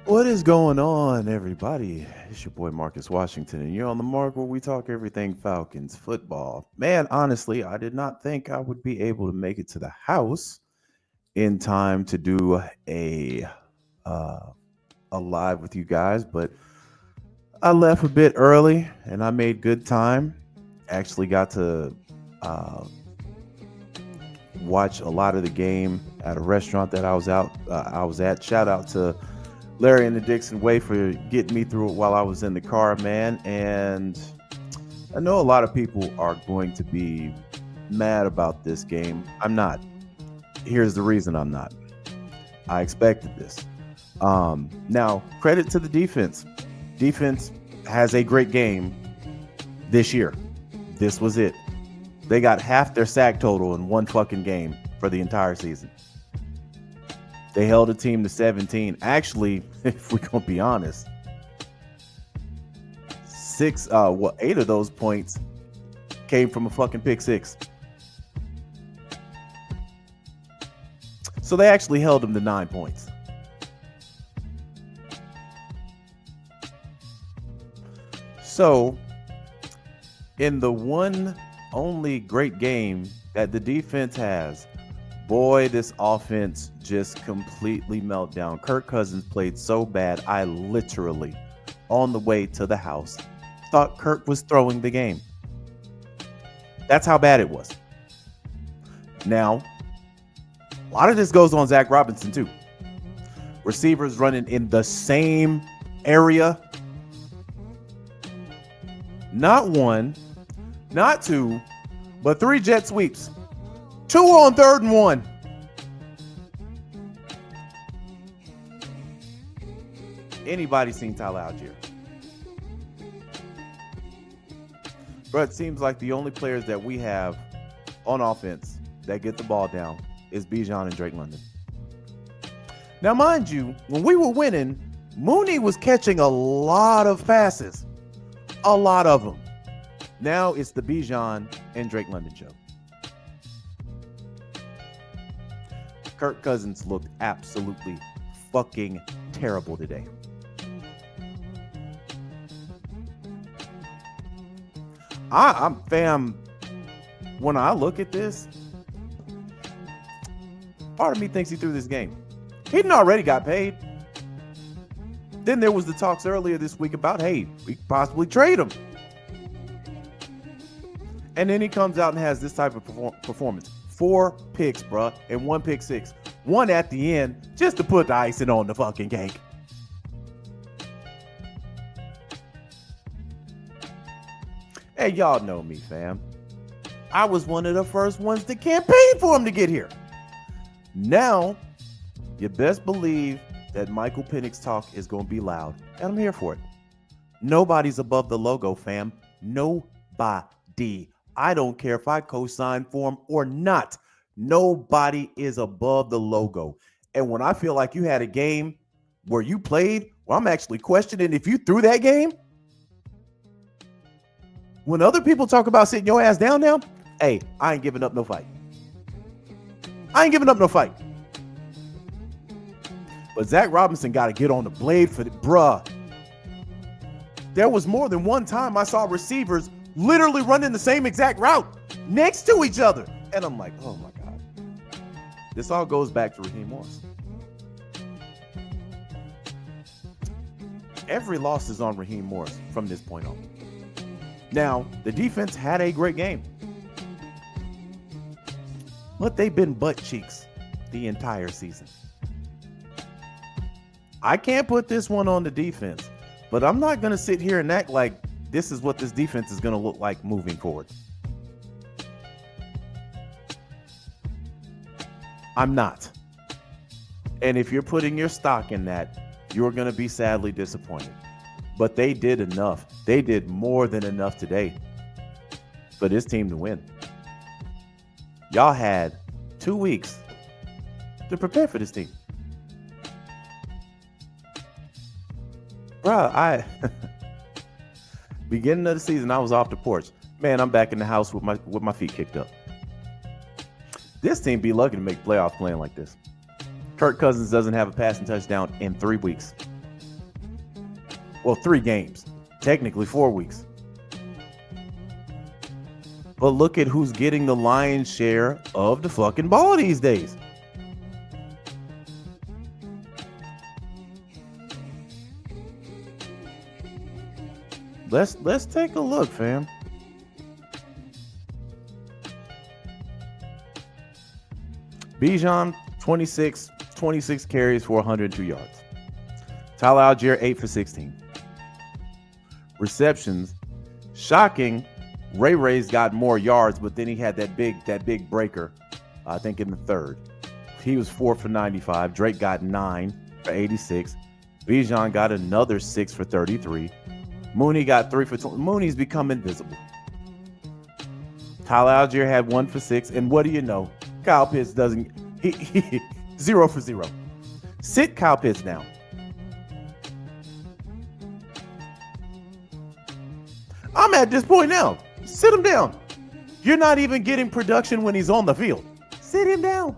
What is going on, everybody? It's your boy Marcus Washington, and you're on the mark where we talk everything Falcons football. Man, honestly, I did not think I would be able to make it to the house in time to do uh, a live with you guys, but I left a bit early and I made good time. Actually, got to uh, watch a lot of the game at a restaurant that I was at. Shout out to Larry and the Dixon Way for getting me through it while I was in the car, man. And I know a lot of people are going to be mad about this game. I'm not. Here's the reason I'm not. I expected this. Now, credit to the defense. Defense has a great game this year. This was it. They got half their sack total in one fucking game for the entire season. They held a team to 17. Actually, if we're gonna be honest, 8 of those points came from a fucking pick six. So they actually held them to 9 points. So, in the one only great game that the defense has, boy, this offense just completely meltdown. Kirk Cousins played so bad, I literally, on the way to the house, thought Kirk was throwing the game. That's how bad it was. Now, a lot of this goes on Zach Robinson, too. Receivers running in the same area. Not one, not two, but 3 jet sweeps. 2 on 3rd and 1. Anybody seen Tyler Algier? Bro, it seems like the only players that we have on offense that get the ball down is Bijan and Drake London. Now, mind you, when we were winning, Mooney was catching a lot of passes. A lot of them. Now it's the Bijan and Drake London show. Kirk Cousins looked absolutely fucking terrible today. I'm fam. When I look at this, part of me thinks he threw this game. He didn't already got paid. Then there was the talks earlier this week about, hey, we could possibly trade him. And then he comes out and has this type of performance. 4 picks, bruh, and 1 pick six. 1 at the end just to put the icing on the fucking cake. Hey, y'all know me, fam. I was one of the first ones to campaign for him to get here. Now, you best believe that Michael Penix's talk is going to be loud, and I'm here for it. Nobody's above the logo, fam. Nobody. I don't care if I co-sign for him or not. Nobody is above the logo. And when I feel like you had a game where you played, where I'm actually questioning if you threw that game, when other people talk about sitting your ass down now, hey, I ain't giving up no fight. I ain't giving up no fight. But Zach Robinson got to get on the blade for the bruh. There was more than one time I saw receivers literally running the same exact route next to each other. And I'm like, oh my God. This all goes back to Raheem Morris. Every loss is on Raheem Morris from this point on. Now, the defense had a great game. But they've been butt cheeks the entire season. I can't put this one on the defense, but I'm not going to sit here and act like this is what this defense is going to look like moving forward. I'm not. And if you're putting your stock in that, you're going to be sadly disappointed. But they did enough. They did more than enough today for this team to win. Y'all had 2 weeks to prepare for this team. Bruh, beginning of the season, I was off the porch. Man, I'm back in the house with my feet kicked up. This team be lucky to make playoffs playing like this. Kirk Cousins doesn't have a passing touchdown in 3 weeks. Well, 3 games. Technically 4 weeks. But look at who's getting the lion's share of the fucking ball these days. Let's take a look, fam. Bijan, 26 carries for 102 yards. Tyler Algier, 8 for 16. Receptions, shocking. Ray's got more yards, but then he had that big breaker, I think in the third. He was 4 for 95. Drake got 9 for 86. Bijan got another 6 for 33. Mooney got 3 for 20. Mooney's become invisible. Tyler Algier had 1 for 6. And what do you know? Kyle Pitts doesn't. He 0 for 0. Sit Kyle Pitts down. I'm at this point now. Sit him down. You're not even getting production when he's on the field. Sit him down.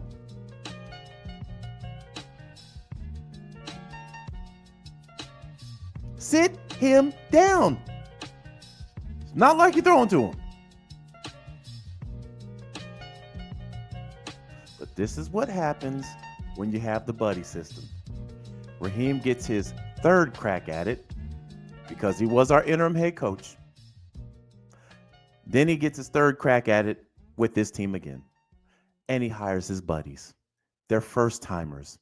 Sit him down. It's not like you're throwing to him. But this is what happens when you have the buddy system. Raheem gets his 3rd crack at it because he was our interim head coach. Then he gets his 3rd crack at it with this team again. And he hires his buddies. They're first timers.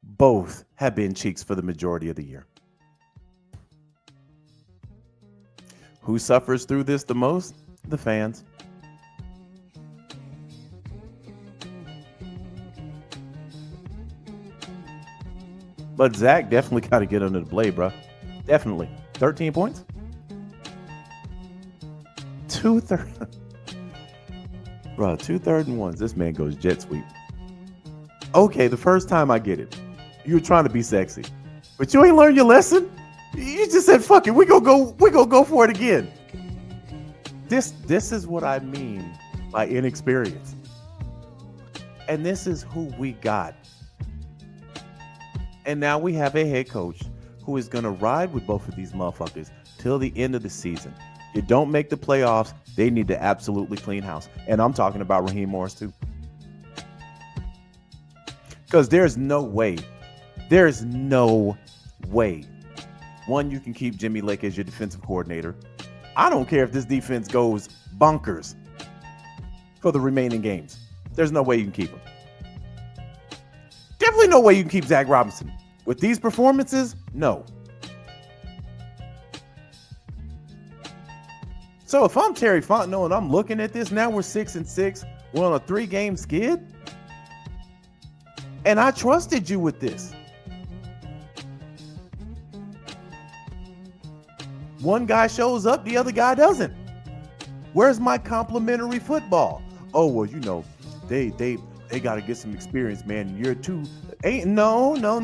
Both have been cheeks for the majority of the year. Who suffers through this the most? The fans. But Zach definitely got to get under the blade, bro. Definitely. 13 points? 2/3. Bro, 2 3rd and 1s. This man goes jet sweep. Okay, the first time I get it. You were trying to be sexy. But you ain't learned your lesson? You just said, fuck it, we gonna go for it again. This is what I mean by inexperience. And this is who we got. And now we have a head coach who is gonna ride with both of these motherfuckers till the end of the season. You don't make the playoffs, they need to absolutely clean house. And I'm talking about Raheem Morris too. Because there's no way, one, you can keep Jimmy Lake as your defensive coordinator. I don't care if this defense goes bonkers for the remaining games. There's no way you can keep him. Definitely no way you can keep Zach Robinson. With these performances, no. So if I'm Terry Fontenot and I'm looking at this, now we're 6-6. We're on a 3-game skid. And I trusted you with this. One guy shows up, the other guy doesn't. Where's my complimentary football? Oh, well, you know, they got to get some experience, man. Year 2. Ain't no. No.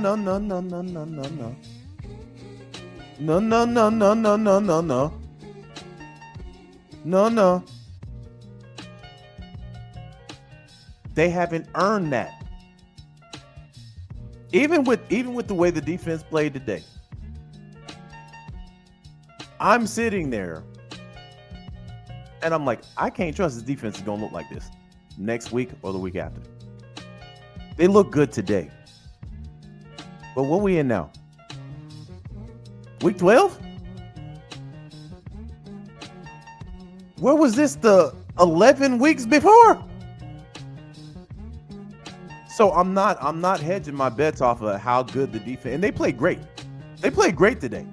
They haven't earned that. Even with the way the defense played today. I'm sitting there and I'm like, I can't trust this defense is going to look like this next week or the week after. They look good today. But what we in now? Week 12? Where was this the 11 weeks before? So I'm not hedging my bets off of how good the defense, and they played great. They played great today.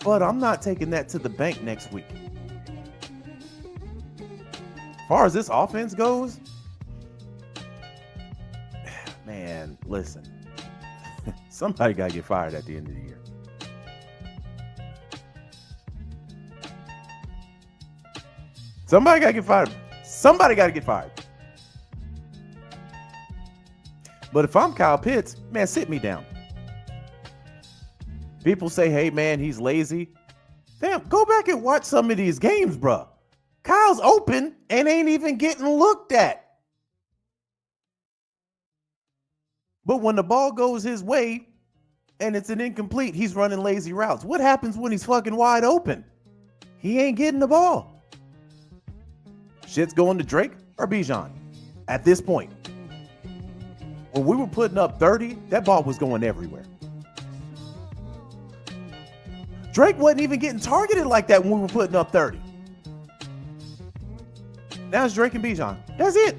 But I'm not taking that to the bank next week. As far as this offense goes, man, listen. Somebody got to get fired at the end of the year. Somebody got to get fired. Somebody got to get fired. But if I'm Kyle Pitts, man, sit me down. People say, hey, man, he's lazy. Damn, go back and watch some of these games, bro. Kyle's open and ain't even getting looked at. But when the ball goes his way, and it's an incomplete. He's running lazy routes. What happens when he's fucking wide open? He ain't getting the ball. Shit's going to Drake or Bijan at this point. When we were putting up 30, that ball was going everywhere. Drake wasn't even getting targeted like that when we were putting up 30. Now it's Drake and Bijan. That's it.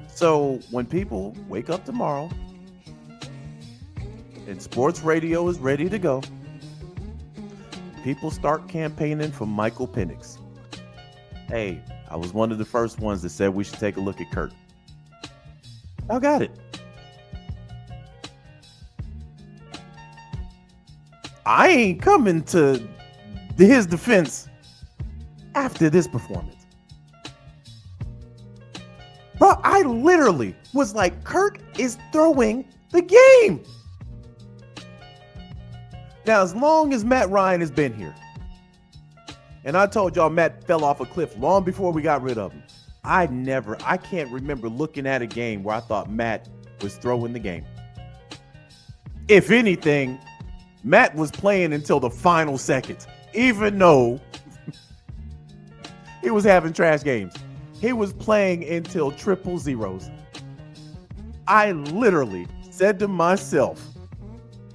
So when people wake up tomorrow and sports radio is ready to go, people start campaigning for Michael Penix. Hey, I was one of the first ones that said we should take a look at Kirk. I got it. I ain't coming to his defense after this performance. Bro, I literally was like, Kirk is throwing the game. Now, as long as Matt Ryan has been here, and I told y'all Matt fell off a cliff long before we got rid of him. I can't remember looking at a game where I thought Matt was throwing the game. If anything, Matt was playing until the final seconds, even though he was having trash games. He was playing until triple zeros. I literally said to myself,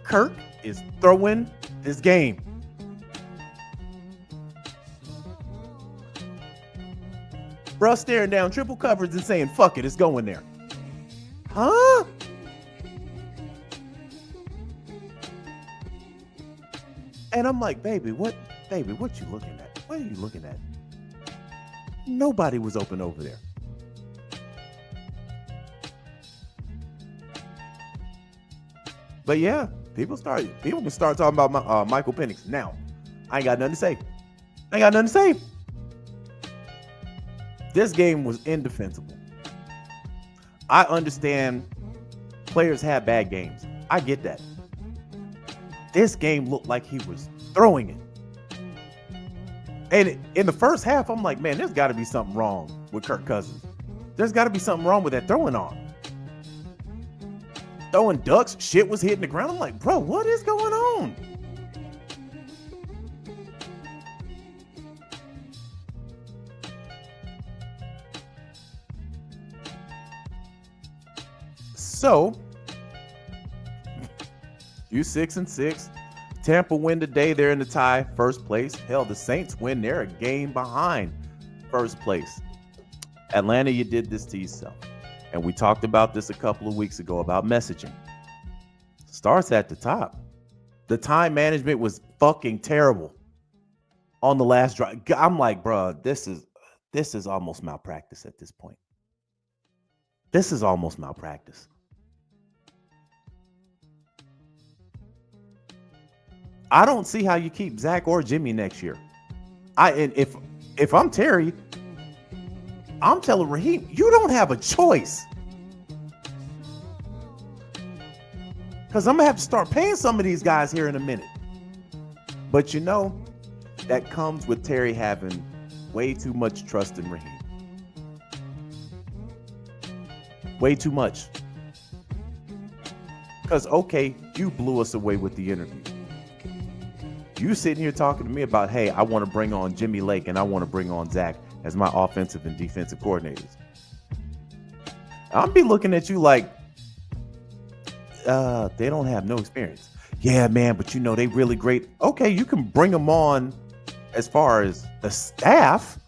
Kirk is throwing this game. Bruh staring down triple coverage and saying, fuck it, it's going there. Huh? And I'm like, baby, what you looking at? What are you looking at? Nobody was open over there. But yeah, people can start talking about Michael Penix. Now, I ain't got nothing to say. This game was indefensible. I understand players have bad games. I get that. This game looked like he was throwing it. And in the first half, I'm like, man, there's got to be something wrong with Kirk Cousins. There's got to be something wrong with that throwing arm. Throwing ducks, shit was hitting the ground. I'm like, bro, what is going on? So, you 6-6. Tampa win today. They're in the tie, first place. Hell, the Saints win. They're a game behind first place. Atlanta, you did this to yourself. And we talked about this a couple of weeks ago about messaging. Starts at the top. The time management was fucking terrible on the last drive. I'm like, bro, this is almost malpractice at this point. This is almost malpractice. I don't see how you keep Zach or Jimmy next year. And if I'm Terry, I'm telling Raheem, you don't have a choice. Because I'm going to have to start paying some of these guys here in a minute. But you know, that comes with Terry having way too much trust in Raheem. Way too much. Because, okay, you blew us away with the interview. You sitting here talking to me about, hey, I want to bring on Jimmy Lake and I want to bring on Zach as my offensive and defensive coordinators. I'll be looking at you like, they don't have no experience. Yeah, man, but you know, they really great. Okay, you can bring them on as far as the staff,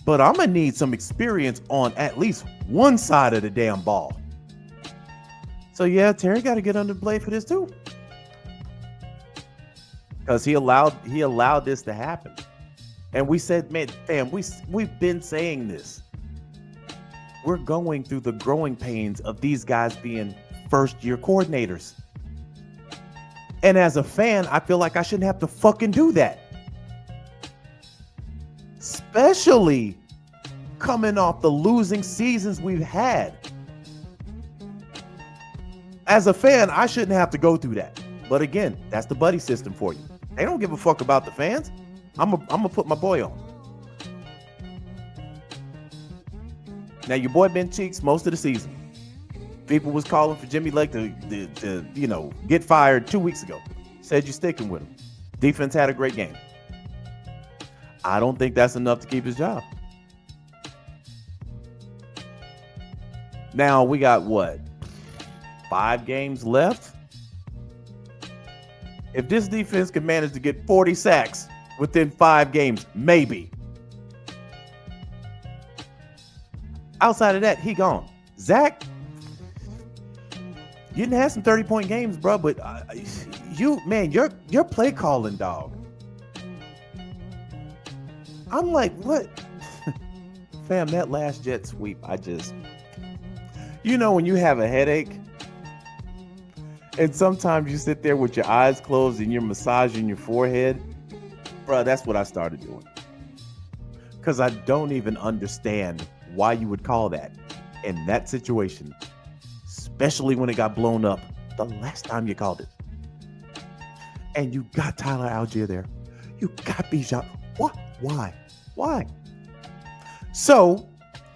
but I'm going to need some experience on at least one side of the damn ball. So yeah, Terry got to get under the blade for this too. Because he allowed this to happen. And we said, man, fam, we've been saying this. We're going through the growing pains of these guys being first-year coordinators. And as a fan, I feel like I shouldn't have to fucking do that. Especially coming off the losing seasons we've had. As a fan, I shouldn't have to go through that. But again, that's the buddy system for you. They don't give a fuck about the fans. I'm gonna put my boy on. Now, your boy been cheeks most of the season. People was calling for Jimmy Lake to get fired 2 weeks ago. Said you're sticking with him. Defense had a great game. I don't think that's enough to keep his job. Now, we got what? 5 games left? If this defense can manage to get 40 sacks within 5 games, maybe. Outside of that, he gone. Zach, you didn't have some 30-point games, bro, but your play calling, dog. I'm like, what? Fam, that last jet sweep, when you have a headache and sometimes you sit there with your eyes closed and you're massaging your forehead, bro, that's what I started doing. Because I don't even understand why you would call that in that situation, especially when it got blown up the last time you called it. And you got Tyler Algier there. You got Bijan. What? Why? So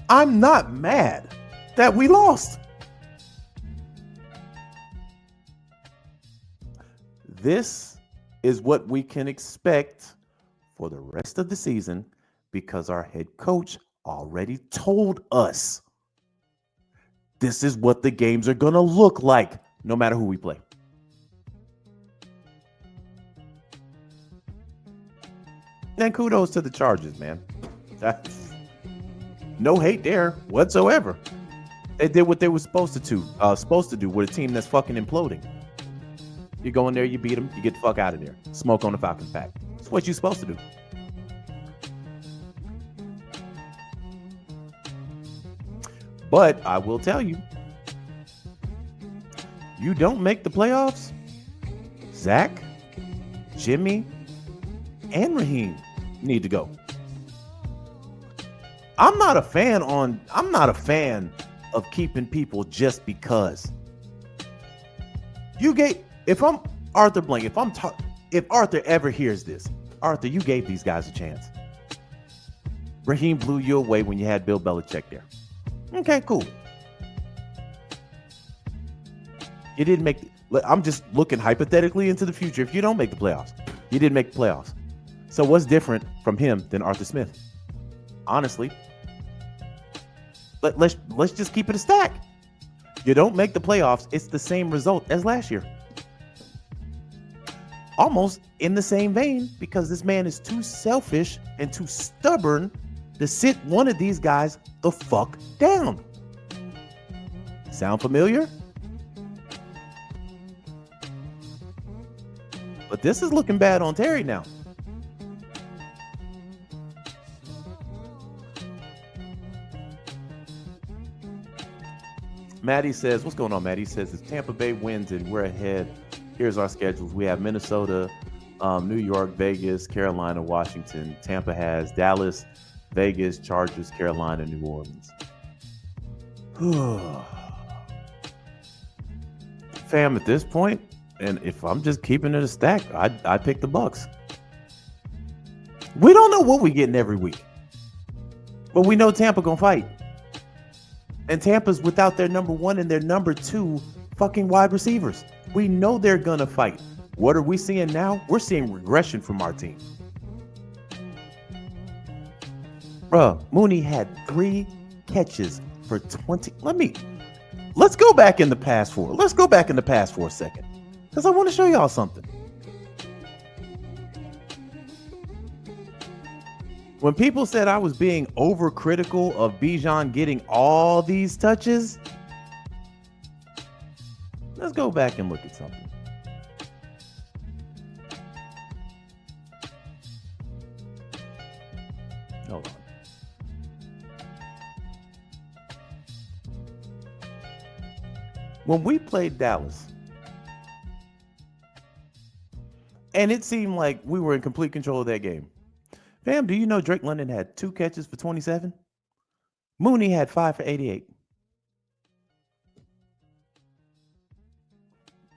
I'm not mad that we lost. This is what we can expect for the rest of the season because our head coach already told us this is what the games are going to look like no matter who we play. And kudos to the Chargers, man. No hate there whatsoever. They did what they were supposed to do with a team that's fucking imploding. You go in there, you beat them, you get the fuck out of there. Smoke on the Falcons pack. That's what you're supposed to do. But I will tell you, you don't make the playoffs, Zach, Jimmy, and Raheem need to go. I'm not a fan of keeping people just because. If I'm Arthur Blank, if Arthur ever hears this, Arthur, you gave these guys a chance. Raheem blew you away when you had Bill Belichick there. Okay, cool. You didn't make. I'm just looking hypothetically into the future. If you don't make the playoffs, you didn't make the playoffs. So what's different from him than Arthur Smith? Honestly, let's just keep it a stack. You don't make the playoffs, it's the same result as last year. Almost in the same vein, because this man is too selfish and too stubborn to sit one of these guys the fuck down. Sound familiar? But this is looking bad on Terry now. Maddie says, what's going on, Maddie? Says, if Tampa Bay wins and we're ahead, here's our schedules. We have Minnesota, New York, Vegas, Carolina, Washington. Tampa has Dallas, Vegas, Chargers, Carolina, New Orleans. Fam, at this point, and if I'm just keeping it a stack, I'd pick the Bucs. We don't know what we're getting every week, but we know Tampa gonna fight. And Tampa's without their number 1 and their number 2 fucking wide receivers. We know they're going to fight. What are we seeing now? We're seeing regression from our team. Bruh, Mooney had 3 catches for 20. Let's go back in the past for. Let's go back in the past for a second. Because I want to show y'all something. When people said I was being overcritical of Bijan getting all these touches, let's go back and look at something. Hold on. When we played Dallas, and it seemed like we were in complete control of that game. Fam, do you know Drake London had 2 catches for 27? Mooney had 5 for 88.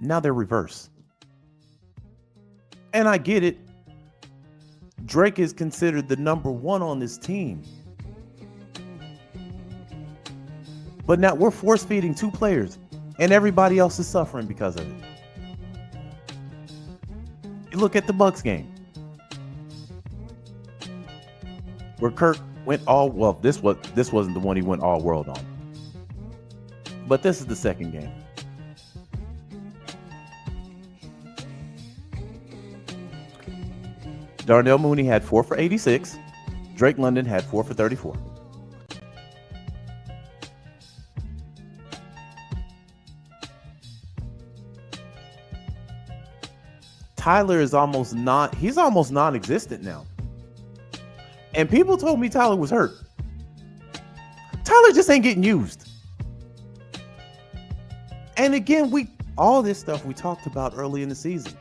Now they're reverse. And I get it. Drake is considered the number 1 on this team. But now we're force feeding 2 players and everybody else is suffering because of it. You look at the Bucs game where Kirk went all, well, this wasn't the one he went all world on. But this is the second game. Darnell Mooney had 4 for 86. Drake London had 4 for 34. Tyler is almost non-existent now. And people told me Tyler was hurt. Tyler just ain't getting used. And again, all this stuff we talked about early in the season.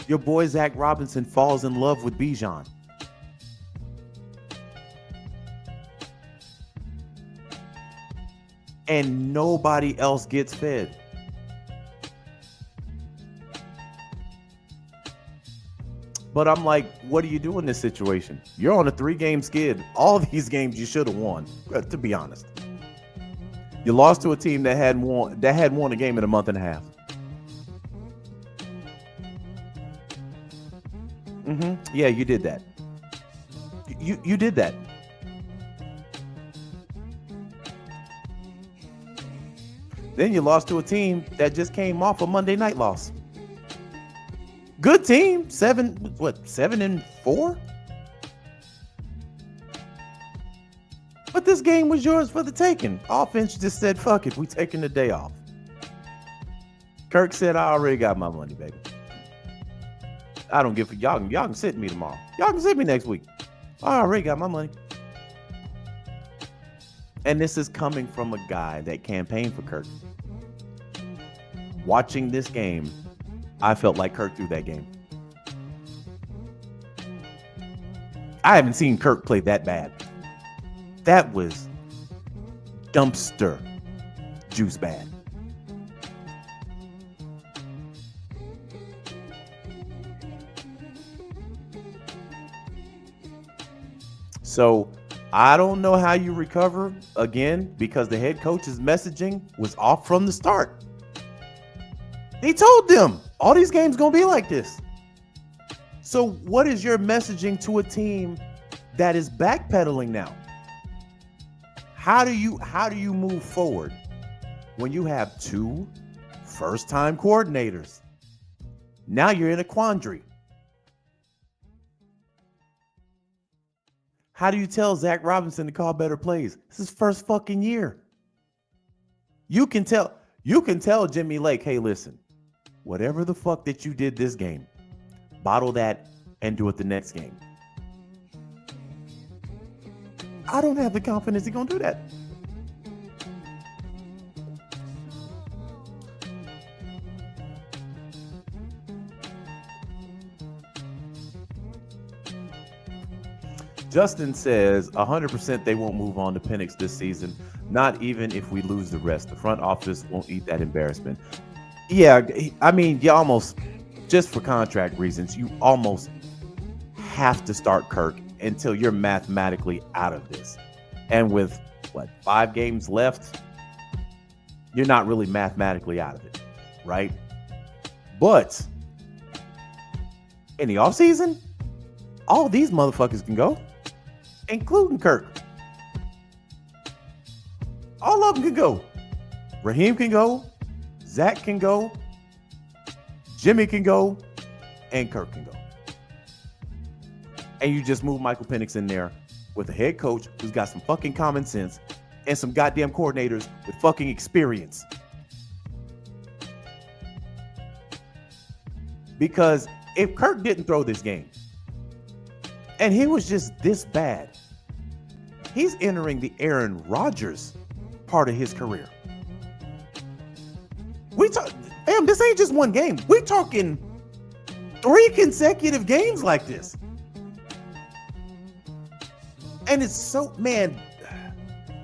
Your boy Zach Robinson falls in love with Bijan. And nobody else gets fed. But I'm like, what do you do in this situation? You're on a 3-game skid. All these games you should have won, to be honest. You lost to a team that had won a game in a month and a half. Yeah, you did that. You did that. Then you lost to a team that just came off a Monday night loss. Good team, 7-4? But this game was yours for the taking. Offense just said, fuck it, we taking the day off. Kirk said, I already got my money, baby. I don't give a y'all can sit me tomorrow. Y'all can sit me next week. I already got my money. And this is coming from a guy that campaigned for Kirk. Watching this game, I felt like Kirk threw that game. I haven't seen Kirk play that bad. That was dumpster juice bad. So I don't know how you recover again, because the head coach's messaging was off from the start. He told them all these games gonna be like this. So what is your messaging to a team that is backpedaling now? How do you move forward when you have 2 first-time coordinators? Now you're in a quandary. How do you tell Zach Robinson to call better plays? This is his first fucking year. You can tell Jimmy Lake, hey, listen, whatever the fuck that you did this game, bottle that and do it the next game. I don't have the confidence he's gonna do that. Justin says 100% they won't move on to Penix this season, not even if we lose the rest. The front office won't eat that embarrassment. Yeah, I mean, you almost, just for contract reasons, you almost have to start Kirk until you're mathematically out of this. And with, 5 games left, you're not really mathematically out of it, right? But in the offseason, all these motherfuckers can go, including Kirk. All of them can go. Raheem can go. Zach can go. Jimmy can go. And Kirk can go. And you just move Michael Penix in there with a head coach who's got some fucking common sense and some goddamn coordinators with fucking experience. Because if Kirk didn't throw this game and he was just this bad, he's entering the Aaron Rodgers part of his career. This ain't just one game. We're talking 3 consecutive games like this. And it's so, man,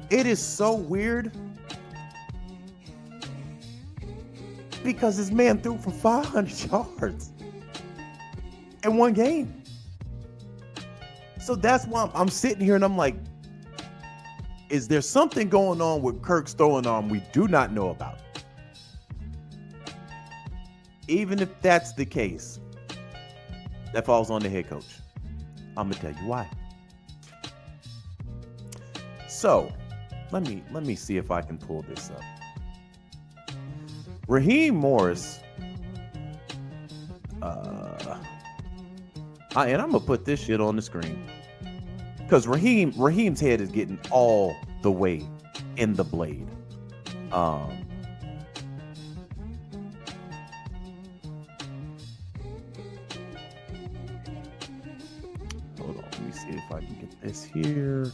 it is so weird because this man threw for 500 yards in one game. So that's why I'm sitting here and I'm like, Is there something going on with Kirk's throwing arm we do not know about? Even if that's the case, that falls on the head coach. I'm gonna tell you why. So let me see if I can pull this up. Raheem Morris, and I'm gonna put this shit on the screen because Raheem's head is getting all the way in the blade. Hold on, let me see if I can get this here.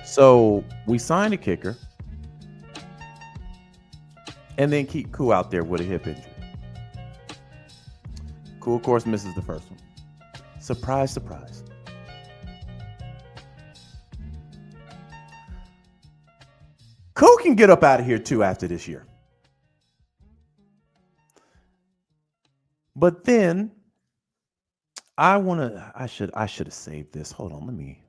So we signed a kicker and then keep Koo out there with a hip injury. Koo, of course, misses the first one. Surprise, surprise. Koo can get up out of here too after this year. But then I should have saved this. Hold on,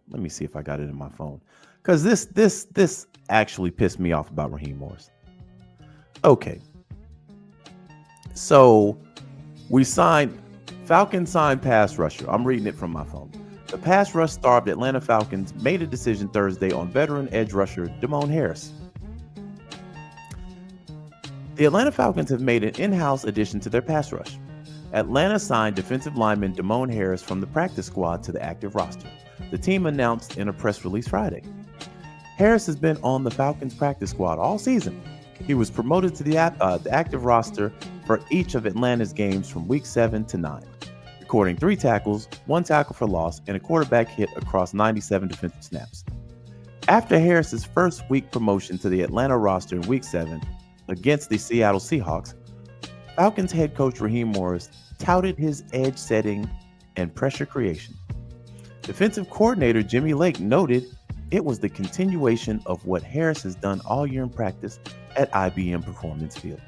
let me see if I got it in my phone. Because this actually pissed me off about Raheem Morris. Okay. So Falcons signed pass rusher. I'm reading it from my phone. The pass rush star of the Atlanta Falcons made a decision Thursday on veteran edge rusher Damone Harris. The Atlanta Falcons have made an in-house addition to their pass rush. Atlanta signed defensive lineman Damone Harris from the practice squad to the active roster. The team announced in a press release Friday. Harris has been on the Falcons practice squad all season. He was promoted to the active roster for each of Atlanta's games from week 7 to 9, recording 3 tackles, 1 tackle for loss, and a quarterback hit across 97 defensive snaps. After Harris's first week promotion to the Atlanta roster in week 7 against the Seattle Seahawks, Falcons head coach Raheem Morris touted his edge setting and pressure creation. Defensive coordinator Jimmy Lake noted it was the continuation of what Harris has done all year in practice at IBM Performance Field.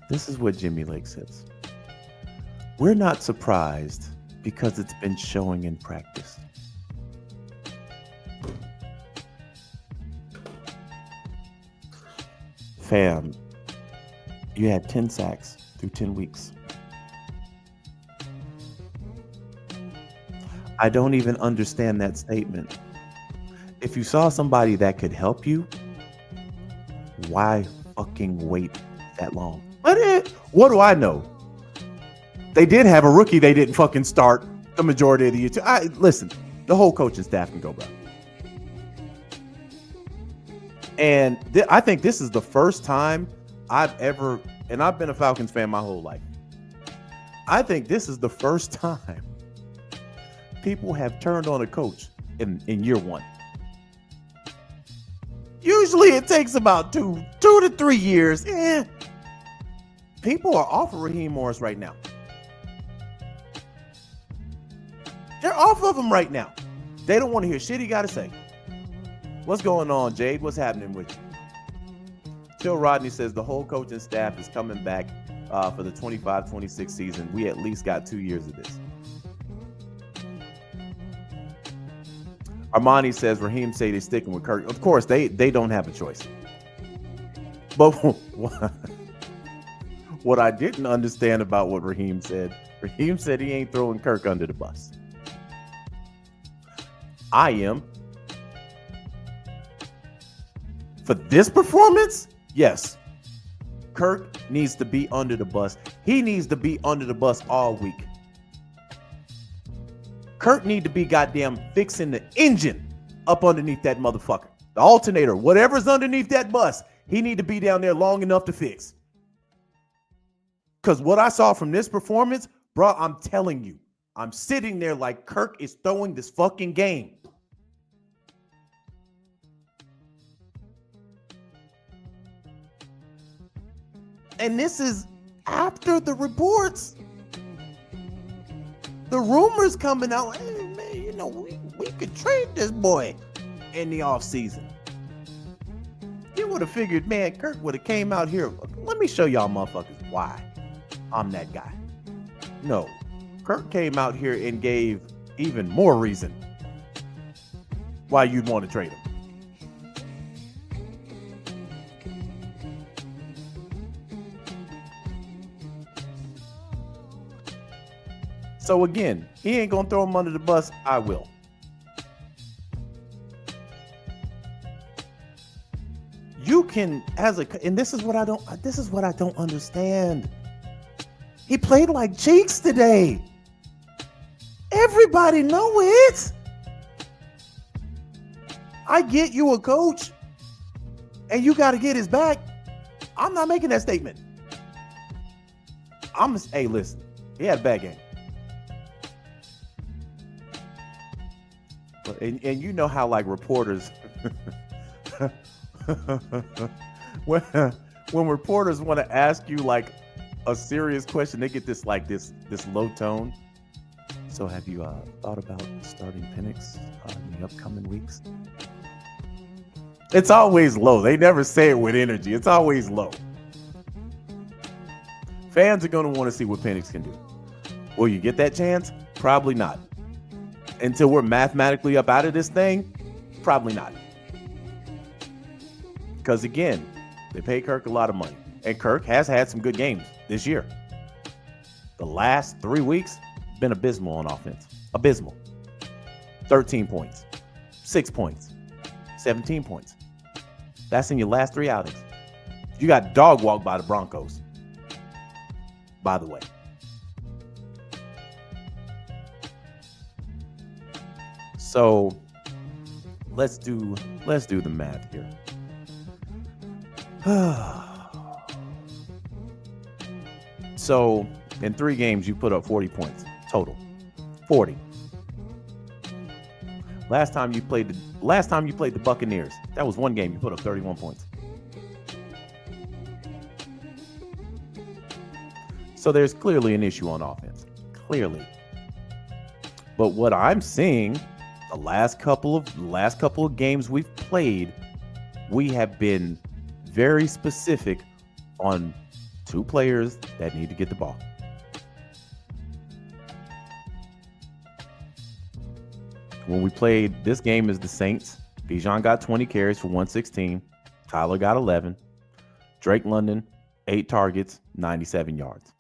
This is what Jimmy Lake says. We're not surprised because it's been showing in practice. Fam, you had 10 sacks through 10 weeks. I don't even understand that statement. If you saw somebody that could help you, why fucking wait that long? But what do I know? They did have a rookie they didn't fucking start the majority of the year. Listen, the whole coaching staff can go back. And I think this is the first time I've ever, and I've been a Falcons fan my whole life. I think this is the first time people have turned on a coach in year 1. Usually it takes about two to 3 years. People are off of Raheem Morris right now. They're off of him right now. They don't want to hear shit he got to say. What's going on, Jade? What's happening with you? Phil Rodney says the whole coaching staff is coming back for the 25-26 season. We at least got 2 years of this. Armani says Raheem say they're sticking with Kirk. Of course, they don't have a choice. But what I didn't understand about what Raheem said he ain't throwing Kirk under the bus. I am. For this performance, yes. Kirk needs to be under the bus. He needs to be under the bus all week. Kirk need to be goddamn fixing the engine up underneath that motherfucker. The alternator, whatever's underneath that bus, he need to be down there long enough to fix. Because what I saw from this performance, bro, I'm telling you, I'm sitting there like Kirk is throwing this fucking game. And this is after the reports. The rumors coming out, hey, man, you know, we could trade this boy in the offseason. You would have figured, man, Kirk would have came out here. Let me show y'all motherfuckers why. I'm that guy. No, Kirk came out here and gave even more reason why you'd want to trade him. So again, he ain't gonna throw him under the bus. I will. You can, and this is what I don't understand. He played like cheeks today. Everybody know it. I get you a coach, and you got to get his back. I'm not making that statement. Hey, listen, he had a bad game. And you know how like reporters when reporters want to ask you like a serious question, they get this low tone. So have you thought about starting Penix in the upcoming weeks? It's always low. They never say it with energy. It's always low. Fans are going to want to see what Penix can do. Will you get that chance? Probably not. Until we're mathematically up out of this thing, probably not. Because again, they pay Kirk a lot of money. And Kirk has had some good games this year. The last 3 weeks, been abysmal on offense. Abysmal. 13 points, 6 points, 17 points. That's in your last 3 outings. You got dog walked by the Broncos, by the way. So let's do the math here. So in 3 games, you put up 40 points total. 40. Last time you played the Buccaneers, that was 1 game. You put up 31 points. So there's clearly an issue on offense. Clearly. But what I'm seeing, the last couple of games we've played, we have been very specific on 2 players that need to get the ball. When we played, this game is the Saints. Bijan got 20 carries for 116. Tyler got 11. Drake London, 8 targets, 97 yards.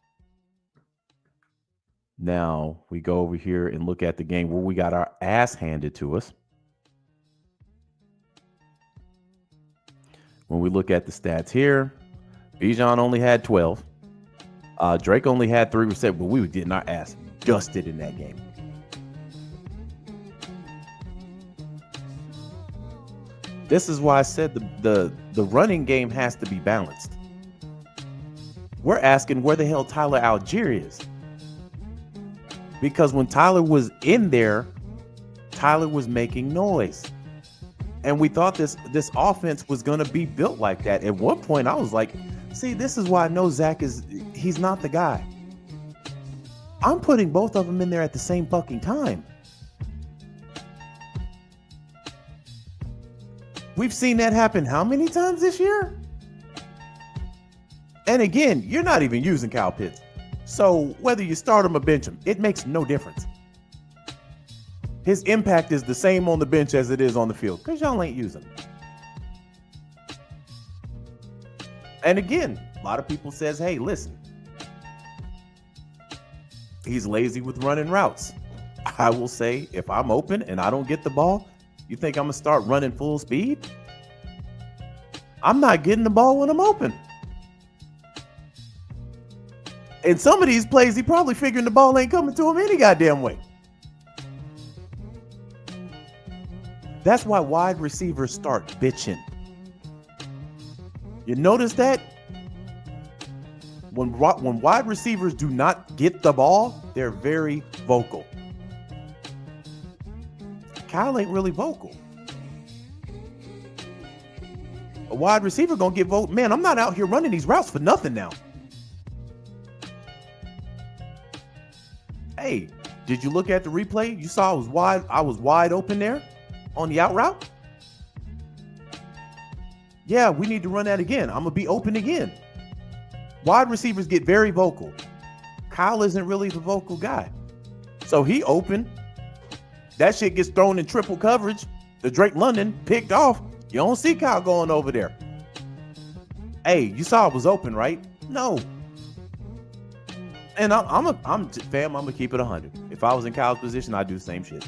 Now we go over here and look at the game where we got our ass handed to us. When we look at the stats here, Bijan only had 12. Drake only had 3 receptions, but we were getting our ass dusted in that game. This is why I said the running game has to be balanced. We're asking where the hell Tyler Algier is. Because when Tyler was in there, Tyler was making noise. And we thought this offense was going to be built like that. At one point, I was like, see, this is why I know he's not the guy. I'm putting both of them in there at the same fucking time. We've seen that happen how many times this year? And again, you're not even using Kyle Pitts. So whether you start him or bench him, it makes no difference. His impact is the same on the bench as it is on the field because y'all ain't using him. And again, a lot of people says, hey, listen, he's lazy with running routes. I will say, if I'm open and I don't get the ball, you think I'm going to start running full speed? I'm not getting the ball when I'm open. In some of these plays, he probably figuring the ball ain't coming to him any goddamn way. That's why wide receivers start bitching. You notice that? When wide receivers do not get the ball, they're very vocal. Kyle ain't really vocal. A wide receiver gonna get vocal. Man, I'm not out here running these routes for nothing now. Hey, did you look at the replay? You saw I was wide open there on the out route. Yeah, we need to run that again. I'm gonna be open again. Wide receivers get very vocal. Kyle isn't really the vocal guy. So he open. That shit gets thrown in triple coverage. The Drake London picked off. You don't see Kyle going over there. Hey, you saw it was open, right? No. And I'm gonna keep it 100. If I was in Kyle's position, I'd do the same shit.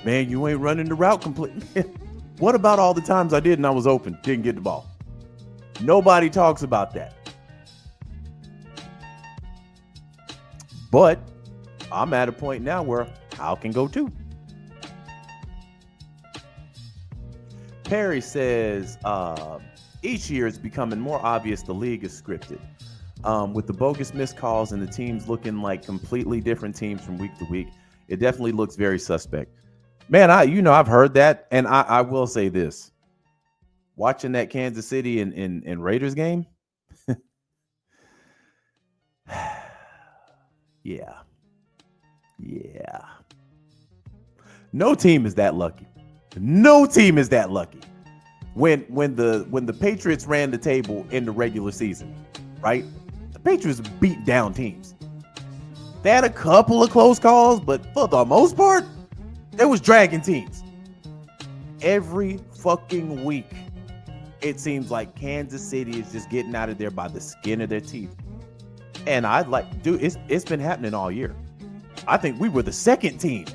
Man, you ain't running the route completely. What about all the times I did and I was open, didn't get the ball? Nobody talks about that. But I'm at a point now where Kyle can go too. Perry says, each year it's becoming more obvious the league is scripted. With the bogus missed calls and the teams looking like completely different teams from week to week, it definitely looks very suspect. Man, I've heard that, and I will say this. Watching that Kansas City and Raiders game, yeah. No team is that lucky. No team is that lucky. When the Patriots ran the table in the regular season, right? The Patriots beat down teams. They had a couple of close calls, but for the most part, they was dragging teams. Every fucking week, it seems like Kansas City is just getting out of there by the skin of their teeth. And it's been happening all year. I think we were the second team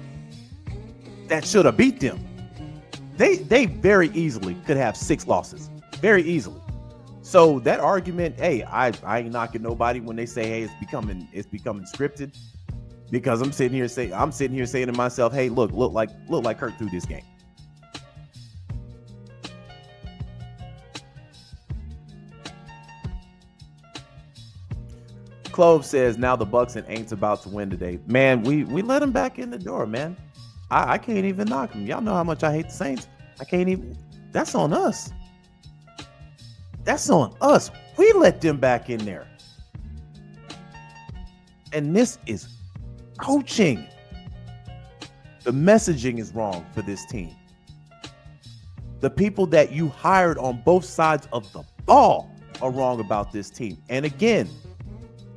that should have beat them. They very easily could have 6 losses. Very easily. So that argument, hey, I ain't knocking nobody when they say, hey, it's becoming scripted. Because I'm sitting here saying to myself, hey, look like Kirk threw this game. Clove says, now the Bucks and Aints about to win today. Man, we let him back in the door, man. I can't even knock him. Y'all know how much I hate the Saints. I can't even. That's on us. That's on us. We let them back in there. And this is coaching. The messaging is wrong for this team. The people that you hired on both sides of the ball are wrong about this team. And again,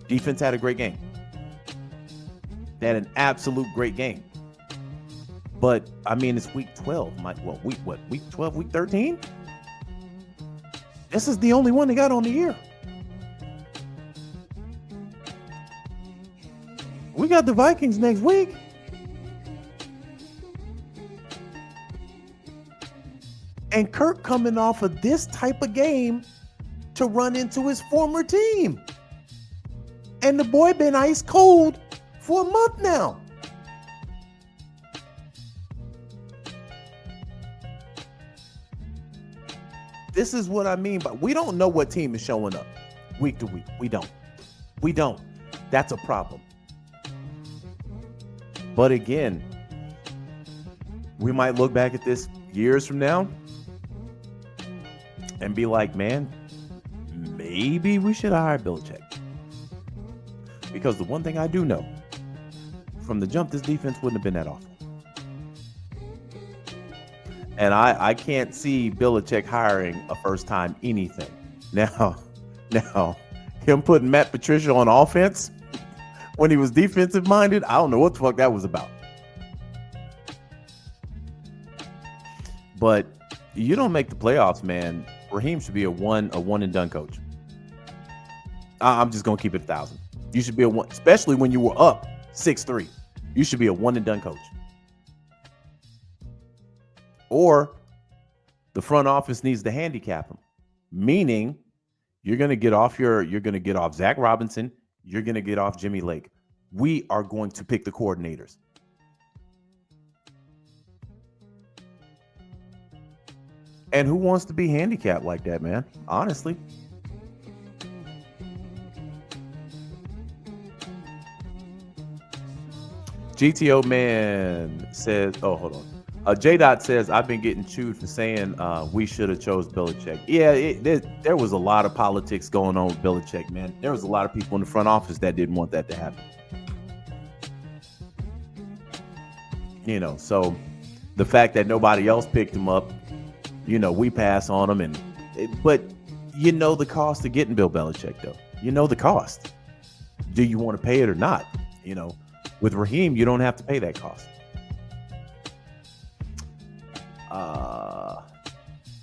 defense had a great game. They had an absolute great game. But, I mean, it's week 12. Week 12, week 13? This is the only one they got on the year. We got the Vikings next week. And Kirk coming off of this type of game to run into his former team. And the boy been ice cold for a month now. This is what I mean, but we don't know what team is showing up week to week. We don't. That's a problem. But again, we might look back at this years from now and be like, man, maybe we should hire Belichick. Because the one thing I do know, from the jump, this defense wouldn't have been that awful. And I can't see Belichick hiring a first-time anything. Now, him putting Matt Patricia on offense when he was defensive-minded, I don't know what the fuck that was about. But you don't make the playoffs, man. Raheem should be a one and done coach. I'm just gonna keep it 1,000. You should be a one, especially when you were up 6-3. You should be a one and done coach. Or the front office needs to handicap him, meaning you're gonna get off Zach Robinson, you're gonna get off Jimmy Lake. We are going to pick the coordinators. And who wants to be handicapped like that, man? Honestly. GTO man says, oh, hold on. J-Dot says, I've been getting chewed for saying we should have chose Belichick. Yeah, there was a lot of politics going on with Belichick, man. There was a lot of people in the front office that didn't want that to happen. You know, so the fact that nobody else picked him up We pass on them, but you know the cost of getting Bill Belichick, though. You know the cost. Do you want to pay it or not? With Raheem, you don't have to pay that cost.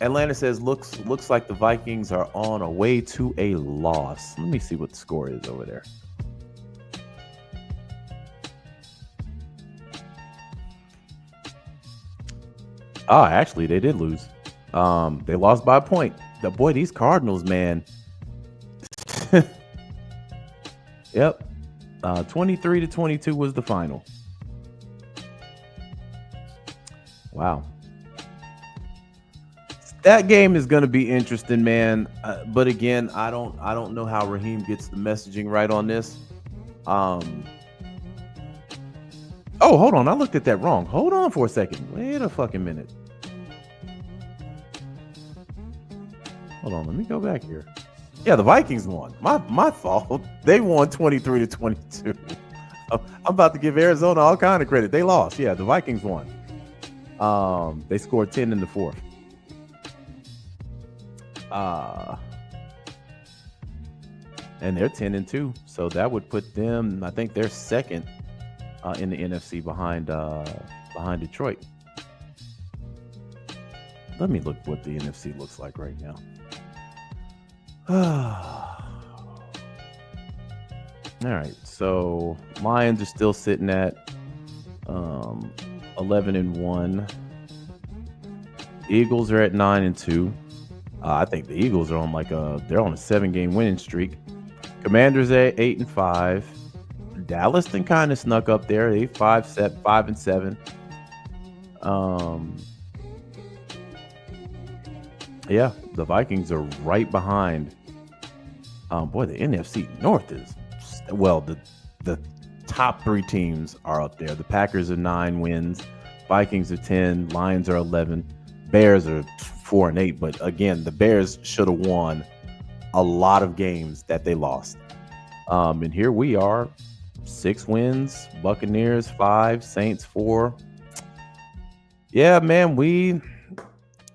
Atlanta says looks like the Vikings are on a way to a loss. Let me see what the score is over there. Actually, they did lose. They lost by a point. Boy, these Cardinals, man. Yep. 23-22 was the final. Wow. That game is going to be interesting, man. But again, I don't know how Raheem gets the messaging right on this. Oh, hold on. I looked at that wrong. Hold on for a second. Wait a fucking minute. Hold on. Let me go back here. Yeah, the Vikings won. My fault. They won 23-22. I'm about to give Arizona all kind of credit. They lost. Yeah, the Vikings won. They scored 10 in the fourth. And they're 10-2. So that would put them, I think they're second in the NFC behind Detroit. Let me look what the NFC looks like right now. All right, so Lions are still sitting at 11-1. Eagles are at 9-2. I think the Eagles are on they're on a 7-game winning streak. Commanders at 8-5. Dallas then kind of snuck up there. They 5-7. Yeah, the Vikings are right behind. Boy, the NFC North is the top 3 teams are up there. The Packers are 9 wins, Vikings are 10, Lions are 11, Bears are 4-8. But again, the Bears should have won a lot of games that they lost. And here we are, 6 wins, Buccaneers 5, Saints 4. Yeah, man, we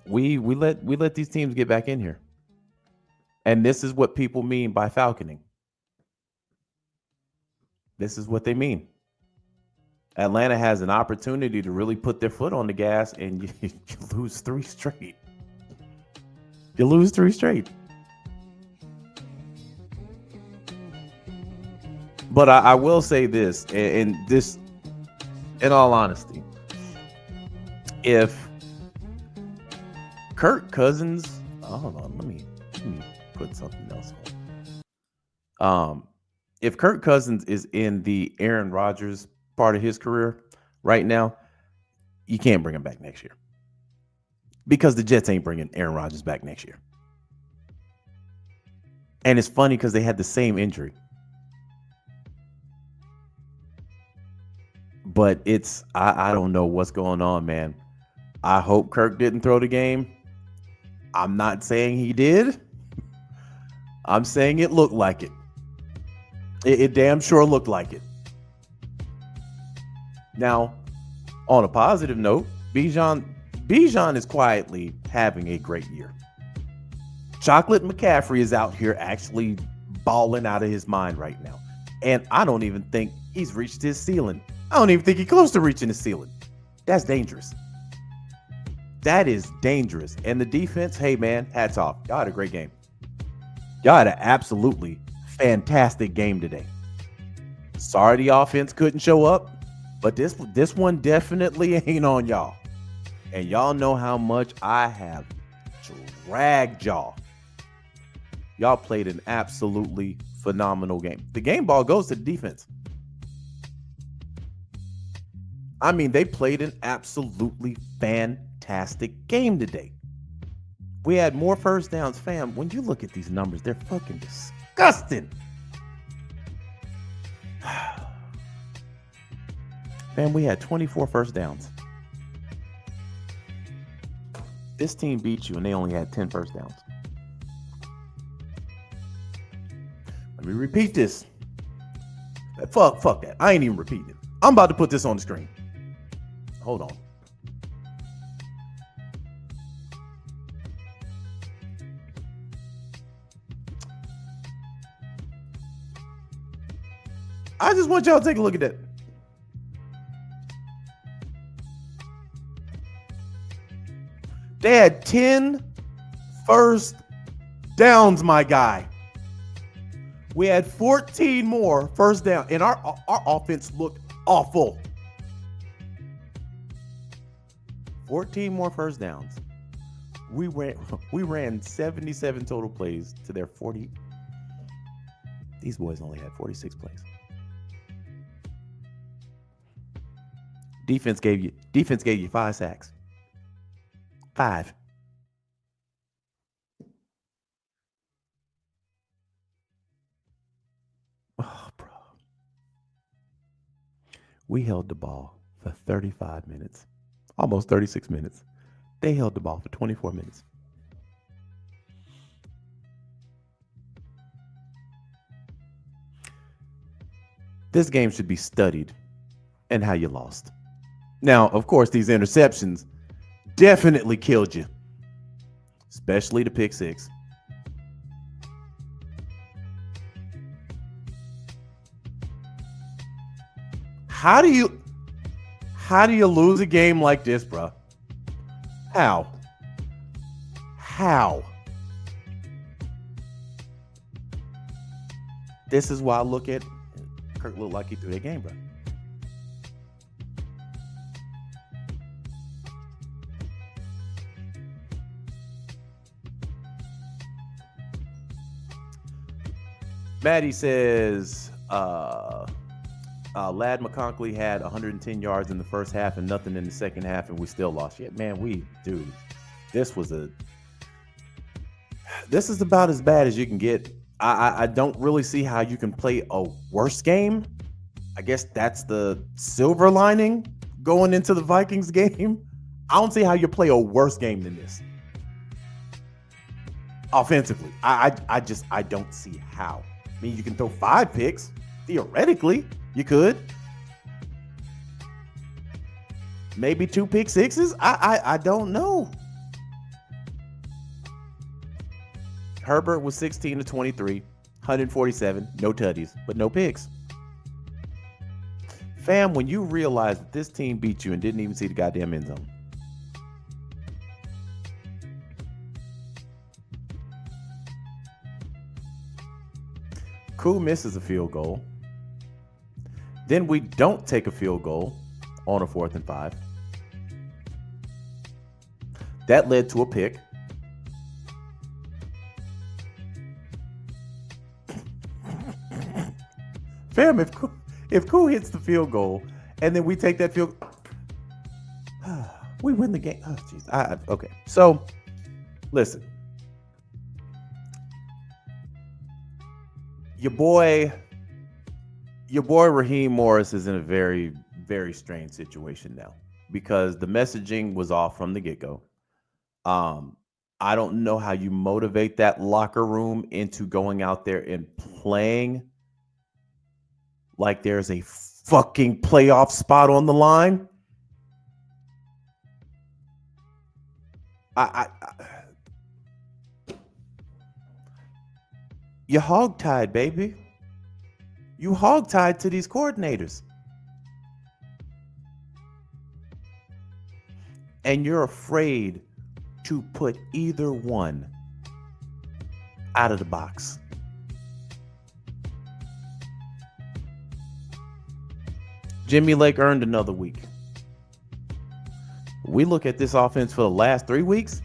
let these teams get back in here. And this is what people mean by falconing. This is what they mean. Atlanta has an opportunity to really put their foot on the gas, and you lose 3 straight. You lose 3 straight. But I will say this, and this, in all honesty, if Kirk Cousins, hold on, let me put something else on. If Kirk Cousins is in the Aaron Rodgers part of his career right now, you can't bring him back next year, because the Jets ain't bringing Aaron Rodgers back next year. And it's funny because they had the same injury. But I don't know what's going on, man. I hope Kirk didn't throw the game. I'm not saying he did. I'm saying it looked like it. It damn sure looked like it. Now, on a positive note, Bijan is quietly having a great year. Chocolate McCaffrey is out here actually balling out of his mind right now. And I don't even think he's reached his ceiling. I don't even think he's close to reaching his ceiling. That's dangerous. That is dangerous. And the defense, hey, man, hats off. Y'all had a great game. Y'all had an absolutely fantastic game today. Sorry the offense couldn't show up, but this one definitely ain't on y'all. And y'all know how much I have dragged y'all. Y'all played an absolutely phenomenal game. The game ball goes to the defense. I mean, they played an absolutely fantastic game today. We had more first downs, fam. When you look at these numbers, they're fucking disgusting. Fam, we had 24 first downs. This team beat you and they only had 10 first downs. Let me repeat this. Fuck that. I ain't even repeating it. I'm about to put this on the screen. Hold on. I just want y'all to take a look at that. They had 10 first downs, my guy. We had 14 more first down, and our offense looked awful. 14 more first downs. We ran 77 total plays to their 40. These boys only had 46 plays. Defense gave you 5 sacks. 5. Oh, bro. We held the ball for 35 minutes. Almost 36 minutes. They held the ball for 24 minutes. This game should be studied and how you lost. Now, of course, these interceptions definitely killed you, especially the pick 6. How do you lose a game like this, bro? How? This is why I look at Kirk looked like he threw that game, bro. Maddie says, Lad McConkley had 110 yards in the first half and nothing in the second half, and we still lost. Yeah, man, this is about as bad as you can get. I don't really see how you can play a worse game. I guess that's the silver lining going into the Vikings game. I don't see how you play a worse game than this. Offensively, I don't see how. I mean, you can throw 5 picks. Theoretically, you could. Maybe 2 pick 6s. I don't know. Herbert was 16 to 23, 147, no tutties, but no picks. Fam, when you realize that this team beat you and didn't even see the goddamn end zone. Koo misses a field goal. Then we don't take a field goal on a 4th and 5. That led to a pick. Fam, if Koo hits the field goal and then we take that field, we win the game. Oh, jeez. Okay. So, listen. Your boy Raheem Morris is in a very, very strange situation now because the messaging was off from the get-go. I don't know how you motivate that locker room into going out there and playing like there's a fucking playoff spot on the line. You're hogtied, baby. You hogtied to these coordinators. And you're afraid to put either one out of the box. Jimmy Lake earned another week. We look at this offense for the last 3 weeks.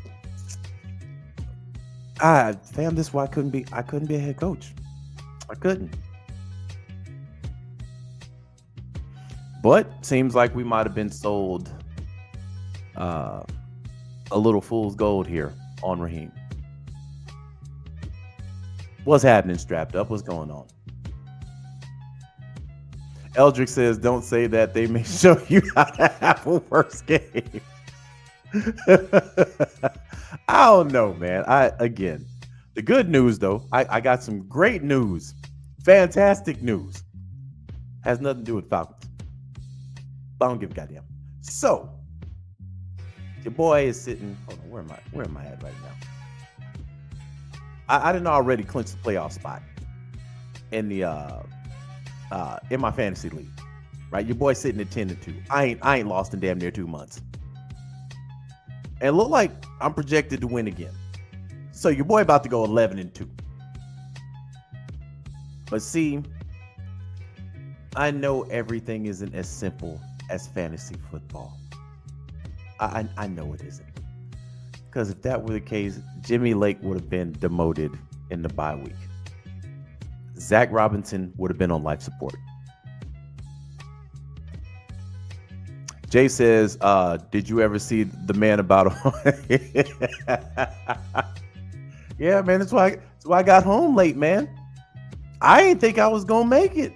Fam, this is why I couldn't be a head coach. I couldn't. But seems like we might have been sold a little fool's gold here on Raheem. What's happening, strapped up? What's going on? Eldrick says, don't say that. They may show you how to have a worse game. I don't know, man. Again, the good news, though, I got some great news. Fantastic news. Has nothing to do with Falcons. I don't give a goddamn. So, your boy is sitting. Hold on, where am I at right now? I didn't already clinch the playoff spot in the in my fantasy league. Right, your boy sitting at 10-2. I ain't lost in damn near 2 months, and look like I'm projected to win again. So your boy about to go 11-2. But see, I know everything isn't as simple as fantasy football. I know it isn't. Because if that were the case, Jimmy Lake would have been demoted in the bye week. Zach Robinson would have been on life support. Jay says, did you ever see the man about Yeah, man, that's why I got home late, man. I didn't think I was gonna make it.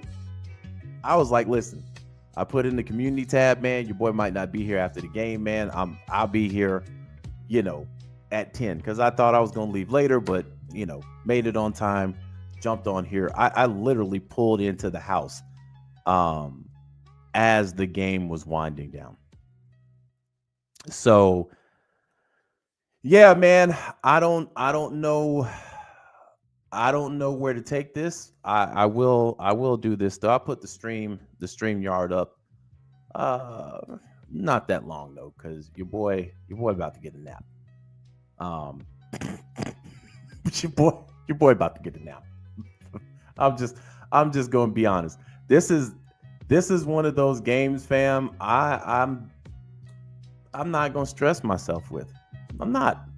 I was like, listen, I put in the community tab, man. Your boy might not be here after the game, man. I'll be here, at 10, because I thought I was gonna leave later, but made it on time, jumped on here. I literally pulled into the house as the game was winding down. So yeah, man, I don't know. I don't know where to take this. I will do this though. I'll put the stream yard up. Not that long though, because your boy about to get a nap. But your boy about to get a nap. I'm just gonna be honest. This is one of those games, fam. I'm not gonna stress myself with. I'm not.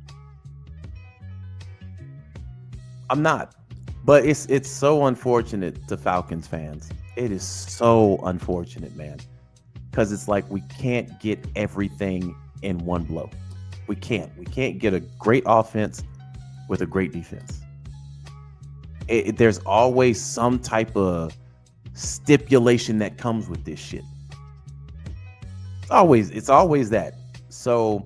But it's so unfortunate to Falcons fans. It is so unfortunate, man. Because it's like we can't get everything in one blow. We can't get a great offense with a great defense. There's always some type of stipulation that comes with this shit. It's always that. So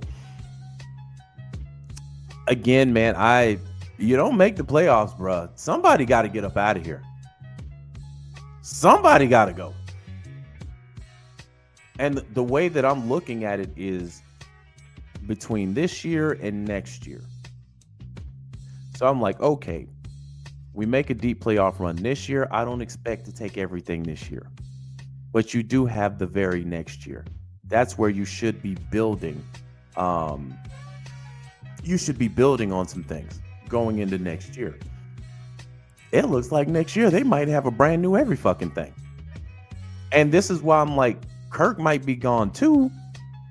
again, man, you don't make the playoffs, bruh. Somebody got to get up out of here. Somebody got to go. And the way that I'm looking at it is between this year and next year. So I'm like, okay, we make a deep playoff run this year. I don't expect to take everything this year. But you do have the very next year. That's where you should be building. You should be building on some things going into next year. It looks like next year they might have a brand new every fucking thing. And this is why I'm like, Kirk might be gone too,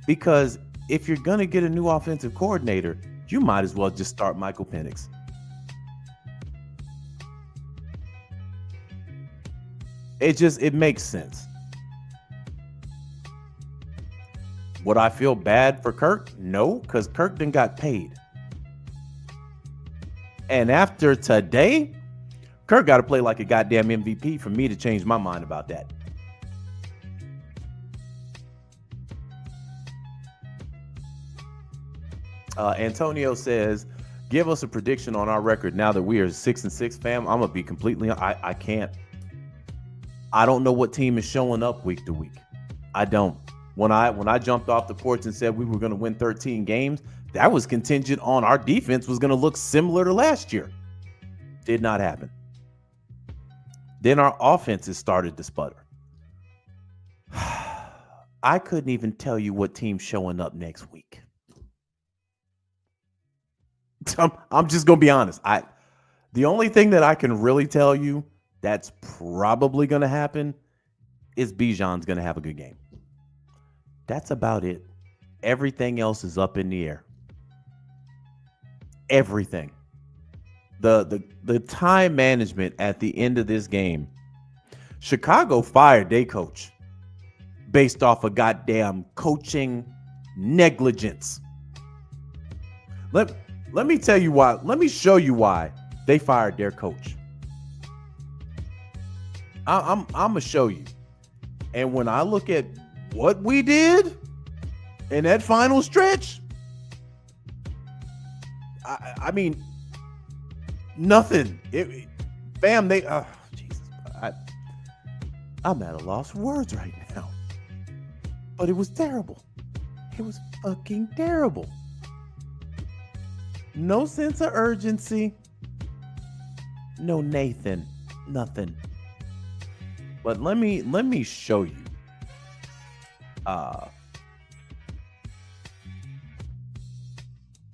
because if you're going to get a new offensive coordinator, you might as well just start Michael Penix. It makes sense. Would I feel bad for Kirk? No, because Kirk done got paid. And after today, Kirk got to play like a goddamn MVP for me to change my mind about that. Antonio says, give us a prediction on our record now that we are 6-6, fam. I'm going to be completely, I can't. I don't know what team is showing up week to week. I don't. When I jumped off the porch and said we were going to win 13 games, that was contingent on our defense was going to look similar to last year. Did not happen. Then our offenses started to sputter. I couldn't even tell you what team's showing up next week. I'm just going to be honest. The only thing that I can really tell you that's probably going to happen is Bijan's going to have a good game. That's about it. Everything else is up in the air. Everything. The time management at the end of this game. Chicago fired their coach based off of goddamn coaching negligence. Let me tell you why. Let me show you why they fired their coach. I'm gonna show you. And when I look at what we did in that final stretch, I mean, nothing. Fam, Jesus, I'm at a loss for words right now. But it was terrible. It was fucking terrible. No sense of urgency. No Nathan. Nothing. But let me show you. Hold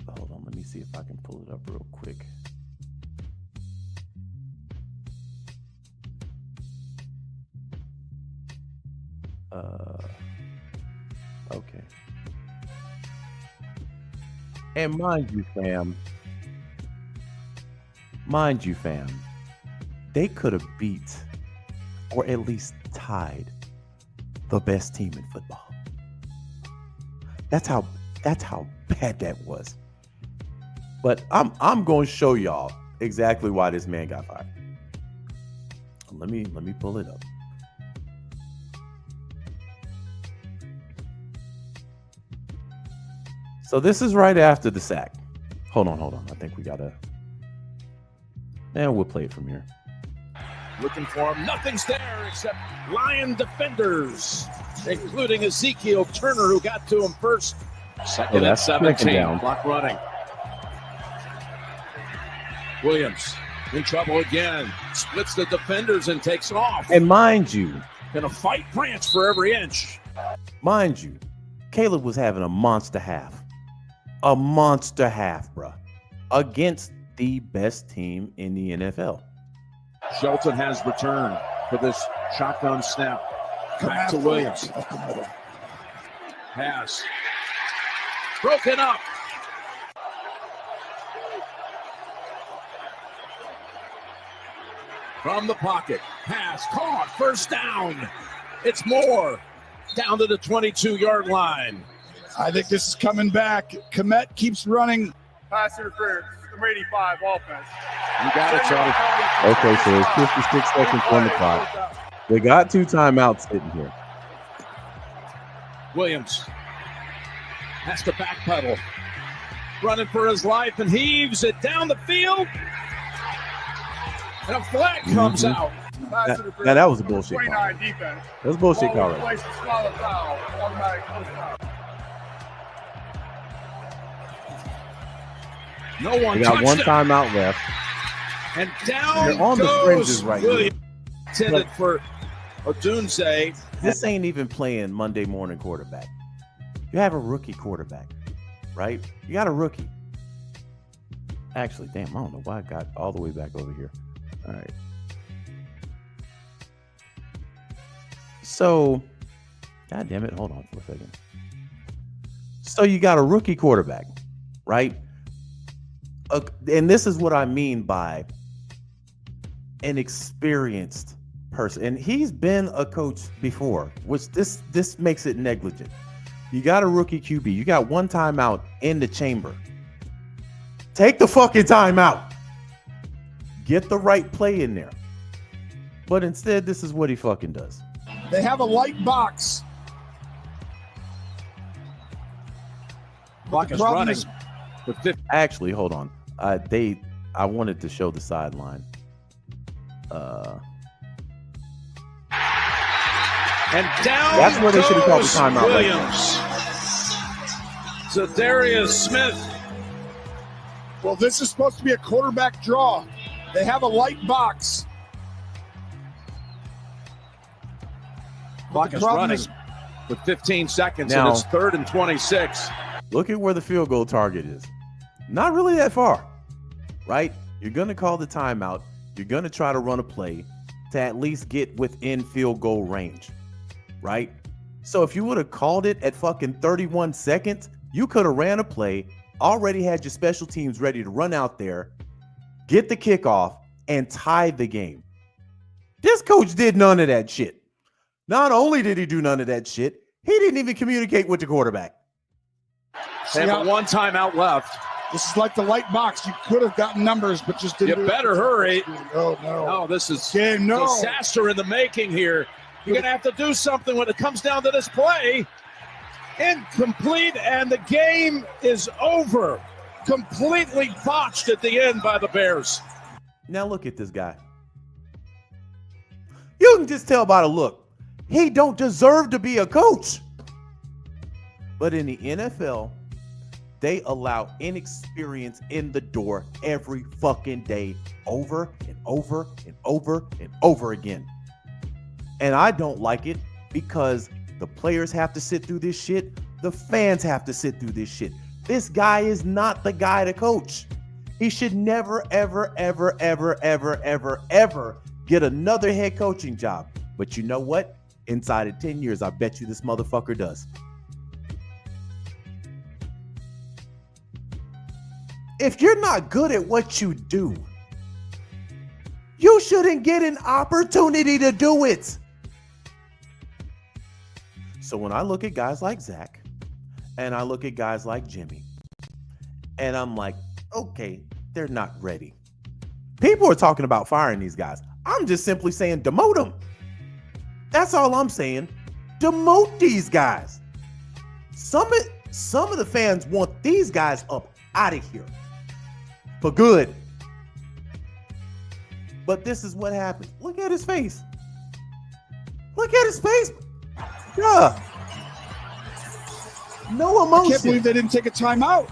on, let me see if I can pull it up real quick. Okay. And mind you, fam, they could have beat or at least tied the best team in football. That's how bad that was. But I'm going to show y'all exactly why this man got fired. Let me pull it up. So this is right after the sack. Hold on. I think we gotta. And we'll play it from here. Looking for him. Nothing's there except Lion defenders, including Ezekiel Turner, who got to him first. Second and 17. Down. Clock running. Williams in trouble again. Splits the defenders and takes off. And mind you, gonna fight Branch for every inch. Mind you, Caleb was having a monster half. A monster half, bruh. Against the best team in the NFL. Shelton has returned for this shotgun snap. Back to Williams. Pass. Broken up. From the pocket. Pass. Caught. First down. It's Moore. Down to the 22-yard line. I think this is coming back. Komet keeps running. Pass interference. Number 85 offense. You got it, Charlie. Okay, so it's 56 seconds on the clock. They got 2 timeouts sitting here. Williams has to backpedal. Running for his life and heaves it down the field. And a flag comes out. Now that was a bullshit call. 29 defense. That was bullshit call. No one. We got one timeout left. And down They're on goes the fringes right Williams. Intended for Odunze. This ain't even playing Monday morning quarterback. You have a rookie quarterback, right? You got a rookie. Actually, damn, I don't know why I got all the way back over here. All right. So, God damn it, hold on for a second. So you got a rookie quarterback, right? And this is what I mean by an experienced person. And he's been a coach before, which this makes it negligent. You got a rookie QB. You got one timeout in the chamber. Take the fucking timeout. Get the right play in there. But instead, this is what he fucking does. They have a light box. Clock is running. Actually, hold on. I wanted to show the sideline. And down. That's where they should have called the timeout. Williams. So Darius Smith. Well, this is supposed to be a quarterback draw. They have a light box. Clock is running with 15 seconds, now, and it's 3rd and 26. Look at where the field goal target is. Not really that far, right? You're going to call the timeout. You're going to try to run a play to at least get within field goal range, right? So if you would have called it at fucking 31 seconds, you could have ran a play, already had your special teams ready to run out there, get the kickoff, and tie the game. This coach did none of that shit. Not only did he do none of that shit, he didn't even communicate with the quarterback. They have one timeout left. This is like the light box. You could have gotten numbers, but just didn't. You better hurry. Oh, no. No, this is no. disaster in the making here. You're going to have to do something when it comes down to this play. Incomplete, and the game is over. Completely botched at the end by the Bears. Now look at this guy. You can just tell by the look. He don't deserve to be a coach. But in the NFL, they allow inexperience in the door every fucking day, over and over and over and over again. And I don't like it because the players have to sit through this shit. The fans have to sit through this shit. This guy is not the guy to coach. He should never, ever, ever, ever, ever, ever, ever get another head coaching job. But you know what? Inside of 10 years, I bet you this motherfucker does. If you're not good at what you do, you shouldn't get an opportunity to do it. So when I look at guys like Zach, and I look at guys like Jimmy, and I'm like, okay, they're not ready. People are talking about firing these guys. I'm just simply saying demote them. That's all I'm saying. Demote these guys. Some of the fans want these guys up out of here for good. But this is what happens. Look at his face. Look at his face. Yeah. No emotion. I can't believe they didn't take a timeout.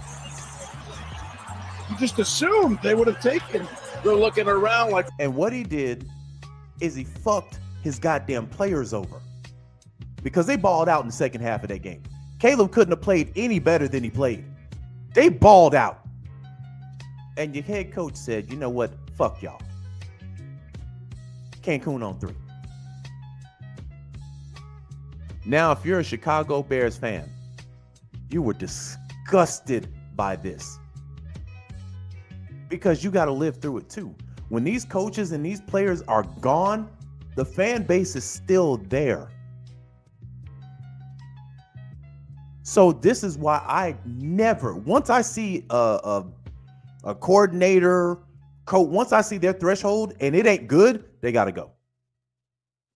You just assumed they would have taken. They're looking around like. And what he did is he fucked his goddamn players over because they balled out in the second half of that game. Caleb couldn't have played any better than he played. They balled out. And your head coach said, you know what? Fuck y'all. Cancun on 3. Now, if you're a Chicago Bears fan, you were disgusted by this because you got to live through it too. When these coaches and these players are gone, the fan base is still there. So this is why I never, once I see a coordinator, coach, once I see their threshold and it ain't good, they got to go.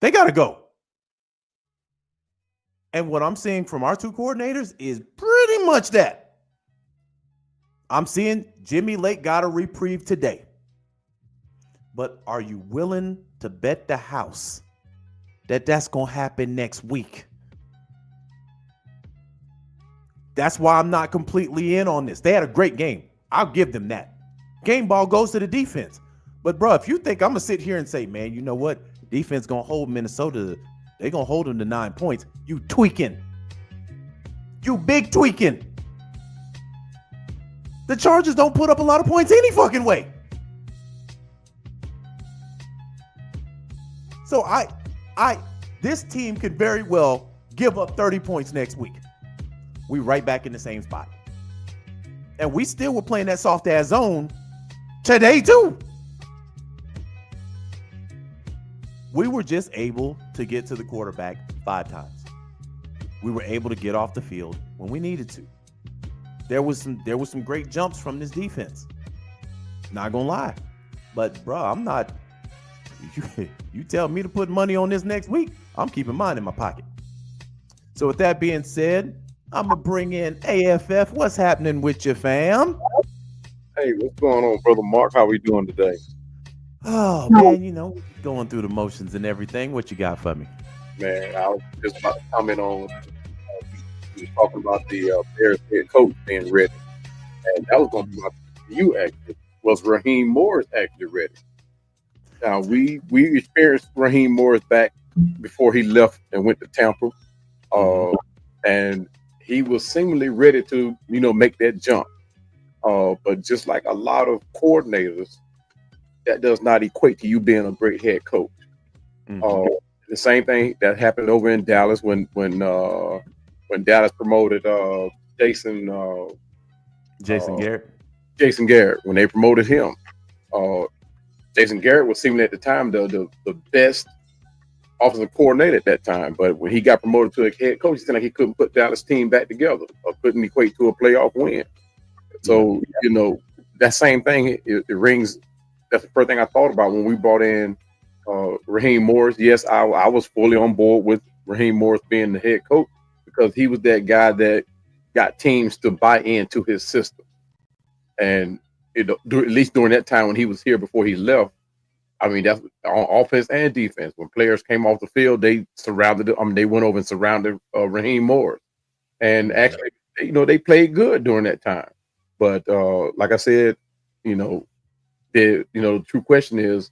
They got to go. And what I'm seeing from our 2 coordinators is pretty much that. I'm seeing Jimmy Lake got a reprieve today. But are you willing to bet the house that that's going to happen next week? That's why I'm not completely in on this. They had a great game. I'll give them that. Game ball goes to the defense. But, bro, if you think I'm going to sit here and say, man, you know what? Defense going to hold Minnesota. They're going to hold them to 9 points. You tweaking. You big tweaking. The Chargers don't put up a lot of points any fucking way. So this team could very well give up 30 points next week. We right back in the same spot. And we still were playing that soft ass zone today too. We were just able to get to the quarterback 5 times. We were able to get off the field when we needed to. There was some great jumps from this defense. Not gonna lie. But bro, I'm not. You tell me to put money on this next week, I'm keeping mine in my pocket. So with that being said, I'm gonna bring in AFF. What's happening with you, fam? Hey, what's going on, brother Mark? How we doing today? Oh man, you know, going through the motions and everything. What you got for me? Man, I was just about to comment on. We was talking about the Bears head coach being ready, and that was going to be you actually. Was Raheem Morris actually ready? Now we experienced Raheem Morris back before he left and went to Tampa, and he was seemingly ready to make that jump. But just like a lot of coordinators, that does not equate to you being a great head coach. Mm-hmm. The same thing that happened over in Dallas when Dallas promoted Jason Garrett. Jason Garrett, when they promoted him, Jason Garrett was seemingly at the time the best offensive coordinator at that time. But when he got promoted to a head coach, he said like he couldn't put Dallas team back together or couldn't equate to a playoff win. So that same thing it rings. That's the first thing I thought about when we brought in Raheem Morris. Yes, I was fully on board with Raheem Morris being the head coach because he was that guy that got teams to buy into his system. And at least during that time when he was here before he left, I mean, that's on offense and defense. When players came off the field, they surrounded. They went over and surrounded Raheem Morris, and actually, they played good during that time. But like I said, the true question is,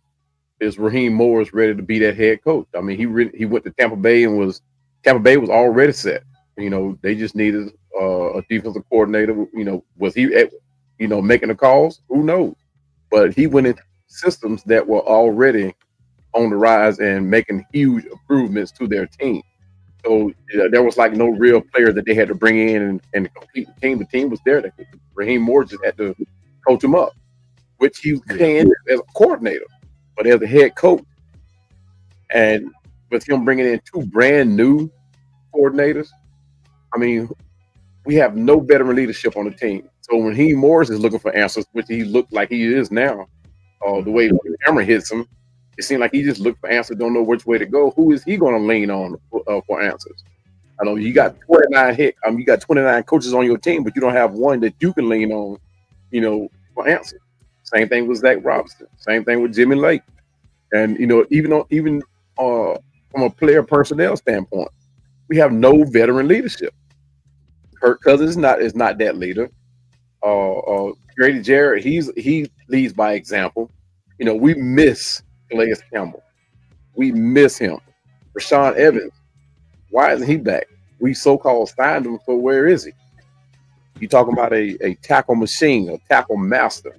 is Raheem Morris ready to be that head coach? I mean, he went to Tampa Bay and Tampa Bay was already set. You know, they just needed a defensive coordinator. You know, was he making the calls? Who knows? But he went into systems that were already on the rise and making huge improvements to their team. So there was like no real player that they had to bring in and complete the team. The team was there. Raheem Morris just had to coach him up, which he can as a coordinator, but as a head coach. And with him bringing in 2 brand new coordinators, I mean, we have no veteran leadership on the team. So when Raheem Morris is looking for answers, which he looked like he is now, the way the camera hits him, it seemed like he just looked for answers, don't know which way to go. Who is he going to lean on for answers? I know you got 29 coaches on your team, but you don't have one that you can lean on, for answers. Same thing with Zach Robinson. Same thing with Jimmy Lake. And even from a player personnel standpoint, we have no veteran leadership. Kirk Cousins is not that leader. Grady Jarrett, he leads by example. We miss Calais Campbell. We miss him. Rashawn Evans, why isn't he back? We so-called signed him, so where is he? You talking about a tackle machine, a tackle master.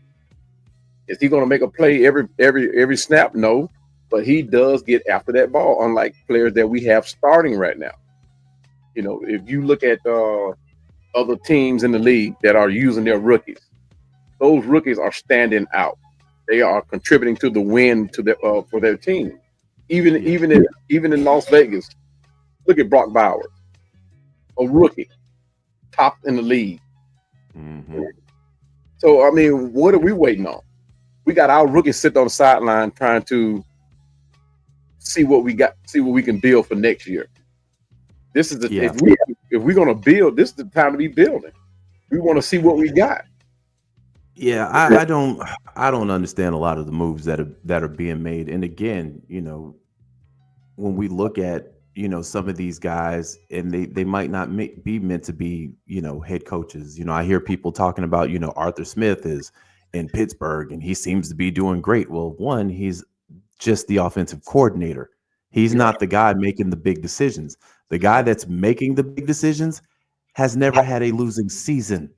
Is he going to make a play every snap? No, but he does get after that ball, unlike players that we have starting right now. If you look at other teams in the league that are using their rookies, those rookies are standing out. They are contributing to the win for their team. Even in Las Vegas, look at Brock Bowers, a rookie, top in the league. Mm-hmm. So I mean, what are we waiting on? We got our rookies sitting on the sideline trying to see what we can build for next year. This is if we're gonna build, this is the time to be building. We want to see what we got. Yeah, I don't understand a lot of the moves that are being made. And again, when we look at some of these guys, and they might not be meant to be head coaches. I hear people talking about Arthur Smith is in Pittsburgh and he seems to be doing great. Well, one, he's just the offensive coordinator. He's not the guy making the big decisions. The guy that's making the big decisions has never had a losing season.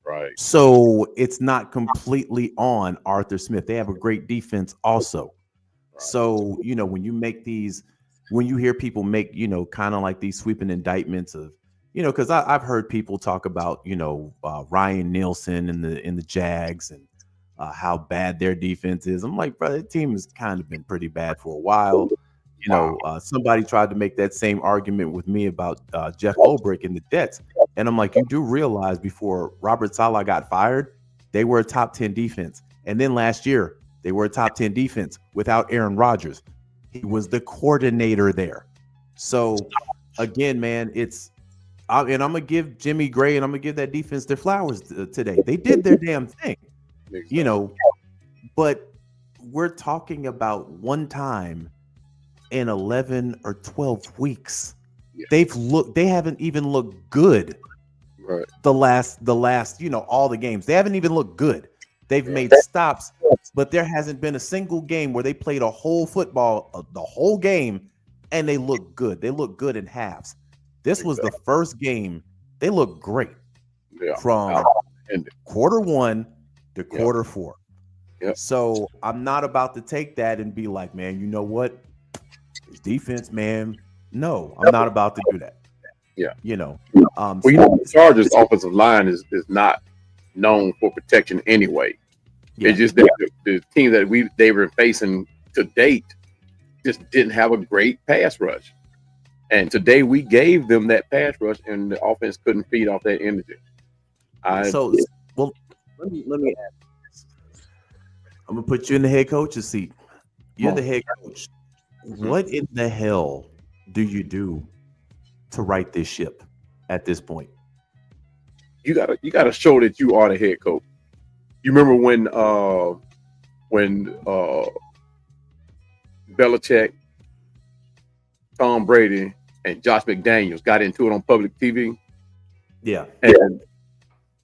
Right. So it's not completely on Arthur Smith. They have a great defense also. Right. So, when you hear people make, kind of like these sweeping indictments of, because I've heard people talk about, Ryan Nielsen in the Jags and how bad their defense is. I'm like, bro, that team has kind of been pretty bad for a while. Somebody tried to make that same argument with me about Jeff Ulbrich and the Jets. And I'm like, you do realize before Robert Saleh got fired, they were a top 10 defense. And then last year, they were a top 10 defense without Aaron Rodgers. He was the coordinator there. So, again, man, and I'm going to give Jimmy Gray and I'm going to give that defense their flowers today. They did their damn thing, but we're talking about one time in 11 or 12 weeks. Yeah. They haven't even looked good. Right. The last, all the games. They haven't even looked good. They've made stops, but there hasn't been a single game where they played a whole football, the whole game, and they look good. They look good in halves. This was the first game. They looked great from quarter 1 to quarter 4. Yep. So I'm not about to take that and be like, man, you know what? It's defense, man. No, I'm not about to do that. Yeah. The Chargers' offensive line is not known for protection anyway. Yeah. It's just that the team that they were facing to date just didn't have a great pass rush. And today we gave them that pass rush, and the offense couldn't feed off that energy. Let me ask this. I'm gonna put you in the head coach's seat. You're the head coach. Mm-hmm. What in the hell do you do to right this ship at this point? You gotta show that you are the head coach. You remember when Belichick, Tom Brady, and Josh McDaniels got into it on public TV? Yeah. And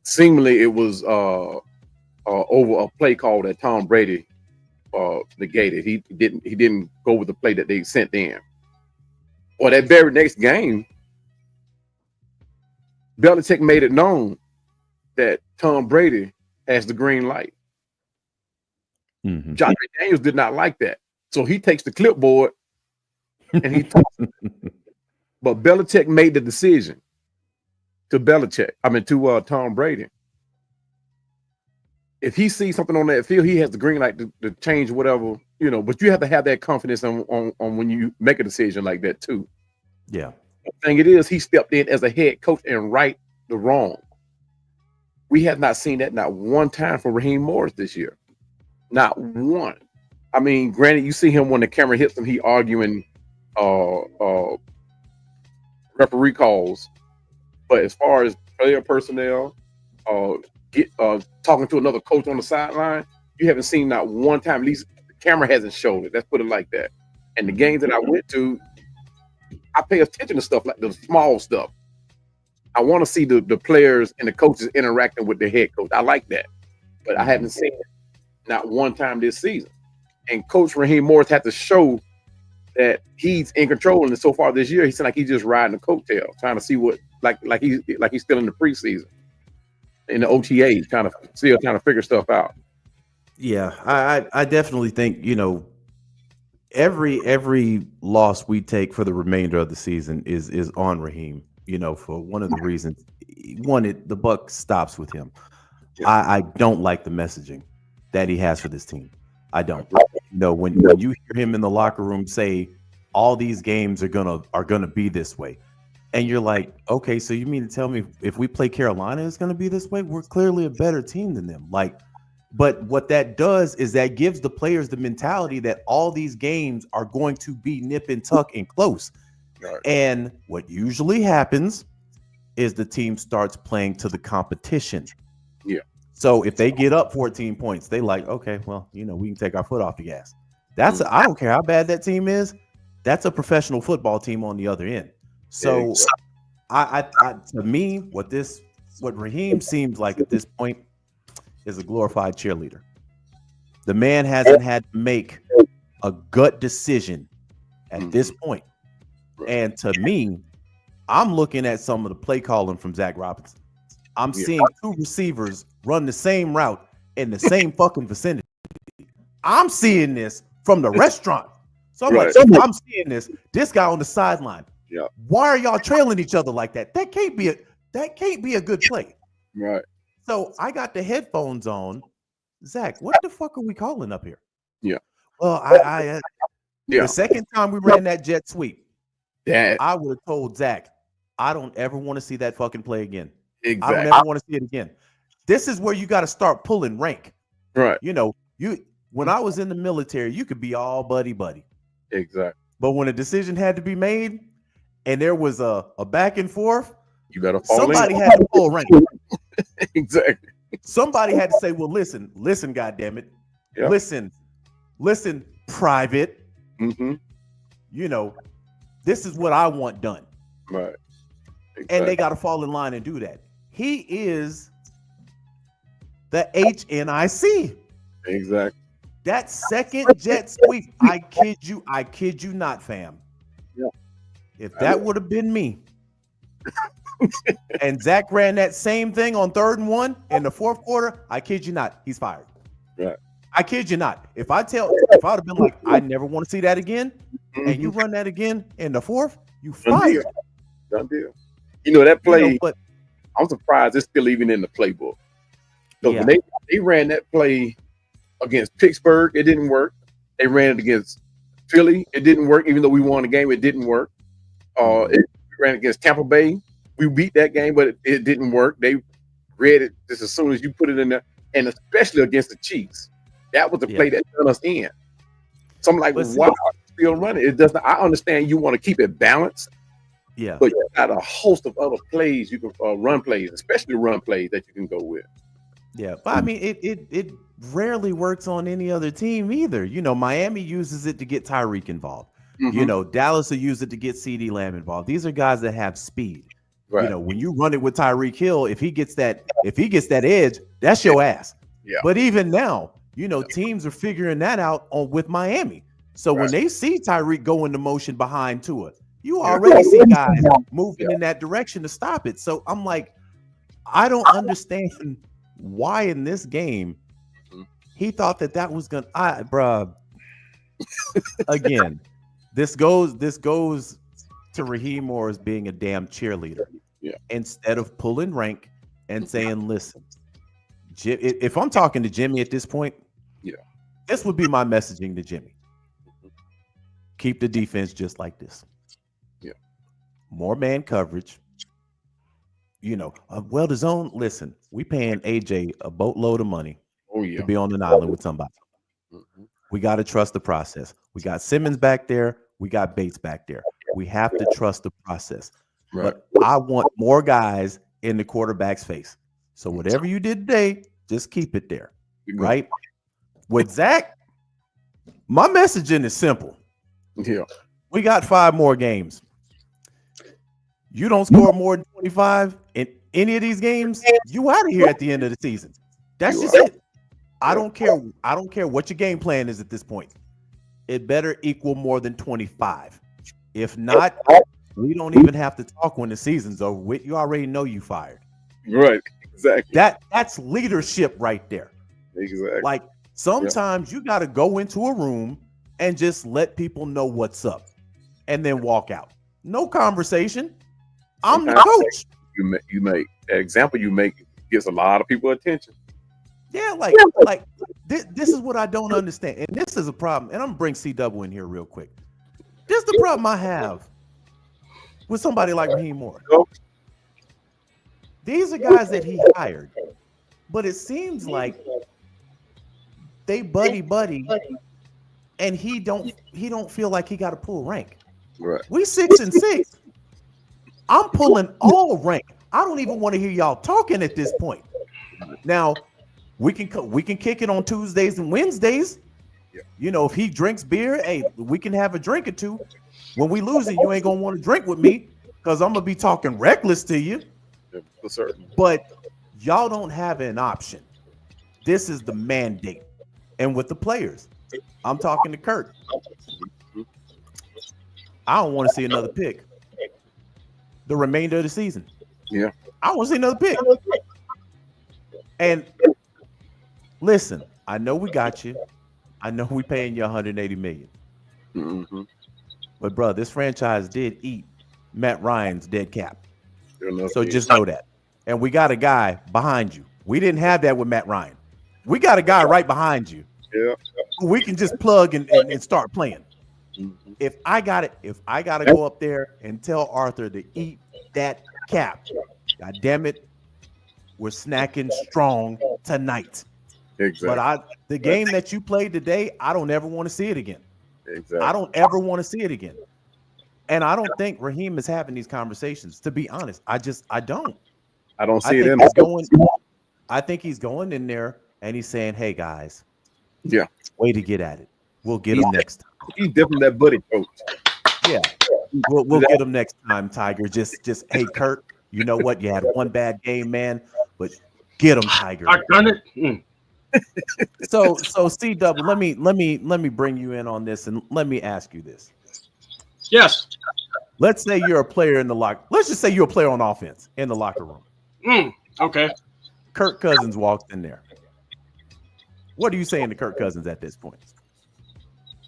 seemingly it was over a play call that Tom Brady negated. He didn't go with the play that they sent in. Or that very next game, Belichick made it known that Tom Brady has the green light. Mm-hmm. Josh McDaniels did not like that. So he takes the clipboard and he talks. But Belichick made the decision to Tom Brady. If he sees something on that field, he has the green light to change whatever, but you have to have that confidence on when you make a decision like that too. Yeah. The thing it is, he stepped in as a head coach and right the wrong. We have not seen that not one time for Raheem Morris this year. Not one. I mean, granted, you see him when the camera hits him, he arguing referee calls. But as far as player personnel, talking to another coach on the sideline, you haven't seen not one time. At least the camera hasn't showed it. Let's put it like that. And the games that I went to, I pay attention to stuff like the small stuff. I want to see the players and the coaches interacting with the head coach. I like that. But I haven't seen it not one time this season. And Coach Raheem Morris had to show that he's in control. And so far this year, he seemed like he's just riding the coattail, trying to see what like he's still in the preseason. In the OTAs, still trying to figure stuff out. Yeah, I definitely think, every loss we take for the remainder of the season is on Raheem, for one of the reasons. One, the buck stops with him. Yeah. I don't like the messaging that he has for this team. I don't. When you hear him in the locker room say all these games are gonna be this way, and you're like, okay, so you mean to tell me if we play Carolina, it's gonna be this way? We're clearly a better team than them. But what that does is that gives the players the mentality that all these games are going to be nip and tuck and close. Right. And what usually happens is the team starts playing to the competition. Yeah. So if they get up 14 points, they like, okay, well, we can take our foot off the gas. I don't care how bad that team is. That's a professional football team on the other end. So to me, what Raheem seems like at this point is a glorified cheerleader. The man hasn't had to make a gut decision at this point. And to me, I'm looking at some of the play calling from Zach Robinson. I'm seeing two receivers run the same route in the same fucking vicinity. I'm seeing this from the restaurant. So I'm seeing this guy on the sideline. Yeah. Why are y'all trailing each other like that? That can't be a good play. Right. So I got the headphones on. Zach, what the fuck are we calling up here? Yeah. Well, the second time we ran that jet sweep, I would have told Zach, I don't ever want to see that fucking play again. Exactly. I don't ever want to see it again. This is where you got to start pulling rank. Right. When I was in the military, you could be all buddy. Exactly. But when a decision had to be made and there was a back and forth, you better somebody had to pull rank. Exactly. Somebody had to say, well, listen, goddammit. Yep. Listen, private. Mm-hmm. This is what I want done. Right. Exactly. And they got to fall in line and do that. He is the HNIC. Exactly. That second jet sweep, I kid you not, fam. Yeah. If that would have been me, and Zach ran that same thing on 3rd and 1 in the 4th quarter, I kid you not, he's fired. Right. I kid you not. If I'd have been like, I never want to see that again, and you run that again in the 4th, you fired. Done deal. That play, I'm surprised it's still even in the playbook. So when they ran that play against Pittsburgh, it didn't work. They ran it against Philly, it didn't work. Even though we won the game, it didn't work. It ran against Tampa Bay. We beat that game, but it didn't work. They read it just as soon as you put it in there, and especially against the Chiefs. That was the play that done us in. So I'm like, wow, still running. It doesn't. I understand you want to keep it balanced. Yeah. But you got a host of other plays you can run plays, especially run plays that you can go with. Yeah, but I mean, it rarely works on any other team either. Miami uses it to get Tyreek involved. Mm-hmm. Dallas will use it to get CeeDee Lamb involved. These are guys that have speed. Right. When you run it with Tyreek Hill, if he gets that edge, that's your ass. Yeah. But even now, teams are figuring that out with Miami. So when they see Tyreek go into motion behind Tua, you already see guys moving in that direction to stop it. So I'm like, I don't understand why in this game he thought that was gonna. Bruh. Again, this goes to Raheem Morris being a damn cheerleader. Yeah. Instead of pulling rank and saying, "Listen, if I'm talking to Jimmy at this point, this would be my messaging to Jimmy. Keep the defense just like this. Yeah. More man coverage. The zone. Listen, we paying AJ a boatload of money to be on an island with somebody. Mm-hmm. We got to trust the process. We got Simmons back there. We got Bates back there. We have to trust the process. Right. But I want more guys in the quarterback's face. So whatever you did today, just keep it there, right? With Zach, my messaging is simple. Yeah. We got 5 more games. You don't score more than 25 in any of these games, you out of here at the end of the season. That's just it. I don't care what your game plan is at this point. It better equal more than 25. If not, we don't even have to talk when the season's over with. You already know you fired. Right. Exactly. That's leadership right there. Exactly. Like sometimes you got to go into a room and just let people know what's up and then walk out. No conversation. I'm the coach. You make the example you make gets a lot of people attention. Yeah, this is what I don't understand. And this is a problem. And I'm going to bring C-Double in here real quick. This is the problem I have with somebody like Raheem Morris. These are guys that he hired. But it seems like they buddy, and he don't feel like he got to pull rank. Right. We 6-6. I'm pulling all rank. I don't even want to hear y'all talking at this point. Now, we can kick it on Tuesdays and Wednesdays. Yeah. If he drinks beer, hey, we can have a drink or two. When we lose it, you ain't gonna want to drink with me because I'm gonna be talking reckless to you. Yeah, for certain. But y'all don't have an option. This is the mandate. And with the players, I'm talking to Kirk. I don't want to see another pick the remainder of the season. Yeah. I don't want to see another pick. And listen, I know we got you. I know we paying you $180 million. Mm-hmm. But bro, this franchise did eat Matt Ryan's dead cap. So Yeah. just know that. And we got a guy behind you. We didn't have that with Matt Ryan. We got a guy right behind you. Yeah. Who we can just plug and start playing. Mm-hmm. If I gotta go up there and tell Arthur to eat that cap, God damn it, we're snacking strong tonight. Exactly. But the game that you played today, I don't ever want to see it again. Exactly. I don't ever want to see it again. And I don't think Raheem is having these conversations. To be honest, I don't. I don't see it in I think he's going in there and he's saying, "Hey guys, yeah, way to get at it. We'll get him next time." He's definitely that buddy coach. Yeah, we'll get him next time, Tiger. Just hey, Kurt, you know what? You had one bad game, man, but get him, Tiger. I've done it. So C-Double, let me bring you in on this and let me ask you this. Yes. Let's say you're a player in the locker. Let's just say you're a player on offense in the locker room. Okay. Kirk Cousins walked in there. What are you saying to Kirk Cousins at this point?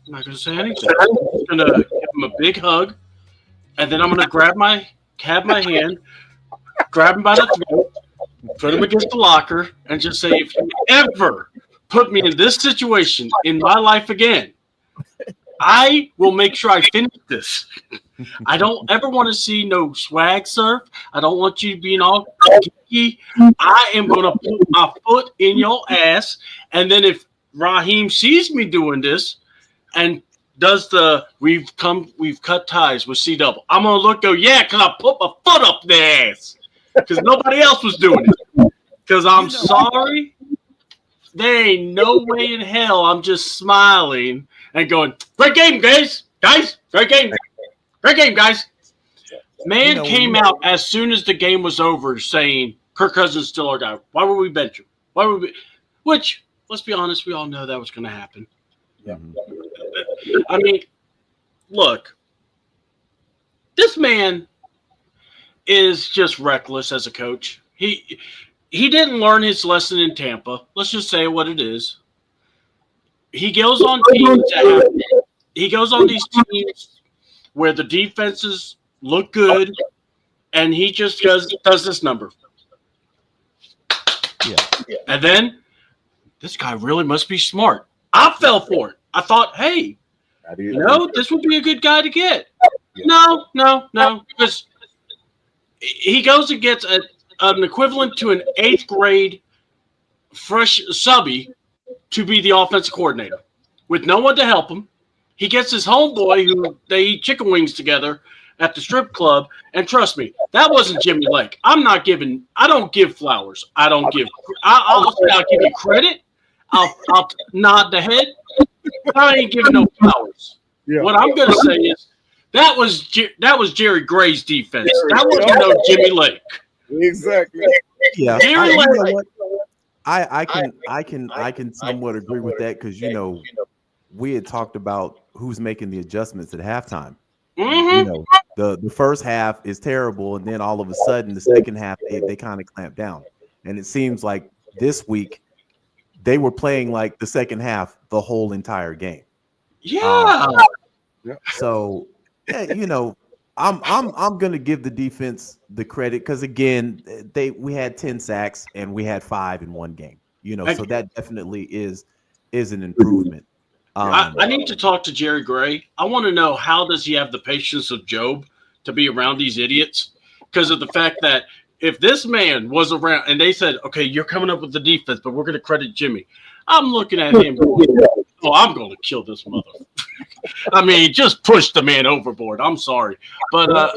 I'm not going to say anything. I'm just going to give him a big hug, and then I'm going to grab my hand, grab him by the throat, put him against the locker, and just say, if you ever put me in this situation in my life again, I will make sure I finish this. I don't ever want to see no swag surf. I don't want you being all geeky. I am going to put my foot in your ass. And then if Raheem sees me doing this and does we've cut ties with C-Double, I'm going to look, go, yeah, because I put my foot up their ass because nobody else was doing it. Because I'm sorry. There ain't no way in hell I'm just smiling and going, great game, guys. Great game. Great game, guys. Man came out as soon as the game was over saying, Kirk Cousins is still our guy. Why would we bench him? Which, let's be honest, we all know that was going to happen. Yeah. I mean, look, this man is just reckless as a coach. He didn't learn his lesson in Tampa. Let's just say what it is. He goes on these teams where the defenses look good, and he just does this number. Yeah. And then this guy really must be smart. I fell for it. I thought, hey, this would be a good guy to get. Yeah. No, because he goes and gets an equivalent to an 8th grade fresh subby to be the offensive coordinator with no one to help him. He gets his homeboy who they eat chicken wings together at the strip club. And trust me, that wasn't Jimmy Lake. I don't give flowers. I'll give you credit. I'll nod the head. I ain't giving no flowers. Yeah. What I'm going to say is that was Jerry Gray's defense. That wasn't no Jimmy Lake. Exactly. Yeah. Jerry Lake. I can somewhat agree with that because we had talked about who's making the adjustments at halftime. Mm-hmm. The first half is terrible, and then all of a sudden the second half they kind of clamp down. And it seems like this week they were playing like the second half the whole entire game. Yeah. So I'm gonna give the defense the credit because again we had 10 sacks and we had 5 in one game. So that definitely is an improvement. I need to talk to Jerry Gray. I want to know how does he have the patience of Job to be around these idiots because of the fact that if this man was around and they said, okay, you're coming up with the defense, but we're going to credit Jimmy. I'm looking at him going, I'm going to kill this mother. I mean, just push the man overboard. I'm sorry. But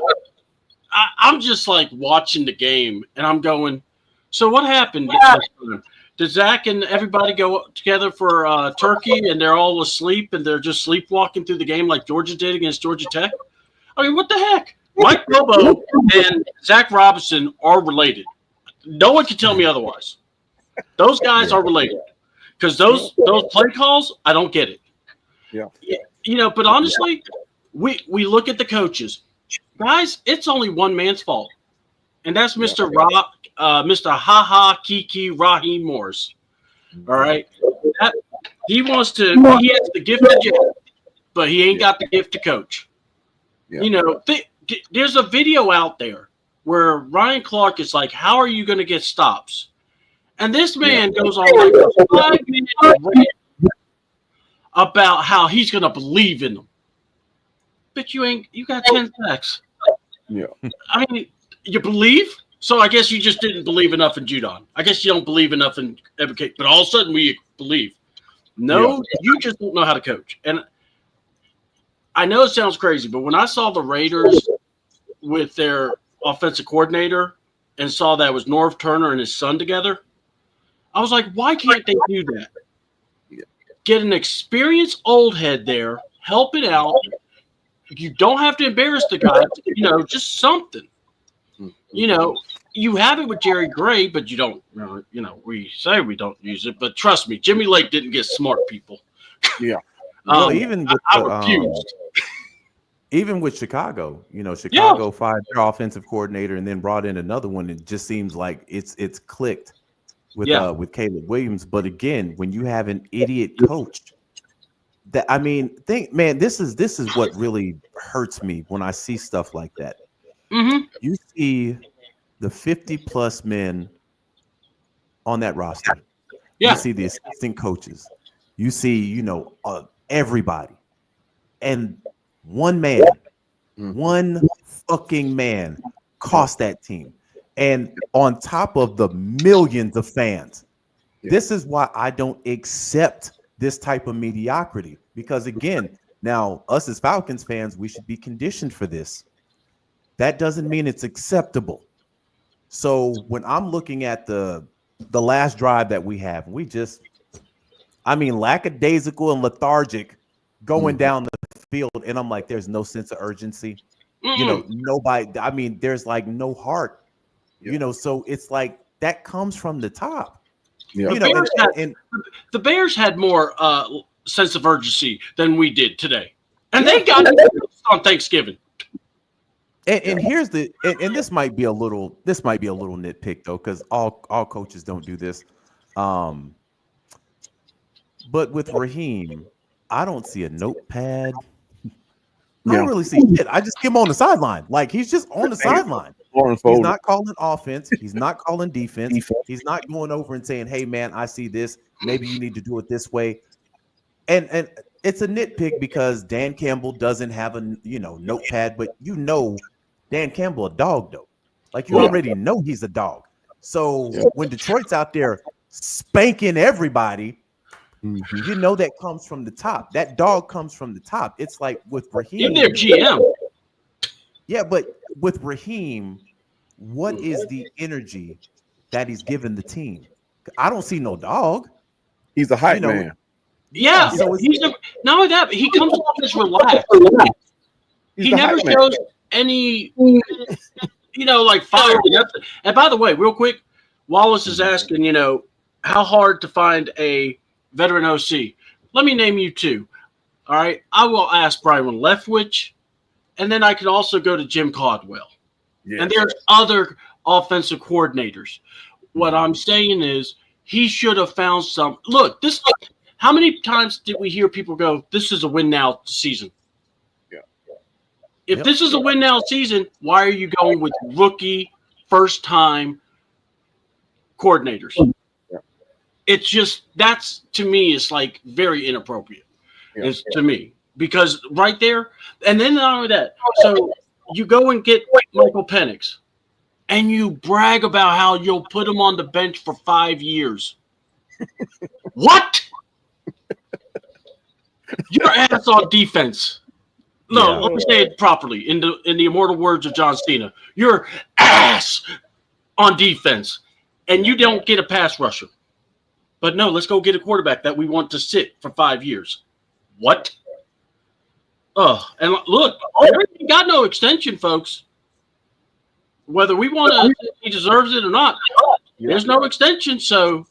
I'm just like watching the game and I'm going, so what happened? Did Zach and everybody go together for turkey and they're all asleep and they're just sleepwalking through the game like Georgia did against Georgia Tech? I mean, what the heck? Mike Bobo and Zach Robinson are related. No one can tell me otherwise. Those guys are related because those play calls, I don't get it. Yeah. But honestly, we look at the coaches. Guys, it's only one man's fault, and that's Mr. Ha Kiki Raheem Morris. All right, he has the gift to jab, but he ain't got the gift to coach. Yeah. There's a video out there where Ryan Clark is like, "How are you going to get stops?" And this man goes on like a 5-minute rant about how he's going to believe in them. But you got 10 sacks. Yeah. I mean, you believe? So I guess you just didn't believe enough in Judon. I guess you don't believe enough in Ebike, but all of a sudden we believe. No, you just don't know how to coach. And I know it sounds crazy, but when I saw the Raiders with their offensive coordinator and saw that it was Norv Turner and his son together, I was like, why can't they do that? Get an experienced old head there, help it out. You don't have to embarrass the guy, just something. You have it with Jerry Gray, but you don't, we say we don't use it, but trust me, Jimmy Lake didn't get smart people. Yeah. Even with I refused. Even with Chicago, Chicago fired their offensive coordinator and then brought in another one. It just seems like it's clicked with Caleb Williams. But again, when you have an idiot coach, this is what really hurts me when I see stuff like that. Mm-hmm. You see the 50+ men on that roster. Yeah. You see the assistant coaches. You see, everybody. And one fucking man cost that team. And on top of the millions of fans, this is why I don't accept this type of mediocrity. Because again, now us as Falcons fans, we should be conditioned for this. That doesn't mean it's acceptable. So when I'm looking at the last drive that we have, lackadaisical and lethargic going down the field, and I'm like, there's no sense of urgency. Nobody. There's like no heart. So it's like that comes from the top. Yeah. The Bears had more sense of urgency than we did today, and they got it on Thanksgiving. And here's and this might be a little nitpick though, because all coaches don't do this. But with Raheem, I don't see a notepad. I don't really see shit. I just see him on the sideline. Like, he's just on the sideline. He's not calling offense. He's not calling defense. He's not going over and saying, hey, man, I see this. Maybe you need to do it this way. And it's a nitpick because Dan Campbell doesn't have a notepad, but Dan Campbell a dog, though. Like, you already know he's a dog. So when Detroit's out there spanking everybody, you know that comes from the top. That dog comes from the top. It's like with Raheem. They're GM. Yeah, but with Raheem, what is the energy that he's given the team? I don't see no dog. He's a hype man. Yeah, so not only that, but he comes off as relaxed. He never shows any, like fire. And by the way, real quick, Wallace is asking, how hard to find a veteran OC. Let me name you two. All right. I will ask Brian Leftwich, and then I could also go to Jim Caldwell. Yes. And there's other offensive coordinators. What I'm saying is he should have found some. Look, how many times did we hear people go, this is a win now season? Yeah. If this is a win now season, why are you going with rookie first time coordinators? It's just, that's, to me, is like very inappropriate. It's to me, because right there, and then not only that, so you go and get Michael Penix, and you brag about how you'll put him on the bench for 5 years. What? Your ass on defense. No, let me say it properly in the immortal words of John Cena. Your ass on defense, and you don't get a pass rusher. But no, let's go get a quarterback that we want to sit for 5 years. What? Oh, and look, he got no extension, folks. Whether we want to, he deserves it or not, there's no extension. So,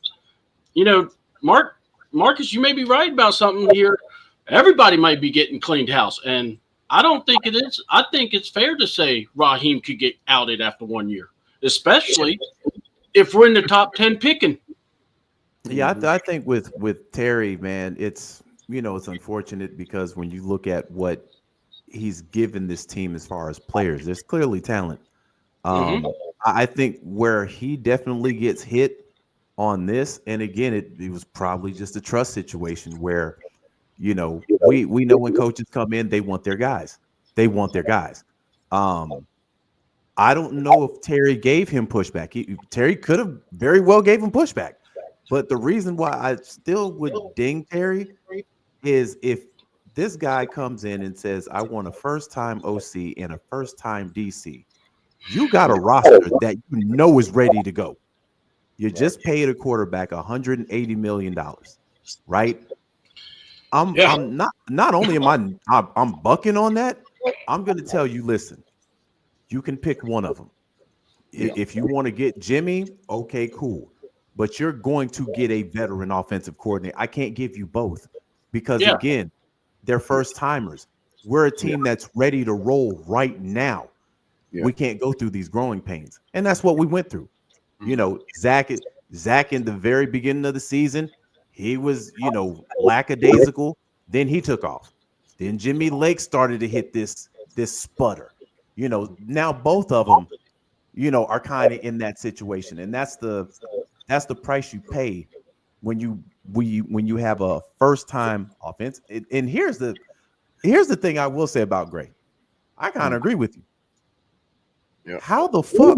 Marcus, you may be right about something here. Everybody might be getting cleaned house, and I don't think it is. I think it's fair to say Raheem could get outed after 1 year, especially if we're in the top 10 picking. Yeah, I think with Terry, man, it's it's unfortunate because when you look at what he's given this team as far as players, there's clearly talent. I think where he definitely gets hit on this, and again, it was probably just a trust situation where, we know when coaches come in, they want their guys. I don't know if Terry gave him pushback. Terry could have very well gave him pushback. But the reason why I still would ding Terry is if this guy comes in and says, I want a first-time OC and a first-time DC, you got a roster that is ready to go. You just paid a quarterback $180 million, right? I'm not only am I'm bucking on that, I'm going to tell you, listen, you can pick one of them. If you want to get Jimmy, okay, cool. But you're going to get a veteran offensive coordinator. I can't give you both because, again, they're first-timers. We're a team that's ready to roll right now. Yeah. We can't go through these growing pains. And that's what we went through. Zach in the very beginning of the season, he was, lackadaisical. Then he took off. Then Jimmy Lake started to hit this sputter. Now both of them, are kind of in that situation. And that's the price you pay when you have a first-time offense. And here's the thing I will say about Gray. I kind of agree with you. Yeah. How the fuck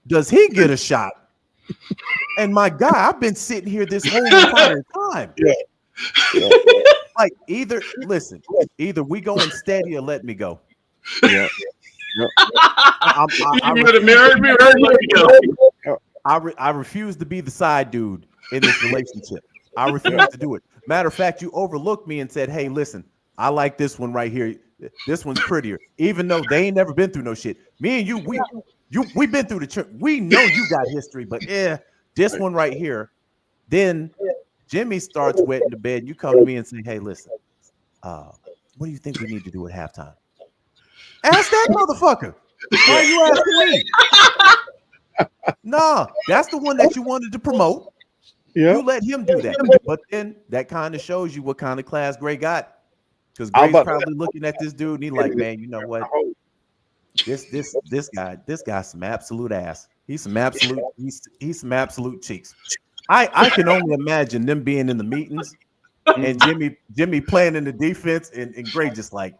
does he get a shot? And my guy, I've been sitting here this whole entire time. Yeah. Like either we going steady or let me go. Yeah. I refuse to be the side dude in this relationship. I refuse to do it. Matter of fact, you overlooked me and said, hey, listen, I like this one right here. This one's prettier, even though they ain't never been through no shit. Me and you, we've been through the trip. We know you got history, but this one right here, Then Jimmy starts wetting the bed. You come to me and say, "Hey, listen, what do you think we need to do at halftime?" Ask that motherfucker. Why are you asking me? Nah, that's the one that you wanted to promote. Yeah. You let him do that. But then that kind of shows you what kind of class Gray got. Because Gray's probably looking at this dude and he's like, man, you know what? This guy's some absolute ass. He's some absolute cheeks. I can only imagine them being in the meetings and Jimmy playing in the defense and Gray just like,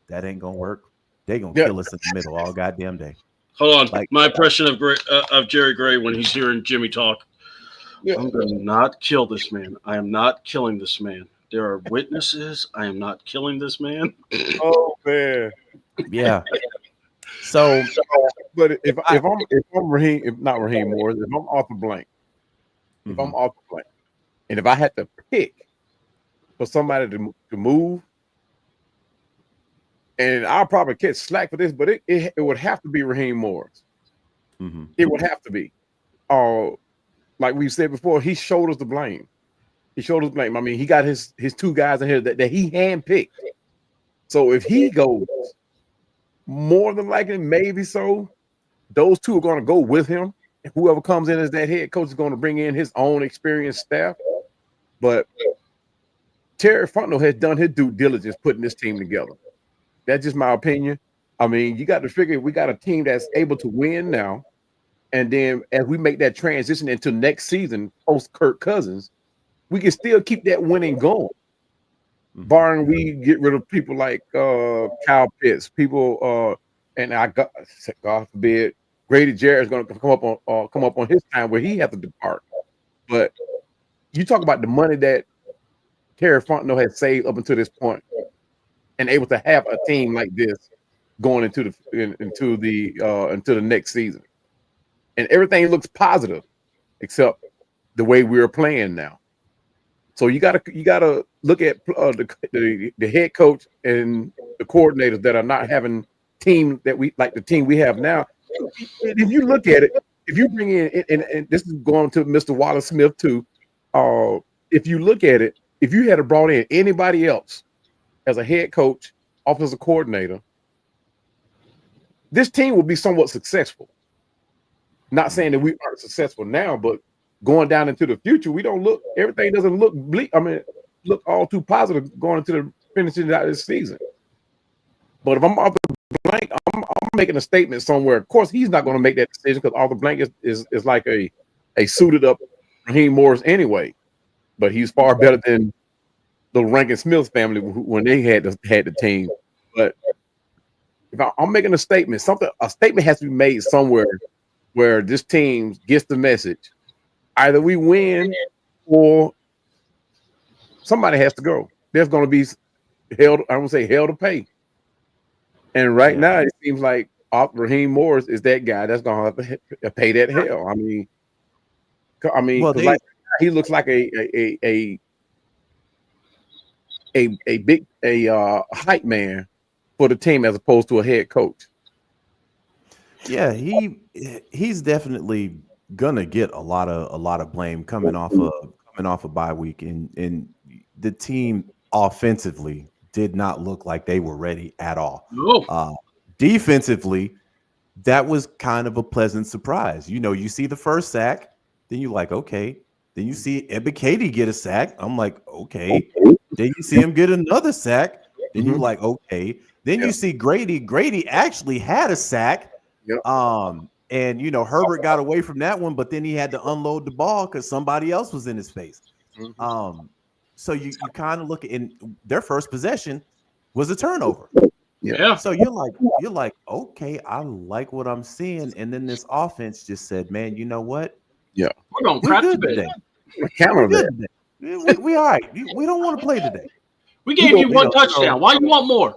that ain't gonna work. They gonna kill us in the middle all goddamn day. Hold on, like, my impression of Jerry Gray when he's hearing Jimmy talk. Yeah. I'm going to not kill this man. I am not killing this man. There are witnesses. I am not killing this man. Oh man, yeah. So, but if I'm Raheem, if not Raheem Morris, if I'm Arthur Blank, and if I had to pick for somebody to move. And I'll probably catch slack for this, but it would have to be Raheem Morris. Mm-hmm. It would have to be. Like we said before, he shoulders the blame. I mean, he got his two guys in here that he handpicked. So if he goes, more than likely, maybe so, those two are going to go with him. And whoever comes in as that head coach is going to bring in his own experienced staff. But Terry Fontenot has done his due diligence putting this team together. That's just my opinion. I mean, you got to figure we got a team that's able to win now. And then as we make that transition into next season, post Kirk Cousins, we can still keep that winning going. Mm-hmm. Barring we get rid of people like Kyle Pitts, and God forbid, Grady Jarrett's going to come up on his time where he has to depart. But you talk about the money that Terry Fontenot has saved up until this point. And able to have a team like this going into the next season, and everything looks positive, except the way we're playing now. So you gotta look at the head coach and the coordinators that are not having team that we like the team we have now. If you look at it, if you bring in and this is going to Mr. Wallace Smith too. If you look at it, if you had brought in anybody else as a head coach, offensive coordinator, this team will be somewhat successful. Not saying that we aren't successful now, but going down into the future, everything doesn't look bleak. I mean, look all too positive going into the finishing out of this season. But if I'm Arthur Blank, I'm making a statement somewhere. Of course, he's not going to make that decision because Arthur Blank is like a suited up Raheem Morris anyway. But he's far better than the Rankin Smith family when they had the team. But if I'm making a statement, a statement has to be made somewhere where this team gets the message. Either we win or somebody has to go. There's going to be hell to pay. And right now it seems like Raheem Morris is that guy that's going to have to pay that hell. I mean, well, he looks like a big hype man for the team as opposed to a head coach. Yeah, he's definitely gonna get a lot of blame coming off a bye week, and the team offensively did not look like they were ready at all. No. Defensively, that was kind of a pleasant surprise. You see the first sack, then you're like, okay. Then you see Ebiketie get a sack. I'm like, okay. Then you see him get another sack. Then you're like, okay. Then you see Grady. Grady actually had a sack. Yep. And Herbert got away from that one, but then he had to unload the ball because somebody else was in his face. Mm-hmm. So you kind of look at in their first possession was a turnover. Yeah. So you're like, okay, I like what I'm seeing. And then this offense just said, man, you know what? Yeah, we're going to crap today. We all right. We don't want to play today. We gave you one touchdown. Why you want more?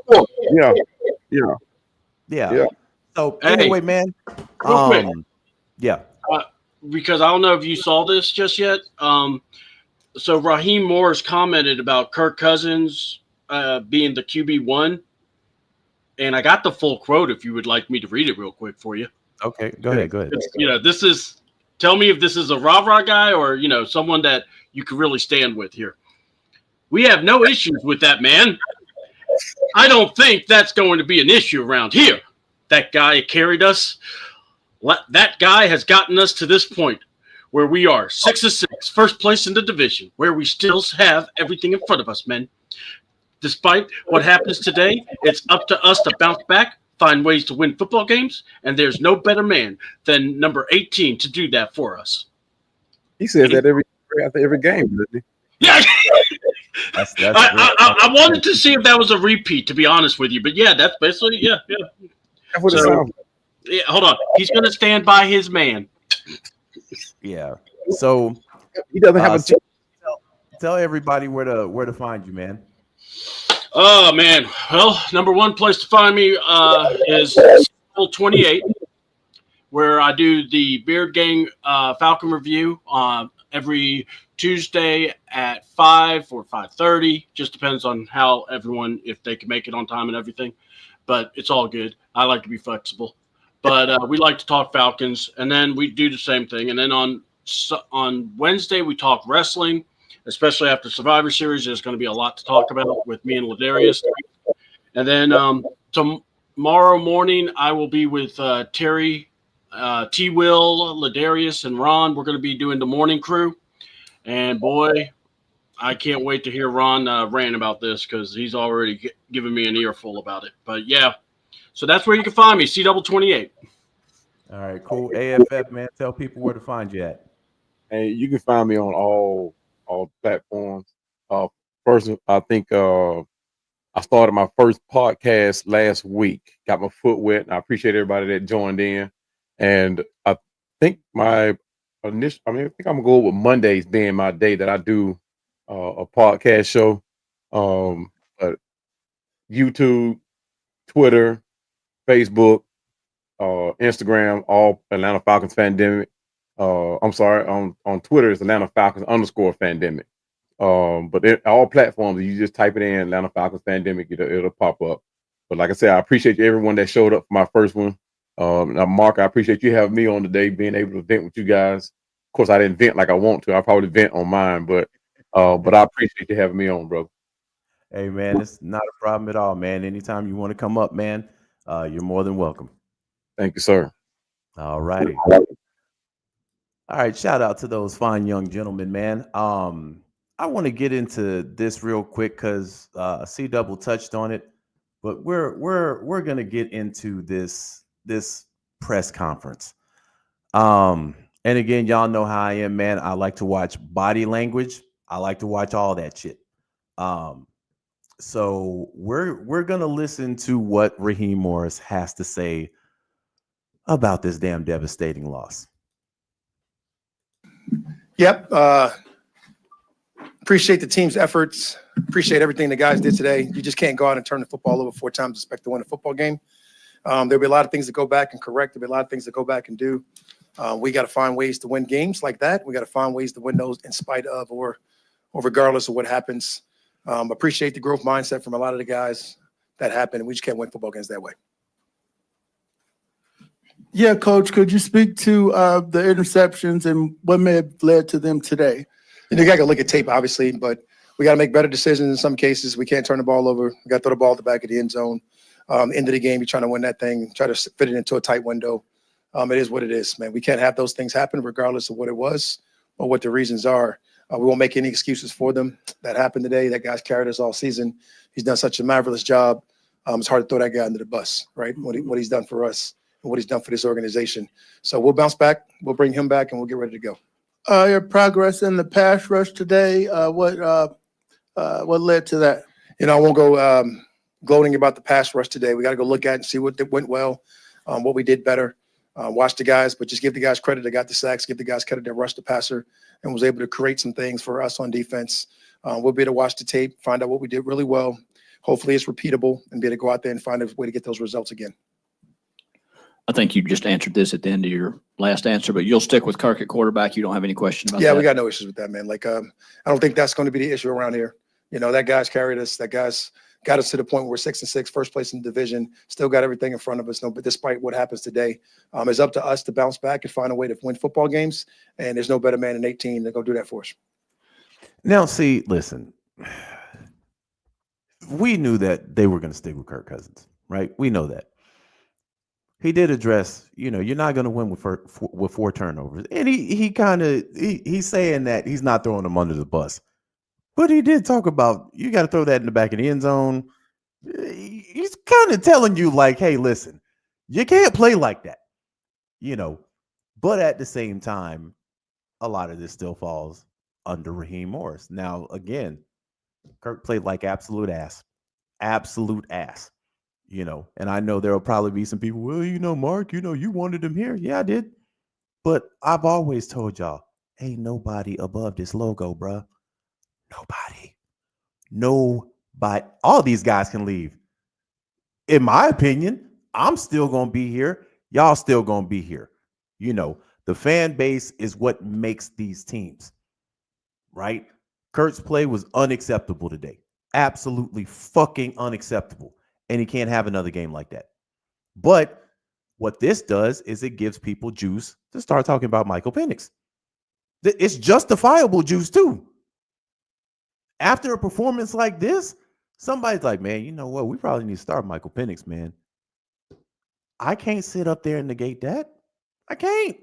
Yeah. So anyway, man. Real quick. Yeah. Because I don't know if you saw this just yet. So Raheem Morris commented about Kirk Cousins being the QB1. And I got the full quote if you would like me to read it real quick for you. Okay, go ahead. This is Tell me if this is a rah-rah guy or, someone that you can really stand with here. We have no issues with that man. I don't think that's going to be an issue around here. That guy carried us. That guy has gotten us to this point where we are 6-6, first place in the division, where we still have everything in front of us, men. Despite what happens today, it's up to us to bounce back, find ways to win football games, and there's no better man than number 18 to do that for us. He says that after every game, doesn't he? Yeah. That's I wanted to see if that was a repeat, to be honest with you. But, yeah, that's basically, yeah. That's what it sounds like. Yeah, hold on. He's going to stand by his man. Yeah. So he doesn't have a tell everybody where to find you, man. Oh, man. Well, number one place to find me is 28, where I do the Beard Gang Falcon review every Tuesday at 5 or 5:30. Just depends on how everyone, if they can make it on time and everything. But it's all good. I like to be flexible. But we like to talk Falcons, and then we do the same thing. And then on Wednesday, we talk wrestling, especially after Survivor Series. There's going to be a lot to talk about with me and Ladarius. And then tomorrow morning, I will be with Terry, T-Will, Ladarius, and Ron. We're going to be doing the morning crew. And, boy, I can't wait to hear Ron rant about this because he's already given me an earful about it. But, yeah, so that's where you can find me, C28. All right, cool. AFF, man, tell people where to find you at. And you can find me on all platforms. First, I think I started my first podcast last week. Got my foot wet, and I appreciate everybody that joined in. And I think I think I'm gonna go with Mondays being my day that I do a podcast show. But YouTube, Twitter, Facebook, Instagram, all Atlanta Falcons Fandemic. I'm sorry, on Twitter it's Atlanta Falcons _Fandemic. But all platforms, you just type it in Atlanta Falcons Fandemic, it'll pop up. But like I said, I appreciate everyone that showed up for my first one. Now, Mark, I appreciate you having me on today, being able to vent with you guys. Of course, I didn't vent like I want to. I probably vent on mine, but I appreciate you having me on, bro. Hey, man, it's not a problem at all, man. Anytime you want to come up, man, you're more than welcome. Thank you, sir. All righty. All right, shout out to those fine young gentlemen, man. I want to get into this real quick because C Double touched on it, but we're gonna get into this press conference. And again, y'all know how I am, man. I like to watch body language. I like to watch all that shit. So we're gonna listen to what Raheem Morris has to say about this damn devastating loss. Yep. Appreciate the team's efforts. Appreciate everything the guys did today. You just can't go out and turn the football over 4 times and expect to win a football game. There'll be a lot of things to go back and correct. There'll be a lot of things to go back and do. We got to find ways to win games like that. We got to find ways to win those in spite of or regardless of what happens. Appreciate the growth mindset from a lot of the guys that happened. And we just can't win football games that way. Yeah, Coach, could you speak to the interceptions and what may have led to them today? You got to look at tape, obviously, but we got to make better decisions in some cases. We can't turn the ball over. We got to throw the ball at the back of the end zone. End of the game, you're trying to win that thing, try to fit it into a tight window. It is what it is, man. We can't have those things happen regardless of what it was or what the reasons are. We won't make any excuses for them. That happened today. That guy's carried us all season. He's done such a marvelous job. It's hard to throw that guy under the bus, right? What he's done for us and what he's done for this organization. So we'll bounce back. We'll bring him back, and we'll get ready to go. Your progress in the pass rush today, what led to that? I won't go gloating about the pass rush today. We got to go look at and see what went well, what we did better. Watch the guys, but just give the guys credit. They got the sacks. Give the guys credit that rushed the passer and was able to create some things for us on defense. We'll be able to watch the tape, find out what we did really well. Hopefully it's repeatable and be able to go out there and find a way to get those results again. I think you just answered this at the end of your last answer, but you'll stick with Kirk at quarterback. You don't have any question about that? Yeah, we got no issues with that, man. I don't think that's going to be the issue around here. That guy's carried us. That guy's got us to the point where we're 6-6, first place in the division, still got everything in front of us. No, but despite what happens today, it's up to us to bounce back and find a way to win football games. And there's no better man than 18 to go do that for us. Now, see, listen, we knew that they were going to stick with Kirk Cousins, right? We know that. He did address, you're not going to win with 4 turnovers. And he's saying that he's not throwing them under the bus. But he did talk about, you got to throw that in the back of the end zone. He's kind of telling you, like, hey, listen, you can't play like that, But at the same time, a lot of this still falls under Raheem Morris. Now, again, Kirk played like absolute ass. And I know there will probably be some people, well, Mark, you wanted him here. Yeah, I did. But I've always told y'all, ain't nobody above this logo, bruh. Nobody. All these guys can leave. In my opinion, I'm still going to be here. Y'all still going to be here. The fan base is what makes these teams, right? Kurt's play was unacceptable today. Absolutely fucking unacceptable. And he can't have another game like that. But what this does is it gives people juice to start talking about Michael Penix. It's justifiable juice too. After a performance like this, somebody's like, man, you know what? We probably need to start Michael Penix, man. I can't sit up there and negate that. I can't.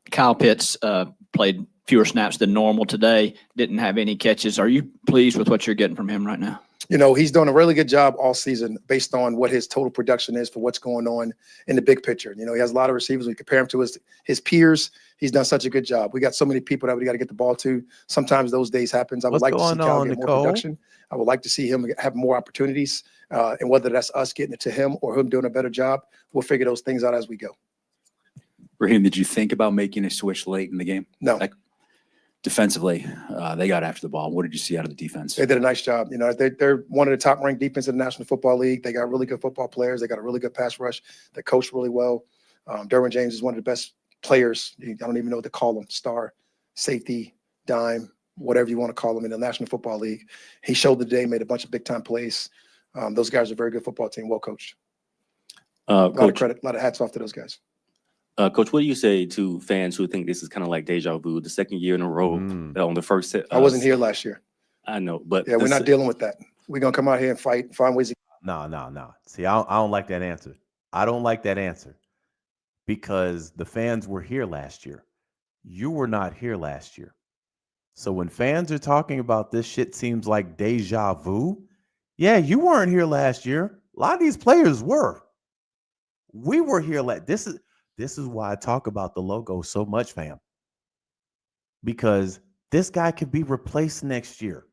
Kyle Pitts played fewer snaps than normal today, didn't have any catches. Are you pleased with what you're getting from him right now? He's done a really good job all season based on what his total production is for what's going on in the big picture. He has a lot of receivers. We compare him to his peers. He's done such a good job. We got so many people that we got to get the ball to. Sometimes those days happens. I would like to see Kyle get more production. I would like to see him have more opportunities. And whether that's us getting it to him or him doing a better job, we'll figure those things out as we go. Raheem, did you think about making a switch late in the game? No. Defensively, they got after the ball. What did you see out of the defense? They did a nice job. They're one of the top-ranked defenses in the National Football League. They got really good football players. They got a really good pass rush. They coach really well. Derwin James is one of the best players. I don't even know what to call him. Star, safety, dime, whatever you want to call him in the National Football League. He showed the day, made a bunch of big-time plays. Those guys are a very good football team, well coached. A lot of credit, a lot of hats off to those guys. Coach, what do you say to fans who think this is kind of like deja vu, the second year in a row on the first set? I wasn't here last year. I know, but yeah, we're not dealing with that. We're going to come out here and fight, find ways to. No. See, I don't like that answer. I don't like that answer because the fans were here last year. You were not here last year. So when fans are talking about this shit seems like deja vu, yeah, you weren't here last year. A lot of these players were. We were here. This is why I talk about the logo so much, fam. Because this guy could be replaced next year.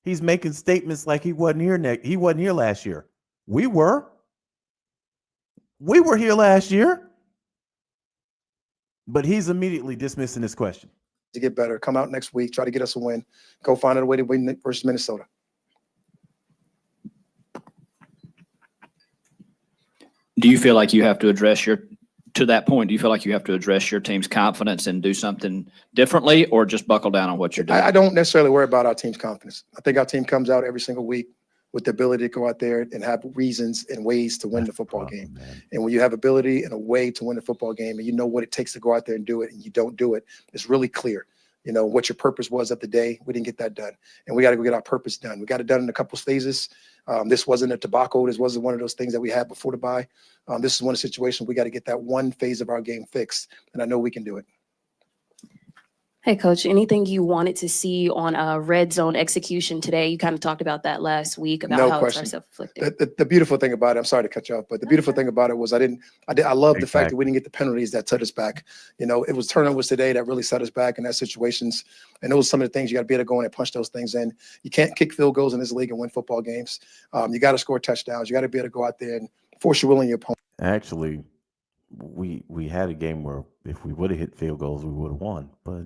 He's making statements like he wasn't here last year. We were here last year. But he's immediately dismissing this question. To get better, come out next week, try to get us a win, go find a way to win versus Minnesota. Do you feel like you have to address to that point, do you feel like you have to address your team's confidence and do something differently or just buckle down on what you're doing? I don't necessarily worry about our team's confidence. I think our team comes out every single week with the ability to go out there and have reasons and ways to win the football game. Man. And when you have ability and a way to win the football game and you know what it takes to go out there and do it and you don't do it, it's really clear. What your purpose was of the day. We didn't get that done. And we got to go get our purpose done. We got it done in a couple phases. This wasn't a debacle. This wasn't one of those things that we had before the bye. This is one of the situations we got to get that one phase of our game fixed. And I know we can do it. Hey, Coach, anything you wanted to see on red zone execution today? You kind of talked about that last week about how it's self-inflicted. The beautiful thing about it, I'm sorry to cut you off, but the beautiful thing about it was I love the fact that we didn't get the penalties that set us back. It was turnovers today that really set us back in that situations. And those are some of the things you got to be able to go in and punch those things in. You can't kick field goals in this league and win football games. You got to score touchdowns. You got to be able to go out there and force your will on your opponent. Actually, we had a game where if we would have hit field goals, we would have won. But,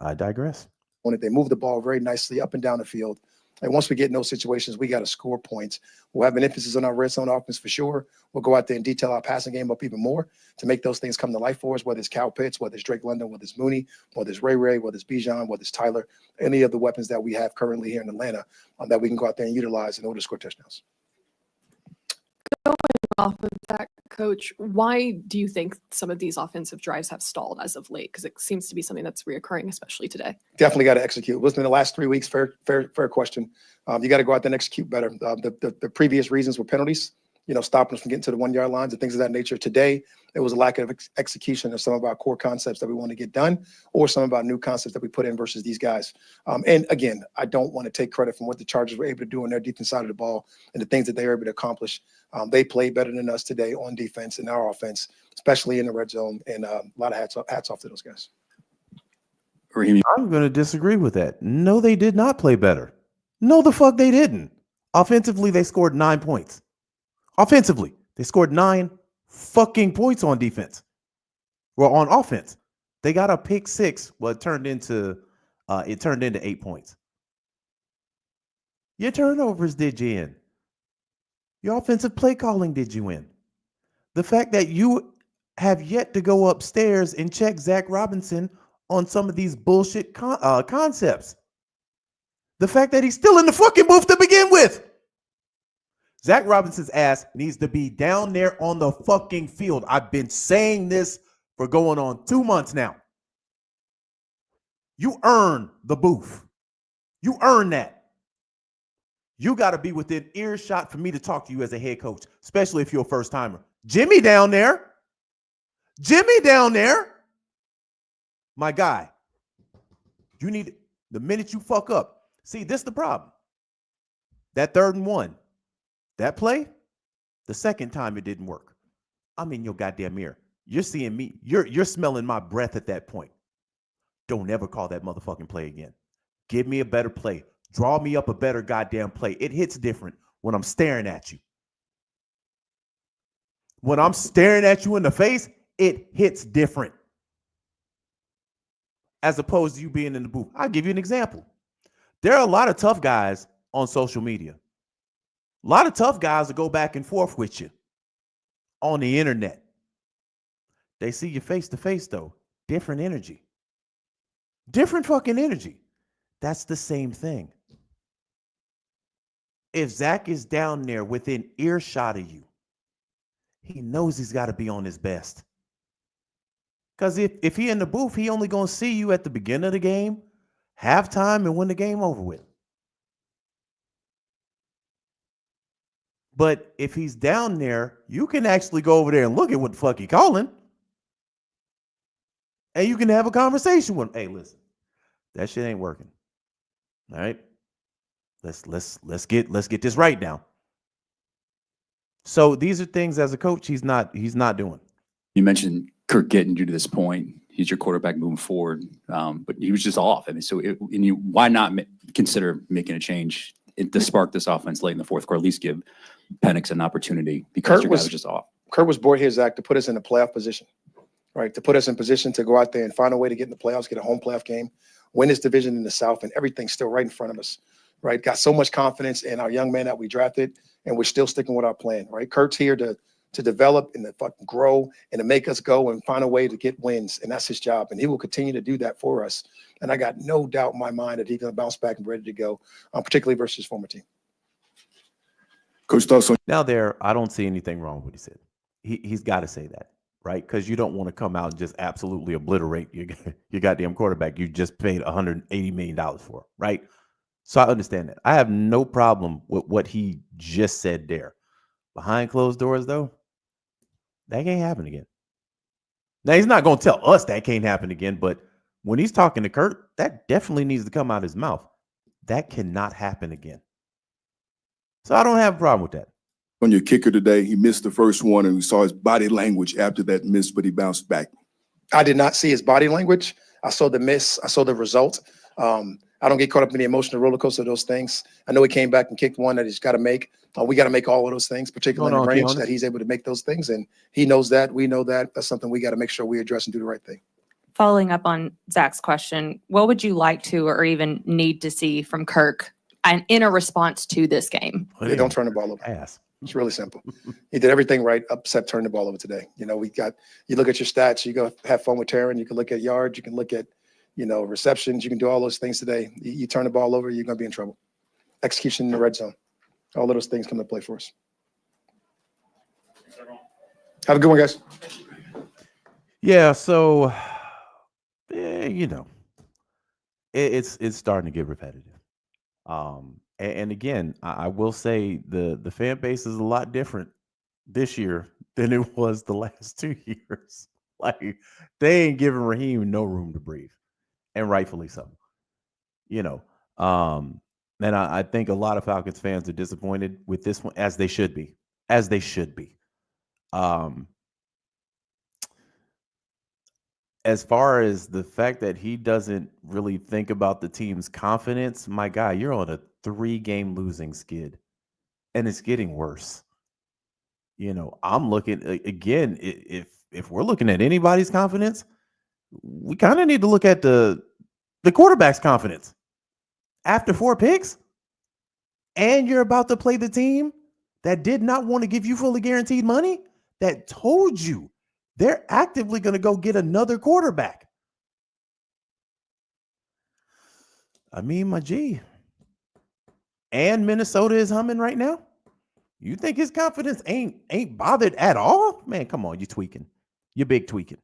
I digress. They moved the ball very nicely up and down the field. And once we get in those situations, we got to score points. We'll have an emphasis on our red zone offense for sure. We'll go out there and detail our passing game up even more to make those things come to life for us, whether it's Cal Pitts, whether it's Drake London, whether it's Mooney, whether it's Ray, whether it's Bijan, whether it's Tyler, any of the weapons that we have currently here in Atlanta that we can go out there and utilize in order to score touchdowns. Going off of that, Coach, why do you think some of these offensive drives have stalled as of late? Because it seems to be something that's reoccurring, especially today. Definitely got to execute. Within the last 3 weeks, fair question. You got to go out there and execute better. The previous reasons were penalties, stopping us from getting to the 1 yard lines and things of that nature. Today, it was a lack of execution of some of our core concepts that we want to get done, or some of our new concepts that we put in versus these guys. And again, I don't want to take credit from what the Chargers were able to do on their defense side of the ball and the things that they were able to accomplish. They played better than us today on defense and our offense, especially in the red zone. And a lot of hats off to those guys. I'm going to disagree with that. No, they did not play better. No, the fuck they didn't. Offensively, they scored 9 points. Offensively, they scored 9 fucking points on defense. Well, on offense, they got a pick 6. Well, it turned into 8 points. Your turnovers did you in. Your offensive play calling did you in. The fact that you have yet to go upstairs and check Zach Robinson on some of these bullshit concepts. The fact that he's still in the fucking booth to begin with. Zach Robinson's ass needs to be down there on the fucking field. I've been saying this for going on 2 months now. You earn the booth. You earn that. You got to be within earshot for me to talk to you as a head coach, especially if you're a first timer. Jimmy down there. My guy. You need, the minute you fuck up. See, this is the problem. That 3rd and 1. That play, the second time it didn't work. I'm in your goddamn ear. You're seeing me. You're smelling my breath at that point. Don't ever call that motherfucking play again. Give me a better play. Draw me up a better goddamn play. It hits different when I'm staring at you. When I'm staring at you in the face, it hits different. As opposed to you being in the booth. I'll give you an example. There are a lot of tough guys on social media. A lot of tough guys will go back and forth with you on the internet. They see you face to face, though. Different energy. Different fucking energy. That's the same thing. If Zach is down there within earshot of you, he knows he's got to be on his best. Because if he in the booth, he only going to see you at the beginning of the game, halftime, and when the game over with. But if he's down there, you can actually go over there and look at what the fuck he calling. And you can have a conversation with him. Hey, listen, that shit ain't working. All right. Let's get this right now. So these are things as a coach he's not doing. You mentioned Kirk getting you to this point. He's your quarterback moving forward, but he was just off. I mean, why not consider making a change to spark this offense late in the fourth quarter? At least give Penix an opportunity because your guy was just off. Kurt was brought here, Zach, to put us in a playoff position, right? To put us in position to go out there and find a way to get in the playoffs, get a home playoff game, win this division in the South, and everything's still right in front of us, right? Got so much confidence in our young man that we drafted, and we're still sticking with our plan, right? Kurt's here to develop and to fucking grow and to make us go and find a way to get wins, and that's his job, and he will continue to do that for us. And I got no doubt in my mind that he's going to bounce back and ready to go, particularly versus his former team. Coach Dawson. Now I don't see anything wrong with what he said. He's got to say that, right? Because you don't want to come out and just absolutely obliterate your goddamn quarterback you just paid $180 million for, right? So I understand that. I have no problem with what he just said there. Behind closed doors, though, that can't happen again. Now, he's not going to tell us that can't happen again, but when he's talking to Kurt, that definitely needs to come out of his mouth. That cannot happen again. So I don't have a problem with that. On your kicker today, he missed the first one, and we saw his body language after that miss, but he bounced back. I did not see his body language. I saw the miss. I saw the result. I don't get caught up in the emotional roller coaster of those things. I know he came back and kicked one that he's got to make. We got to make all of those things, particularly in the range that he's able to make those things. And he knows that. We know that. That's something we got to make sure we address and do the right thing. Following up on Zach's question, what would you like to or even need to see from Kirk in a response to this game? They don't turn the ball over. It's really simple. He did everything right, except turn the ball over today. You know, you look at your stats, you go have fun with Taryn, you can look at yards, you can look at, receptions, you can do all those things today. You turn the ball over, you're going to be in trouble. Execution in the red zone. All of those things come to play for us. Have a good one, guys. Yeah, so, it's starting to get repetitive. And again, I will say the fan base is a lot different this year than it was the last 2 years. Like, they ain't giving Raheem no room to breathe, and rightfully so. And I think a lot of Falcons fans are disappointed with this one, as they should be. As far as the fact that he doesn't really think about the team's confidence, my guy, you're on a 3-game losing skid, and it's getting worse. I'm looking again. If we're looking at anybody's confidence, we kind of need to look at the quarterback's confidence. After 4 picks, and you're about to play the team that did not want to give you fully guaranteed money, that told you they're actively going to go get another quarterback. I mean, my G. And Minnesota is humming right now. You think his confidence ain't bothered at all? Man, come on, you're tweaking. You're big tweaking.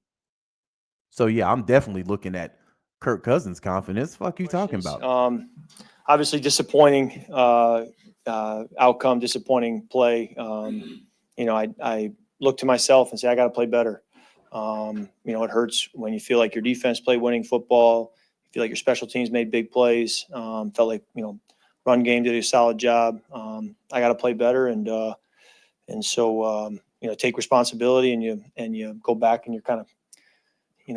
So yeah, I'm definitely looking at Kirk Cousins' confidence. Fuck you talking about? Obviously disappointing outcome, disappointing play. I look to myself and say, I got to play better. It hurts when you feel like your defense played winning football. You feel like your special teams made big plays. Felt like, run game did a solid job. I got to play better. And so take responsibility, and you go back and you're kind of,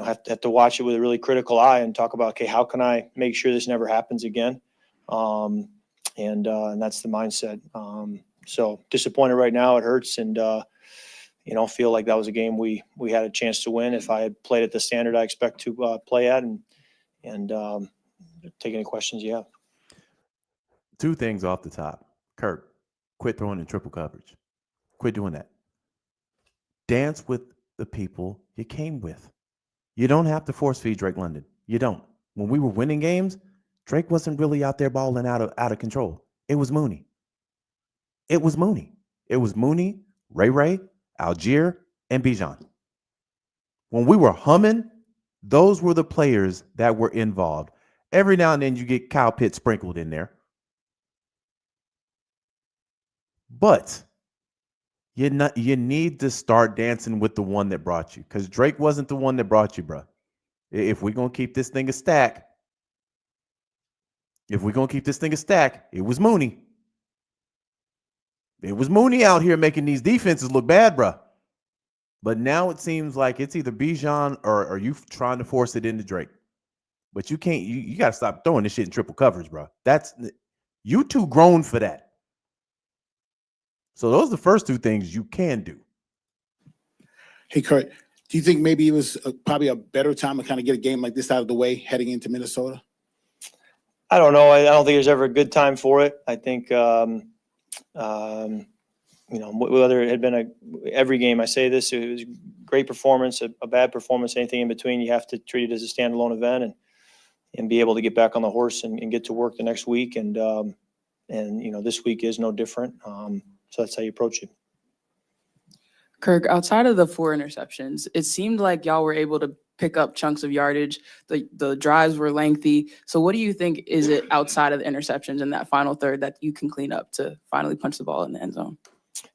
have to watch it with a really critical eye and talk about, okay, how can I make sure this never happens again? And that's the mindset. So disappointed right now. It hurts. And, feel like that was a game we had a chance to win if I had played at the standard I expect to play at, and take any questions you have. 2 things off the top. Kirk, quit throwing in triple coverage. Quit doing that. Dance with the people you came with. You don't have to force feed Drake London. You don't. When we were winning games, Drake wasn't really out there balling out of control. It was Mooney. It was Mooney, Ray, Algier, and Bijan. When we were humming, those were the players that were involved. Every now and then you get Kyle Pitts sprinkled in there. But you need to start dancing with the one that brought you, because Drake wasn't the one that brought you, bro. If we're going to keep this thing a stack, it was Mooney. It was Mooney out here making these defenses look bad, bro. But now it seems like it's either Bijan or you trying to force it into Drake. But you can't. You got to stop throwing this shit in triple coverage, bro. You too grown for that. So those are the first 2 things you can do. Hey, Kurt, do you think maybe it was probably a better time to kind of get a game like this out of the way heading into Minnesota? I don't know. I don't think there's ever a good time for it. I think, whether it had been every game, I say this, it was a great performance, a bad performance, anything in between, you have to treat it as a standalone event and be able to get back on the horse and get to work the next week. And this week is no different. So that's how you approach it. Kirk, outside of the 4 interceptions, it seemed like y'all were able to pick up chunks of yardage. The drives were lengthy. So what do you think is it outside of the interceptions in that final third that you can clean up to finally punch the ball in the end zone?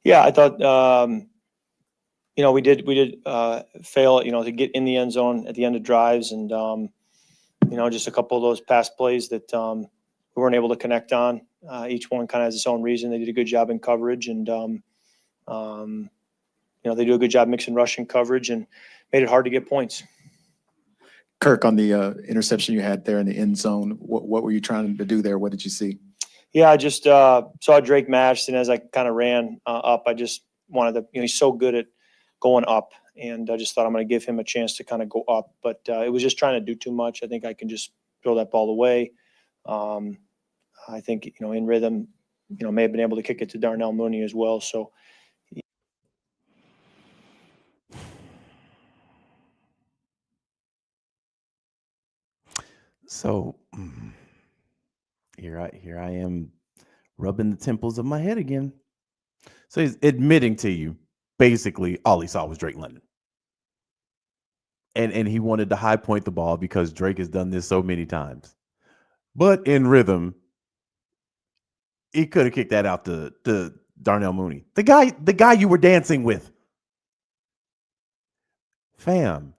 Yeah, I thought, we did fail, to get in the end zone at the end of drives, and, just a couple of those pass plays that we weren't able to connect on. Each one kind of has its own reason. They did a good job in coverage, and, they do a good job mixing rush and coverage, and made it hard to get points. Kirk, on the interception you had there in the end zone, what were you trying to do there? What did you see? Yeah, I just saw Drake matched, and as I kind of ran up, I just wanted to, he's so good at going up, and I just thought I'm going to give him a chance to kind of go up. But it was just trying to do too much. I think I can just throw that ball away. I think, in rhythm, may have been able to kick it to Darnell Mooney as well. So, So here I am rubbing the temples of my head again. So he's admitting to you, basically, all he saw was Drake London. And he wanted to high point the ball because Drake has done this so many times. But in rhythm, he could have kicked that out to Darnell Mooney. The guy you were dancing with. Fam,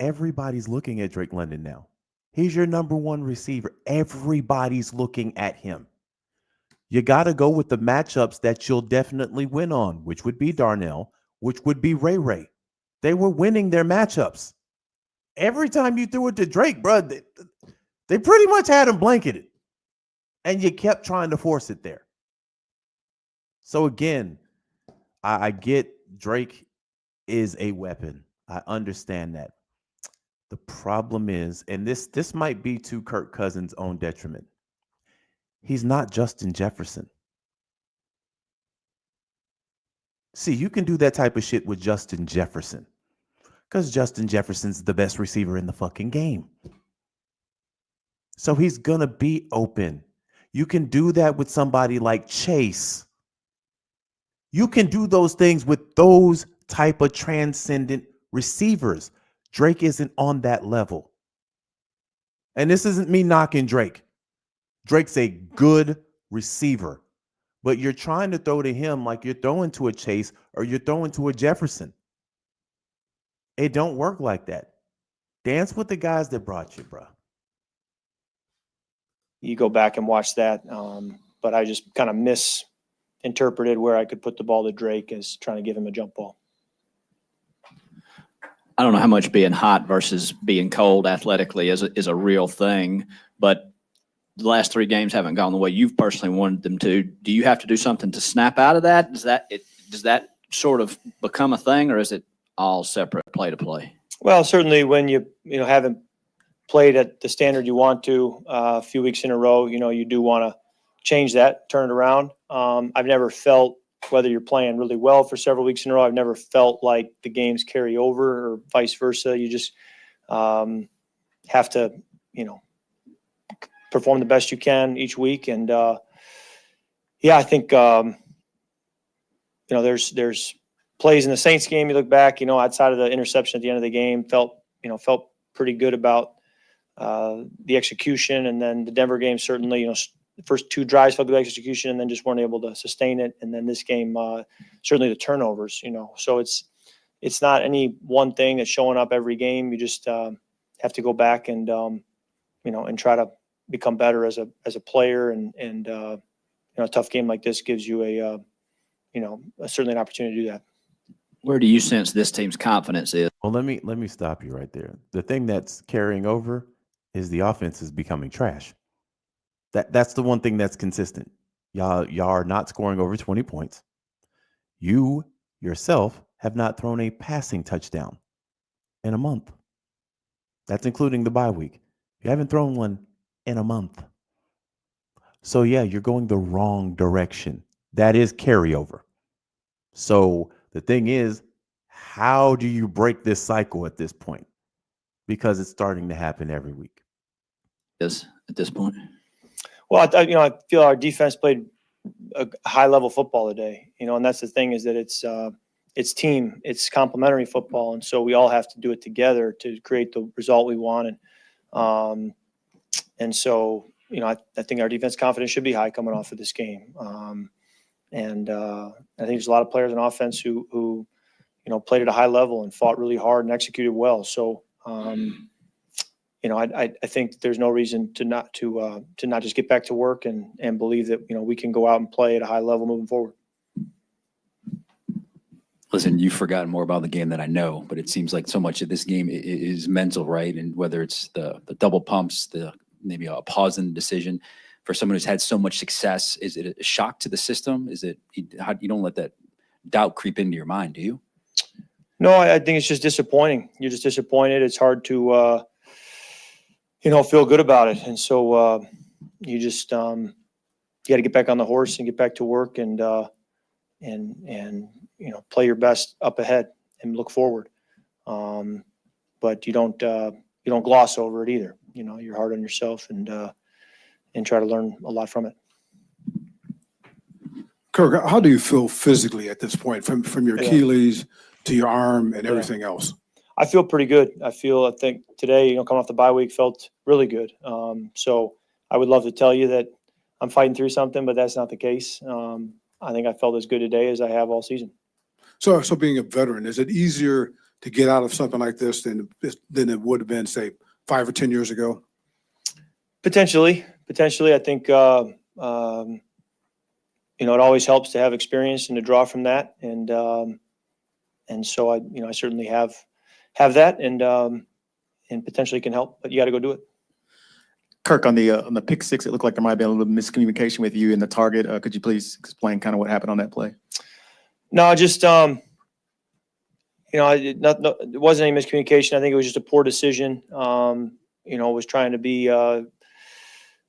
everybody's looking at Drake London now. He's your number one receiver. Everybody's looking at him. You got to go with the matchups that you'll definitely win on, which would be Darnell, which would be Ray Ray. They were winning their matchups. Every time you threw it to Drake, bro, they pretty much had him blanketed. And you kept trying to force it there. So again, I get Drake is a weapon. I understand that. The problem is, and this might be to Kirk Cousins' own detriment, he's not Justin Jefferson. See, you can do that type of shit with Justin Jefferson because Justin Jefferson's the best receiver in the fucking game. So he's going to be open. You can do that with somebody like Chase. You can do those things with those type of transcendent receivers. Drake isn't on that level. And this isn't me knocking Drake. Drake's a good receiver. But you're trying to throw to him like you're throwing to a Chase or you're throwing to a Jefferson. It don't work like that. Dance with the guys that brought you, bro. You go back and watch that. But I just kind of misinterpreted where I could put the ball to Drake as trying to give him a jump ball. I don't know how much being hot versus being cold athletically is a real thing, but the last 3 games haven't gone the way you've personally wanted them to. Do you have to do something to snap out of that? Does that sort of become a thing, or is it all separate play to play? Well, certainly when you haven't played at the standard you want to a few weeks in a row, you do want to change that, turn it around. I've never felt, whether you're playing really well for several weeks in a row, I've never felt like the games carry over or vice versa. You just have to, perform the best you can each week. And I think, there's plays in the Saints game. You look back, outside of the interception at the end of the game, felt pretty good about the execution. And then the Denver game, certainly, the first 2 drives felt good execution and then just weren't able to sustain it. And then this game, certainly the turnovers, so it's not any one thing that's showing up every game. You just have to go back and, and try to become better as a player. And a tough game like this gives you certainly an opportunity to do that. Where do you sense this team's confidence is? Well, let me stop you right there. The thing that's carrying over is the offense is becoming trash. That's the one thing that's consistent. Y'all are not scoring over 20 points. You yourself have not thrown a passing touchdown in a month. That's including the bye week. You haven't thrown one in a month. So yeah, you're going the wrong direction. That is carryover. So the thing is, how do you break this cycle at this point? Because it's starting to happen every week. Yes, at this point. Well, I feel our defense played a high-level football today, and that's the thing, is that it's team, it's complementary football, and so we all have to do it together to create the result we want. And so, I think our defense confidence should be high coming off of this game. And I think there's a lot of players on offense who played at a high level and fought really hard and executed well. So, I think there's no reason to not just get back to work and believe that, we can go out and play at a high level moving forward. Listen, you've forgotten more about the game than I know, but it seems like so much of this game is mental, right? And whether it's the double pumps, maybe a pause in the decision, for someone who's had so much success, is it a shock to the system? Is it, how you don't let that doubt creep into your mind, do you? No, I think it's just disappointing. You're just disappointed. It's hard to, feel good about it. And so you just, got to get back on the horse and get back to work and play your best up ahead and look forward. But you don't gloss over it either. You're hard on yourself and try to learn a lot from it. Kirk, how do you feel physically at this point, from your Achilles to your arm and everything else? I feel pretty good. I think today, coming off the bye week, felt really good. So I would love to tell you that I'm fighting through something, but that's not the case. I think I felt as good today as I have all season. So being a veteran, is it easier to get out of something like this than it would have been, say, 5 or 10 years ago? Potentially. I think it always helps to have experience and to draw from that, and so I certainly have that, and potentially can help, but you got to go do it. Kirk, on the pick six, it looked like there might have been a little miscommunication with you and the target. Could you please explain kind of what happened on that play? No, just it wasn't any miscommunication. I think it was just a poor decision. Was trying to be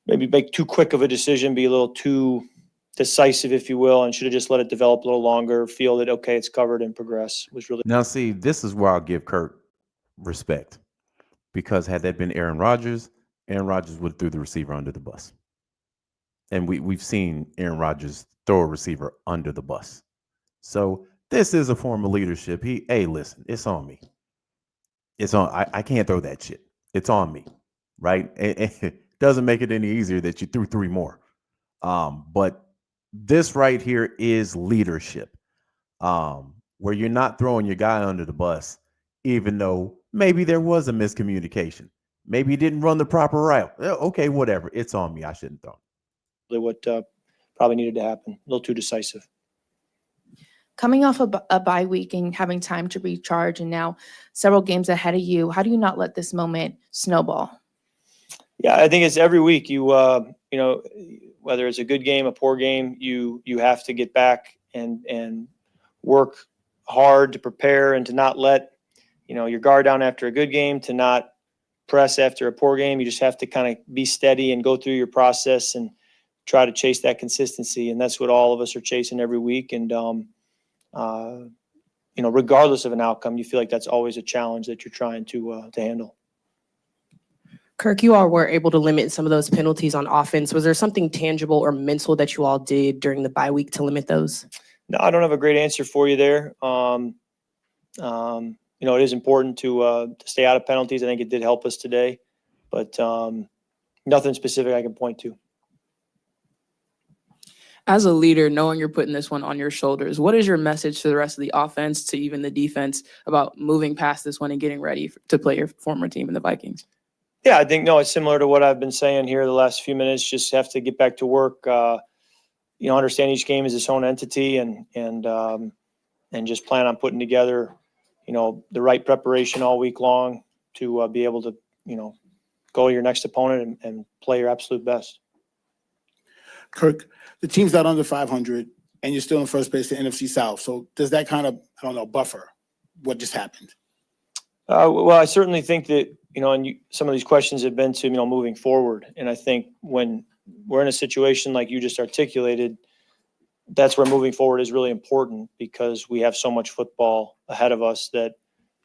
maybe make too quick of a decision, be a little too decisive, if you will, and should have just let it develop a little longer, feel that, okay, it's covered, and progress. Was really. Now, see, this is where I'll give Kirk respect, because had that been Aaron Rodgers would have threw the receiver under the bus. And we've seen Aaron Rodgers throw a receiver under the bus. So this is a form of leadership. Hey, listen, it's on me. It's on. I can't throw that shit. It's on me, right? It doesn't make it any easier that you threw 3 more. But this right here is leadership, where you're not throwing your guy under the bus, even though maybe there was a miscommunication. Maybe you didn't run the proper route. Okay, whatever. It's on me. I shouldn't throw. What probably needed to happen. A little too decisive. Coming off a bye week and having time to recharge, and now several games ahead of you, how do you not let this moment snowball? Yeah, I think it's every week. You whether it's a good game, a poor game, you have to get back and work hard to prepare and to not let your guard down after a good game, to not press after a poor game. You just have to kind of be steady and go through your process and try to chase that consistency. And that's what all of us are chasing every week. And regardless of an outcome, you feel like that's always a challenge that you're trying to handle. Kirk, you all were able to limit some of those penalties on offense. Was there something tangible or mental that you all did during the bye week to limit those? No, I don't have a great answer for you there. It is important to stay out of penalties. I think it did help us today, but nothing specific I can point to. As a leader, knowing you're putting this one on your shoulders, what is your message to the rest of the offense, to even the defense, about moving past this one and getting ready to play your former team in the Vikings? Yeah, I think, it's similar to what I've been saying here the last few minutes. Just have to get back to work. Understand each game is its own entity, and just plan on putting together, the right preparation all week long to be able to, go to your next opponent and play your absolute best. Kirk, the team's not under 500, and you're still in first place in the NFC South. So does that kind of, buffer what just happened? Well, I certainly think that, some of these questions have been to, moving forward. And I think when we're in a situation like you just articulated, that's where moving forward is really important, because we have so much football ahead of us that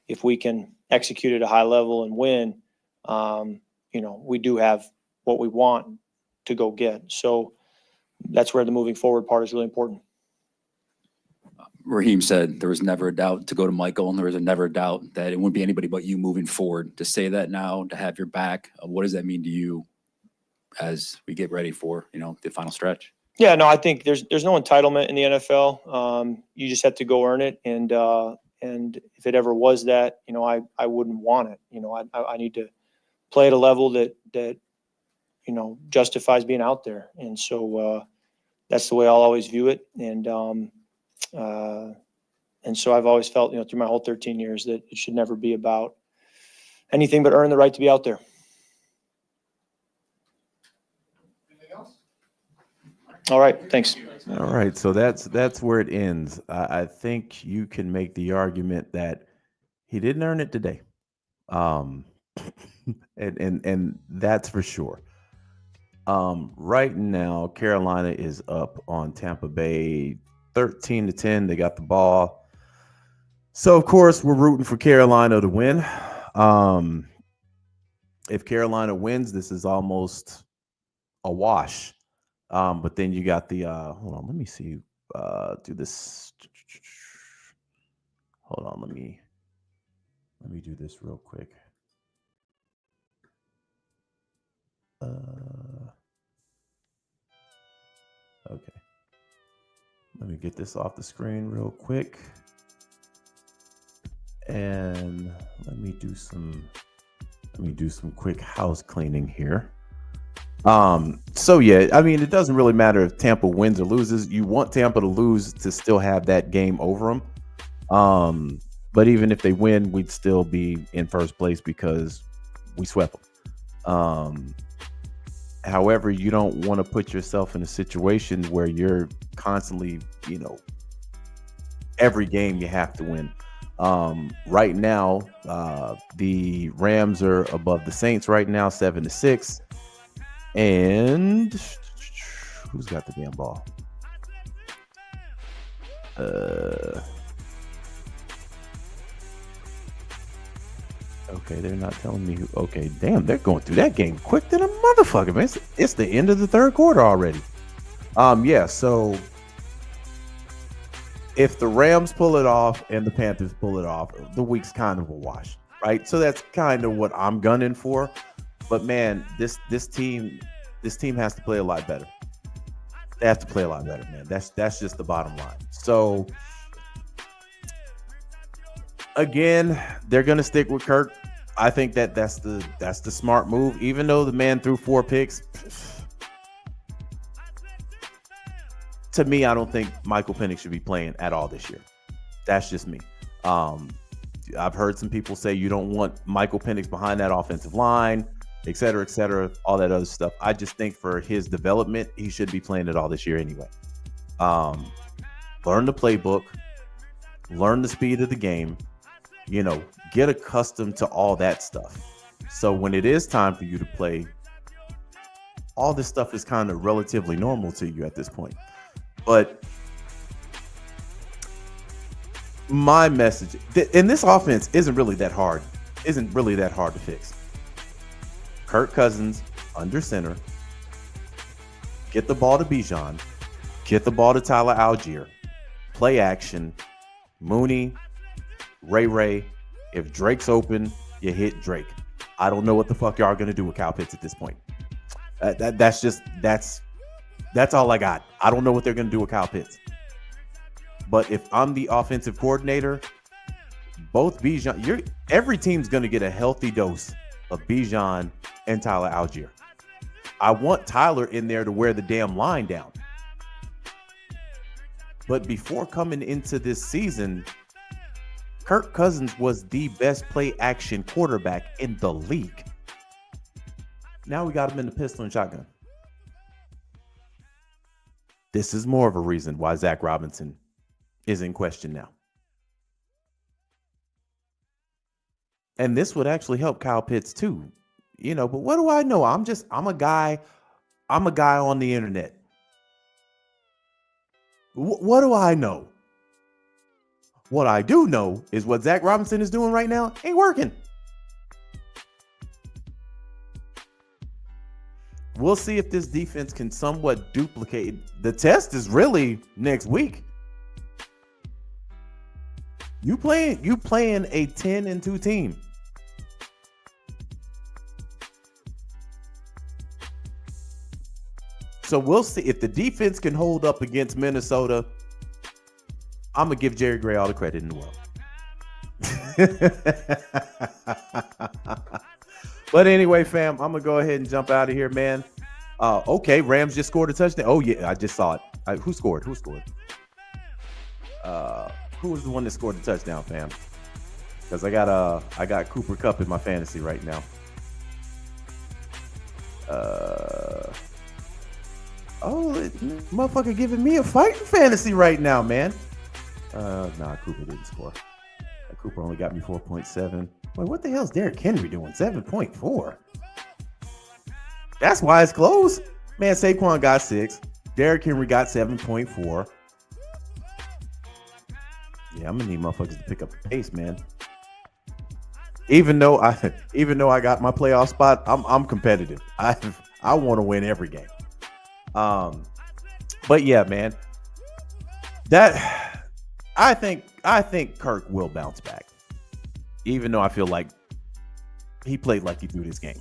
if we can execute at a high level and win, we do have what we want to go get. So that's where the moving forward part is really important. Raheem said there was never a doubt to go to Michael, and there was never a doubt that it wouldn't be anybody but you moving forward. To say that now, to have your back, what does that mean to you as we get ready for, the final stretch? Yeah, no, I think there's no entitlement in the NFL. You just have to go earn it. And if it ever was that, I wouldn't want it. I need to play at a level that justifies being out there. And so that's the way I'll always view it. And so I've always felt, through my whole 13 years, that it should never be about anything but earn the right to be out there. All right, thanks. All right, so that's where it ends. I think you can make the argument that he didn't earn it today, and that's for sure. Right now, Carolina is up on Tampa Bay 13-10. They got the ball. So, of course, we're rooting for Carolina to win. If Carolina wins, this is almost a wash. But then you got the hold on, let me see. Do this. Hold on, let me do this real quick. Okay. Let me get this off the screen real quick. And let me do some quick house cleaning here. So yeah, I mean, it doesn't really matter if Tampa wins or loses. You want Tampa to lose to still have that game over them. But even if they win, we'd still be in first place because we swept them. However, you don't want to put yourself in a situation where you're constantly, every game you have to win. Right now, the Rams are above the Saints right now, 7-6. And who's got the damn ball? Okay, they're not telling me who. Okay, damn, they're going through that game quick than a motherfucker, man. It's the end of the third quarter already. Yeah, so if the Rams pull it off and the Panthers pull it off, the week's kind of a wash, right? So that's kind of what I'm gunning for. But man, this team has to play a lot better. They have to play a lot better, man. That's just the bottom line. So again, they're gonna stick with Kirk. I think that's the smart move. Even though the man threw 4 picks, to me, I don't think Michael Penix should be playing at all this year. That's just me. I've heard some people say you don't want Michael Penix behind that offensive line, et cetera, all that other stuff. I just think for his development, he should be playing it all this year anyway. Learn the playbook, learn the speed of the game, get accustomed to all that stuff. So when it is time for you to play, all this stuff is kind of relatively normal to you at this point. But my message, and this offense isn't really that hard to fix. Kirk Cousins under center, get the ball to Bijan, get the ball to Tyler Algier, play action, Mooney, Ray. If Drake's open, you hit Drake. I don't know what the fuck y'all are gonna do with Kyle Pitts at this point. That's all I got. I don't know what they're gonna do with Kyle Pitts. But if I'm the offensive coordinator, both Bijan, every team's gonna get a healthy dose of Bijan and Tyler Algier. I want Tyler in there to wear the damn line down. But before coming into this season, Kirk Cousins was the best play action quarterback in the league. Now we got him in the pistol and shotgun. This is more of a reason why Zach Robinson is in question now. And this would actually help Kyle Pitts too. But what do I know? I'm a guy on the internet. What do I know? What I do know is what Zach Robinson is doing right now ain't working. We'll see if this defense can somewhat duplicate. The test is really next week. You playing a 10-2 team. So we'll see if the defense can hold up against Minnesota. I'm going to give Jerry Gray all the credit in the world. But anyway, fam, I'm going to go ahead and jump out of here, man. Okay, Rams just scored a touchdown. Oh, yeah, I just saw it. Who scored? Who was the one that scored the touchdown, fam? Because I got Cooper Kupp in my fantasy right now. Motherfucker giving me a fight in fantasy right now, man. Nah, Cooper didn't score. Cooper only got me 4.7. Wait, what the hell's Derrick Henry doing? 7.4. That's why it's close. Man, Saquon got 6. Derrick Henry got 7.4. Yeah, I'm gonna need motherfuckers to pick up the pace, man. Even though I got my playoff spot, I'm competitive. I want to win every game. But yeah, man. That I think Kirk will bounce back. Even though I feel like he played like he threw this game.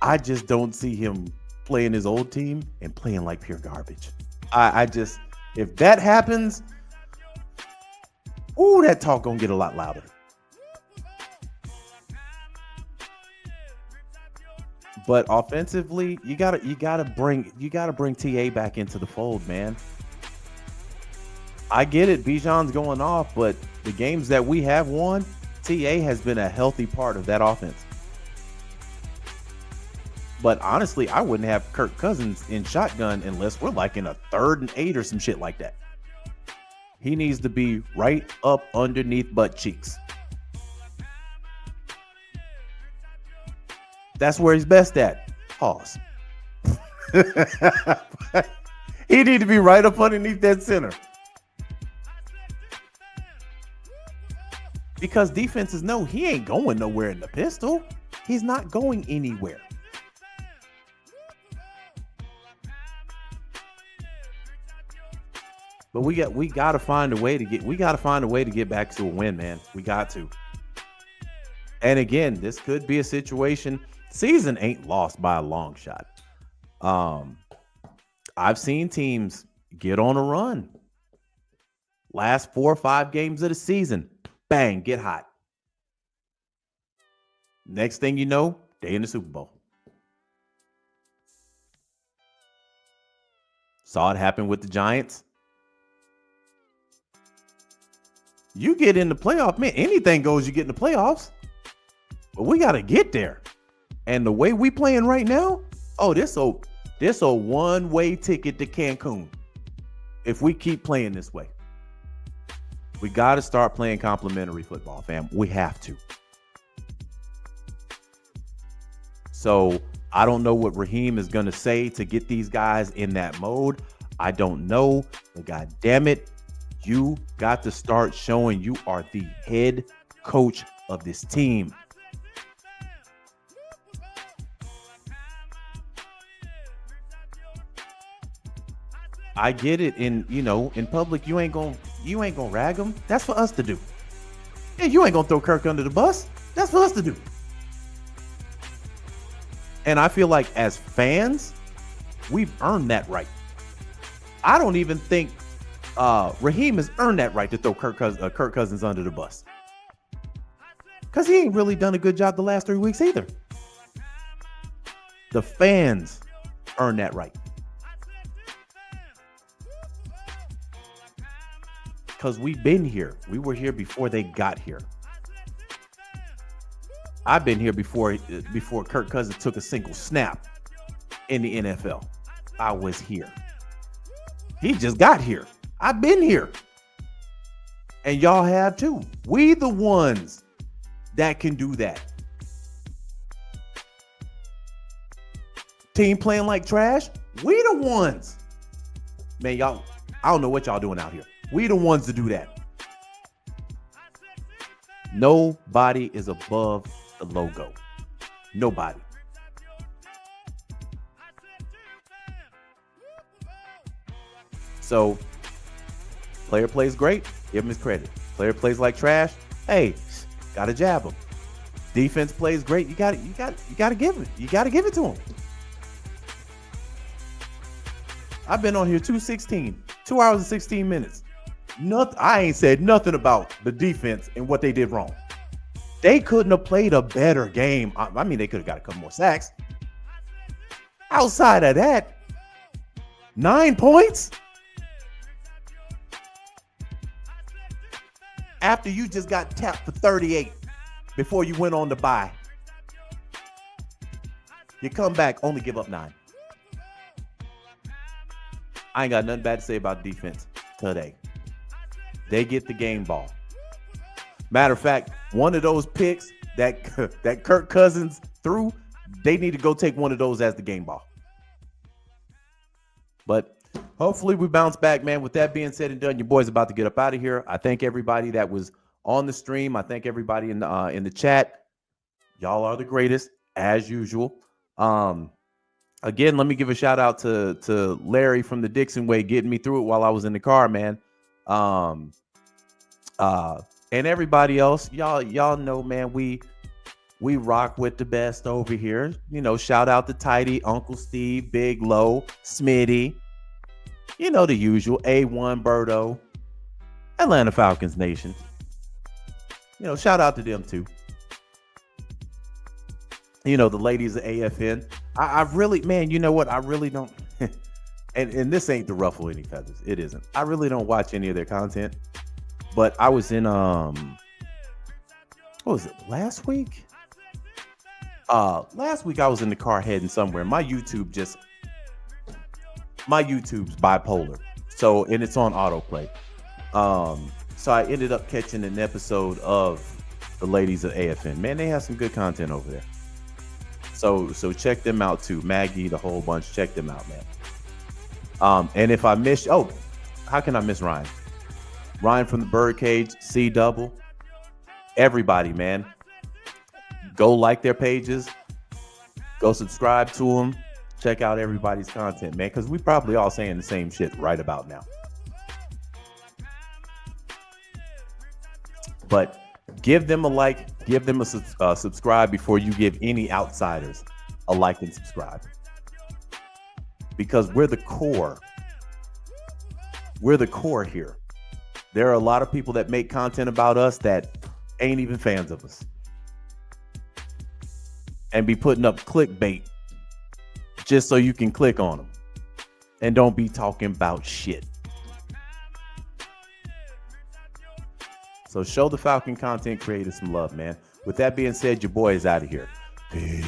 I just don't see him playing his old team and playing like pure garbage. I just, if that happens, ooh, that talk gonna get a lot louder. But offensively, you gotta bring TA back into the fold, man. I get it, Bijan's going off, but the games that we have won, TA has been a healthy part of that offense. But honestly, I wouldn't have Kirk Cousins in shotgun unless we're like in a 3rd and 8 or some shit like that. He needs to be right up underneath butt cheeks. That's where he's best at. Pause. He need to be right up underneath that center. Because defenses know he ain't going nowhere in the pistol. He's not going anywhere. But we got to find a way to get back to a win, man. We got to. And again, this could be a situation. Season ain't lost by a long shot. I've seen teams get on a run. Last 4 or 5 games of the season, bang, get hot. Next thing you know, they in the Super Bowl. Saw it happen with the Giants. You get in the playoff, man, anything goes, you get in the playoffs. But we got to get there. And the way we playing right now, this a one-way ticket to Cancun. If we keep playing this way. We got to start playing complimentary football, fam. We have to. So I don't know what Raheem is going to say to get these guys in that mode. I don't know. But God damn it, you got to start showing you are the head coach of this team. I get it. In public, you ain't gonna rag them. That's for us to do. And you ain't gonna throw Kirk under the bus. That's for us to do. And I feel like as fans, we've earned that right. I don't even think Raheem has earned that right to throw Kirk Cousins under the bus. Because he ain't really done a good job the last 3 weeks either. The fans earned that right. Because we've been here. We were here before they got here. I've been here before Kirk Cousins took a single snap in the NFL. I was here. He just got here. I've been here. And y'all have too. We the ones that can do that. Team playing like trash, we the ones. Man, y'all, I don't know what y'all doing out here. We the ones to do that. Nobody is above the logo. Nobody. So, player plays great, give him his credit. Player plays like trash, hey, gotta jab him. Defense plays great, you gotta give it. You gotta give it to him. I've been on here 2 hours and 16 minutes. I ain't said nothing about the defense and what they did wrong. They couldn't have played a better game. I mean, they could have got a couple more sacks. Outside of that, 9 points? After you just got tapped for 38 before you went on the bye. You come back, only give up 9. I ain't got nothing bad to say about defense today. They get the game ball. Matter of fact, one of those picks that Kirk Cousins threw, they need to go take one of those as the game ball. But hopefully we bounce back, man. With that being said and done, your boy's about to get up out of here. I thank everybody that was on the stream. I thank everybody in the chat. Y'all are the greatest, as usual. Again, let me give a shout out to Larry from the Dixon Way getting me through it while I was in the car, man. And everybody else, y'all know, man, we rock with the best over here. You know, shout out to Tidy, Uncle Steve, Big Low, Smitty. You know, the usual. A1, Birdo, Atlanta Falcons Nation. You know, shout out to them too. You know, the ladies of AFN. I really, man, you know what? I really don't. and this ain't to ruffle any feathers. It isn't. I really don't watch any of their content. But I was in, what was it, last week? Last week I was in the car heading somewhere. My YouTube's bipolar. So, and it's on autoplay. So I ended up catching an episode of the ladies of AFN. Man, they have some good content over there. So check them out too. Maggie, the whole bunch, check them out, man. And if I miss, how can I miss Ryan? Ryan from the Birdcage, C Double, everybody, man. Go like their pages, go subscribe to them, check out everybody's content, man, because we probably all saying the same shit right about now. But give them a like, give them a subscribe before you give any outsiders a like and subscribe. Because we're the core. We're the core here. There are a lot of people that make content about us that ain't even fans of us. And be putting up clickbait just so you can click on them. And don't be talking about shit. So show the Falcon content creators some love, man. With that being said, your boy is out of here. Peace.